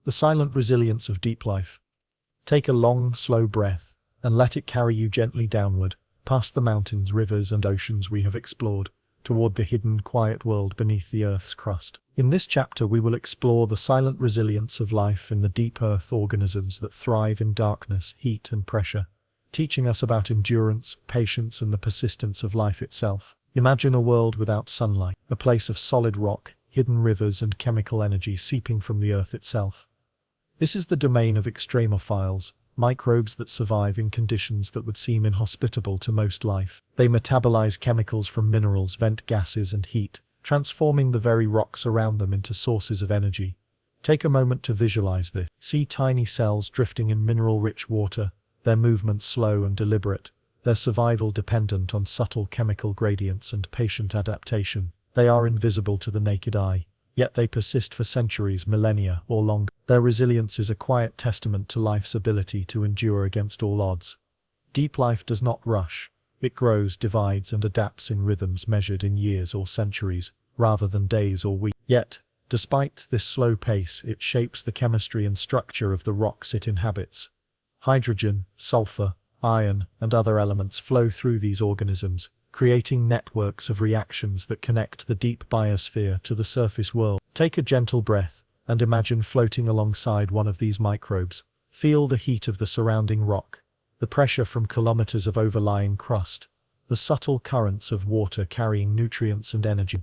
The silent resilience of deep life. Take a long, slow breath, and let it carry you gently downward, past the mountains, rivers, and oceans we have explored, toward the hidden, quiet world beneath the Earth's crust. In this chapter we will explore the silent resilience of life in the deep Earth, organisms that thrive in darkness, heat, and pressure, teaching us about endurance, patience, and the persistence of life itself. Imagine a world without sunlight, a place of solid rock, hidden rivers, and chemical energy seeping from the Earth itself. This is the domain of extremophiles, microbes that survive in conditions that would seem inhospitable to most life. They metabolize chemicals from minerals, vent gases, and heat, transforming the very rocks around them into sources of energy. Take a moment to visualize this. See tiny cells drifting in mineral-rich water, their movements slow and deliberate, their survival dependent on subtle chemical gradients and patient adaptation. They are invisible to the naked eye, yet they persist for centuries, millennia, or longer. Their resilience is a quiet testament to life's ability to endure against all odds. Deep life does not rush. It grows, divides, and adapts in rhythms measured in years or centuries, rather than days or weeks. Yet, despite this slow pace, it shapes the chemistry and structure of the rocks it inhabits. Hydrogen, sulfur, iron, and other elements flow through these organisms, creating networks of reactions that connect the deep biosphere to the surface world. Take a gentle breath, and imagine floating alongside one of these microbes. Feel the heat of the surrounding rock, the pressure from kilometers of overlying crust, the subtle currents of water carrying nutrients and energy.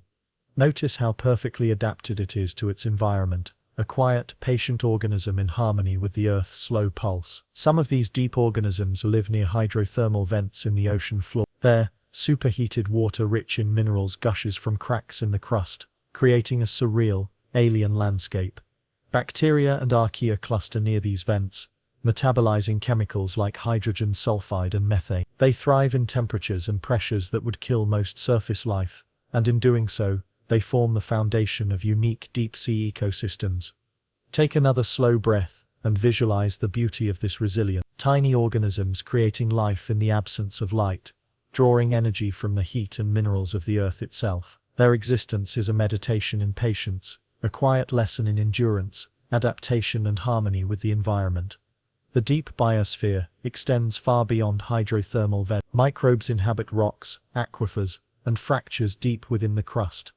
Notice how perfectly adapted it is to its environment, a quiet, patient organism in harmony with the Earth's slow pulse. Some of these deep organisms live near hydrothermal vents in the ocean floor. There, superheated water rich in minerals gushes from cracks in the crust, creating a surreal, alien landscape. Bacteria and archaea cluster near these vents, metabolizing chemicals like hydrogen sulfide and methane. They thrive in temperatures and pressures that would kill most surface life, and in doing so, they form the foundation of unique deep-sea ecosystems. Take another slow breath, and visualize the beauty of this resilience. Tiny organisms creating life in the absence of light, drawing energy from the heat and minerals of the Earth itself. Their existence is a meditation in patience, a quiet lesson in endurance, adaptation, and harmony with the environment. The deep biosphere extends far beyond hydrothermal vents. Microbes inhabit rocks, aquifers, and fractures deep within the crust.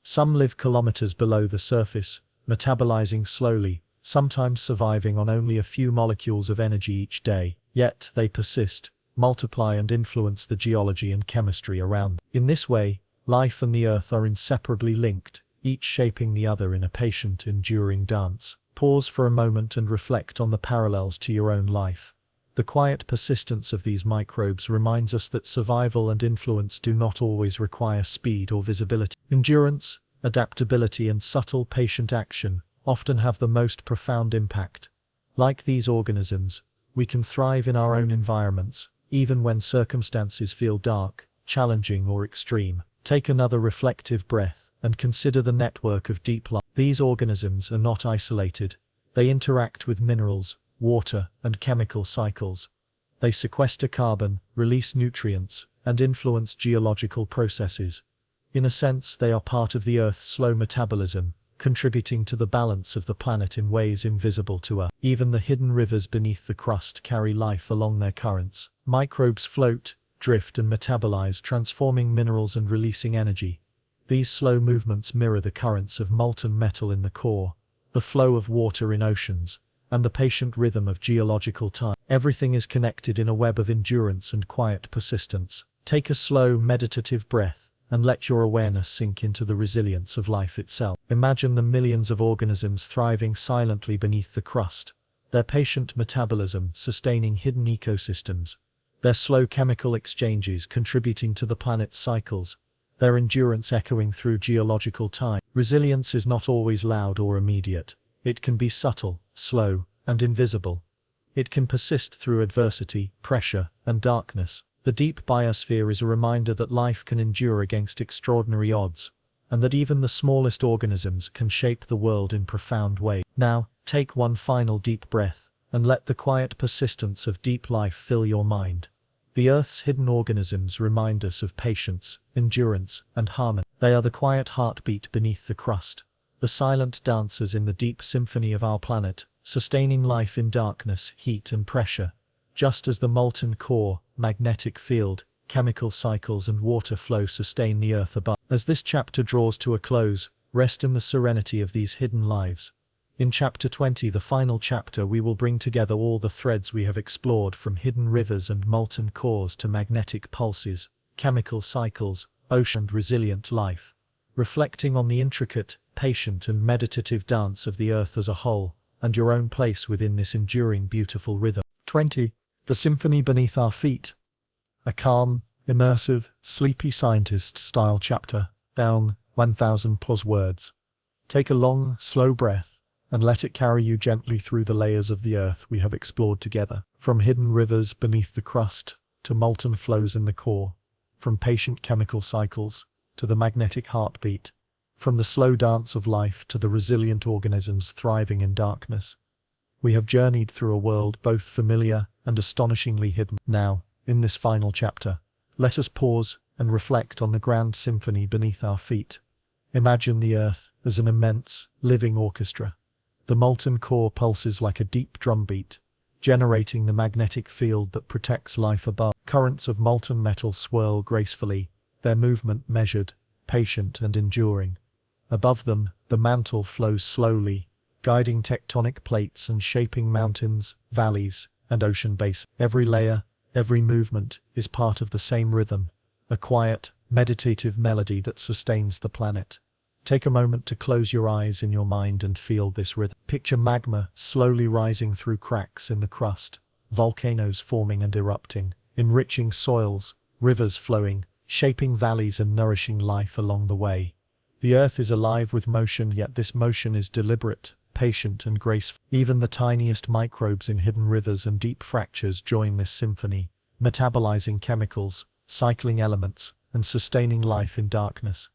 Some live kilometers below the surface, metabolizing slowly, sometimes surviving on only a few molecules of energy each day. Yet they persist, multiply, and influence the geology and chemistry around them. In this way, life and the Earth are inseparably linked, each shaping the other in a patient, enduring dance. Pause for a moment and reflect on the parallels to your own life. The quiet persistence of these microbes reminds us that survival and influence do not always require speed or visibility. Endurance, adaptability, and subtle patient action often have the most profound impact. Like these organisms, we can thrive in our own environments, even when circumstances feel dark, challenging, or extreme. Take another reflective breath, and consider the network of deep life. These organisms are not isolated. They interact with minerals, water, and chemical cycles. They sequester carbon, release nutrients, and influence geological processes. In a sense, they are part of the Earth's slow metabolism, contributing to the balance of the planet in ways invisible to us. Even the hidden rivers beneath the crust carry life along their currents. Microbes float, drift and metabolize, transforming minerals and releasing energy. These slow movements mirror the currents of molten metal in the core, the flow of water in oceans, and the patient rhythm of geological time. Everything is connected in a web of endurance and quiet persistence. Take a slow, meditative breath, and let your awareness sink into the resilience of life itself. Imagine the millions of organisms thriving silently beneath the crust, their patient metabolism sustaining hidden ecosystems, their slow chemical exchanges contributing to the planet's cycles, their endurance echoing through geological time. Resilience is not always loud or immediate. It can be subtle, slow, and invisible. It can persist through adversity, pressure, and darkness. The deep biosphere is a reminder that life can endure against extraordinary odds, and that even the smallest organisms can shape the world in profound ways. Now, take one final deep breath, and let the quiet persistence of deep life fill your mind. The Earth's hidden organisms remind us of patience, endurance, and harmony. They are the quiet heartbeat beneath the crust, the silent dancers in the deep symphony of our planet, sustaining life in darkness, heat, and pressure. Just as the molten core, magnetic field, chemical cycles, and water flow sustain the Earth above. As this chapter draws to a close, rest in the serenity of these hidden lives. In Chapter 20, the final chapter, we will bring together all the threads we have explored, from hidden rivers and molten cores to magnetic pulses, chemical cycles, ocean, and resilient life, reflecting on the intricate, patient, and meditative dance of the Earth as a whole, and your own place within this enduring, beautiful rhythm. 20. The Symphony Beneath Our Feet. A calm, immersive, sleepy scientist-style chapter, down 1,000 plus words. Take a long, slow breath, and let it carry you gently through the layers of the Earth we have explored together. From hidden rivers beneath the crust, to molten flows in the core. From patient chemical cycles, to the magnetic heartbeat. From the slow dance of life to the resilient organisms thriving in darkness. We have journeyed through a world both familiar and astonishingly hidden. Now, in this final chapter, let us pause and reflect on the grand symphony beneath our feet. Imagine the Earth as an immense, living orchestra. The molten core pulses like a deep drumbeat, generating the magnetic field that protects life above. Currents of molten metal swirl gracefully, their movement measured, patient, and enduring. Above them, the mantle flows slowly, guiding tectonic plates and shaping mountains, valleys, and ocean basins. Every layer, every movement, is part of the same rhythm, a quiet, meditative melody that sustains the planet. Take a moment to close your eyes in your mind and feel this rhythm. Picture magma slowly rising through cracks in the crust, volcanoes forming and erupting, enriching soils, rivers flowing, shaping valleys and nourishing life along the way. The Earth is alive with motion, yet this motion is deliberate, patient, and graceful. Even the tiniest microbes in hidden rivers and deep fractures join this symphony, metabolizing chemicals, cycling elements, and sustaining life in darkness.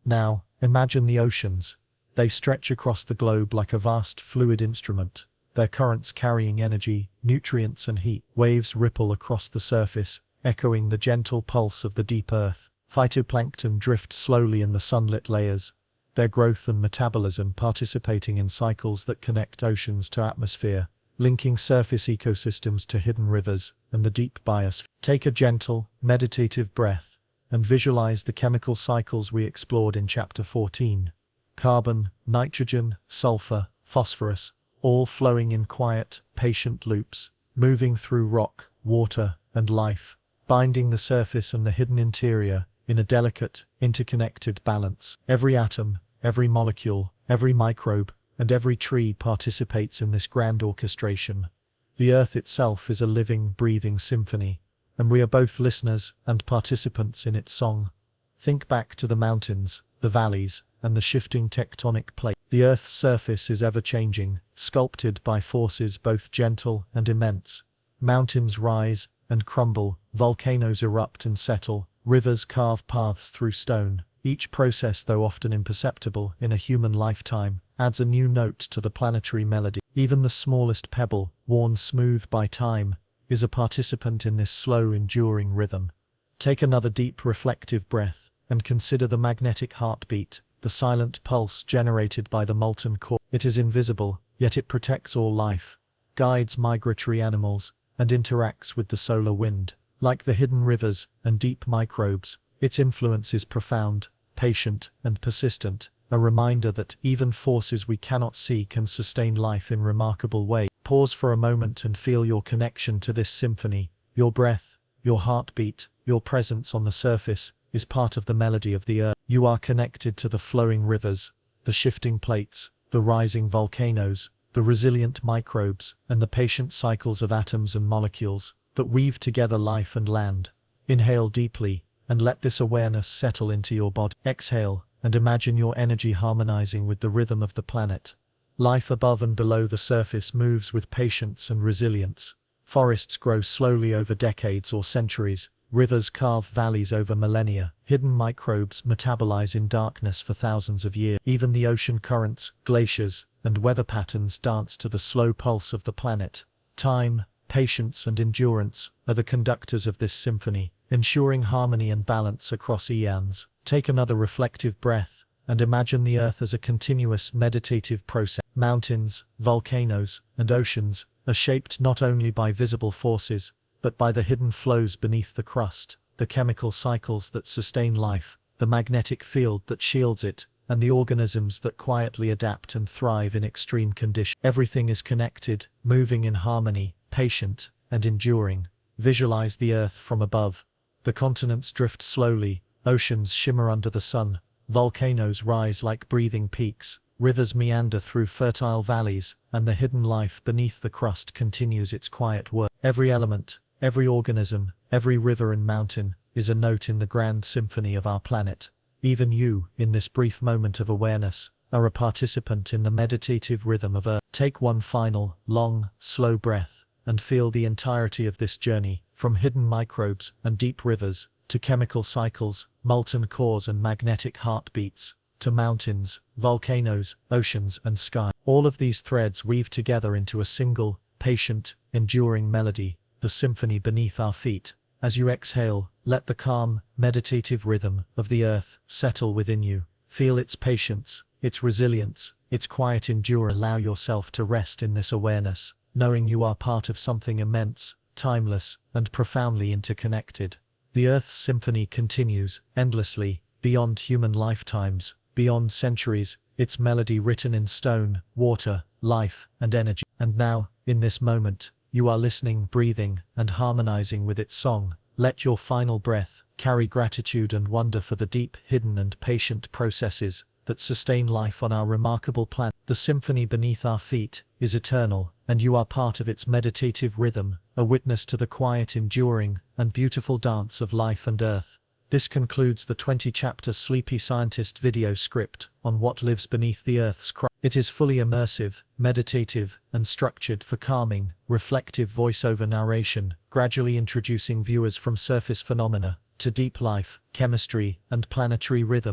Now, imagine the oceans. They stretch across the globe like a vast fluid instrument, their currents carrying energy, nutrients, and heat. Waves ripple across the surface, echoing the gentle pulse of the deep Earth. Phytoplankton drift slowly in the sunlit layers, their growth and metabolism participating in cycles that connect oceans to atmosphere, linking surface ecosystems to hidden rivers and the deep biosphere. Take a gentle, meditative breath, and visualize the chemical cycles we explored in Chapter 14. Carbon, nitrogen, sulfur, phosphorus, all flowing in quiet, patient loops, moving through rock, water, and life, binding the surface and the hidden interior in a delicate, interconnected balance. Every atom, every molecule, every microbe, and every tree participates in this grand orchestration. The Earth itself is a living, breathing symphony, and we are both listeners and participants in its song. Think back to the mountains, the valleys, and the shifting tectonic plates. The Earth's surface is ever-changing, sculpted by forces both gentle and immense. Mountains rise and crumble, volcanoes erupt and settle, rivers carve paths through stone. Each process, though often imperceptible in a human lifetime, adds a new note to the planetary melody. Even the smallest pebble, worn smooth by time, is a participant in this slow, enduring rhythm. Take another deep, reflective breath, and consider the magnetic heartbeat, the silent pulse generated by the molten core. It is invisible, yet it protects all life, guides migratory animals, and interacts with the solar wind, Like the hidden rivers and deep microbes, its influence is profound, patient, and persistent, a reminder that even forces we cannot see can sustain life in remarkable ways. Pause for a moment and feel your connection to this symphony. Your breath, your heartbeat, your presence on the surface is part of the melody of the earth. You are connected to the flowing rivers, the shifting plates, the rising volcanoes, the resilient microbes, and the patient cycles of atoms and molecules that weave together life and land. Inhale deeply, and let this awareness settle into your body. Exhale, and imagine your energy harmonizing with the rhythm of the planet. Life above and below the surface moves with patience and resilience. Forests grow slowly over decades or centuries. Rivers carve valleys over millennia. Hidden microbes metabolize in darkness for thousands of years. Even the ocean currents, glaciers, and weather patterns dance to the slow pulse of the planet. Time, patience, and endurance are the conductors of this symphony, ensuring harmony and balance across eons. Take another reflective breath, and imagine the Earth as a continuous meditative process. Mountains, volcanoes, and oceans are shaped not only by visible forces, but by the hidden flows beneath the crust, the chemical cycles that sustain life, the magnetic field that shields it, and the organisms that quietly adapt and thrive in extreme conditions. Everything is connected, moving in harmony, patient, and enduring. Visualize the Earth from above. The continents drift slowly, oceans shimmer under the sun, volcanoes rise like breathing peaks, rivers meander through fertile valleys, and the hidden life beneath the crust continues its quiet work. Every element, every organism, every river and mountain is a note in the grand symphony of our planet. Even you, in this brief moment of awareness, are a participant in the meditative rhythm of Earth. Take one final, long, slow breath, and feel the entirety of this journey, from hidden microbes and deep rivers, to chemical cycles, molten cores and magnetic heartbeats, to mountains, volcanoes, oceans, and sky. All of these threads weave together into a single, patient, enduring melody, the symphony beneath our feet. As you exhale, let the calm, meditative rhythm of the Earth settle within you. Feel its patience, its resilience, its quiet endurance. Allow yourself to rest in this awareness, knowing you are part of something immense, timeless, and profoundly interconnected. The Earth's symphony continues, endlessly, beyond human lifetimes, beyond centuries, its melody written in stone, water, life, and energy. And now, in this moment, you are listening, breathing, and harmonizing with its song. Let your final breath carry gratitude and wonder for the deep, hidden, and patient processes that sustain life on our remarkable planet. The symphony beneath our feet is eternal, and you are part of its meditative rhythm, a witness to the quiet, enduring, and beautiful dance of life and Earth. This concludes the 20-chapter Sleepy Scientist video script on what lives beneath the Earth's crust. It is fully immersive, meditative, and structured for calming, reflective voiceover narration, gradually introducing viewers from surface phenomena to deep life, chemistry, and planetary rhythm.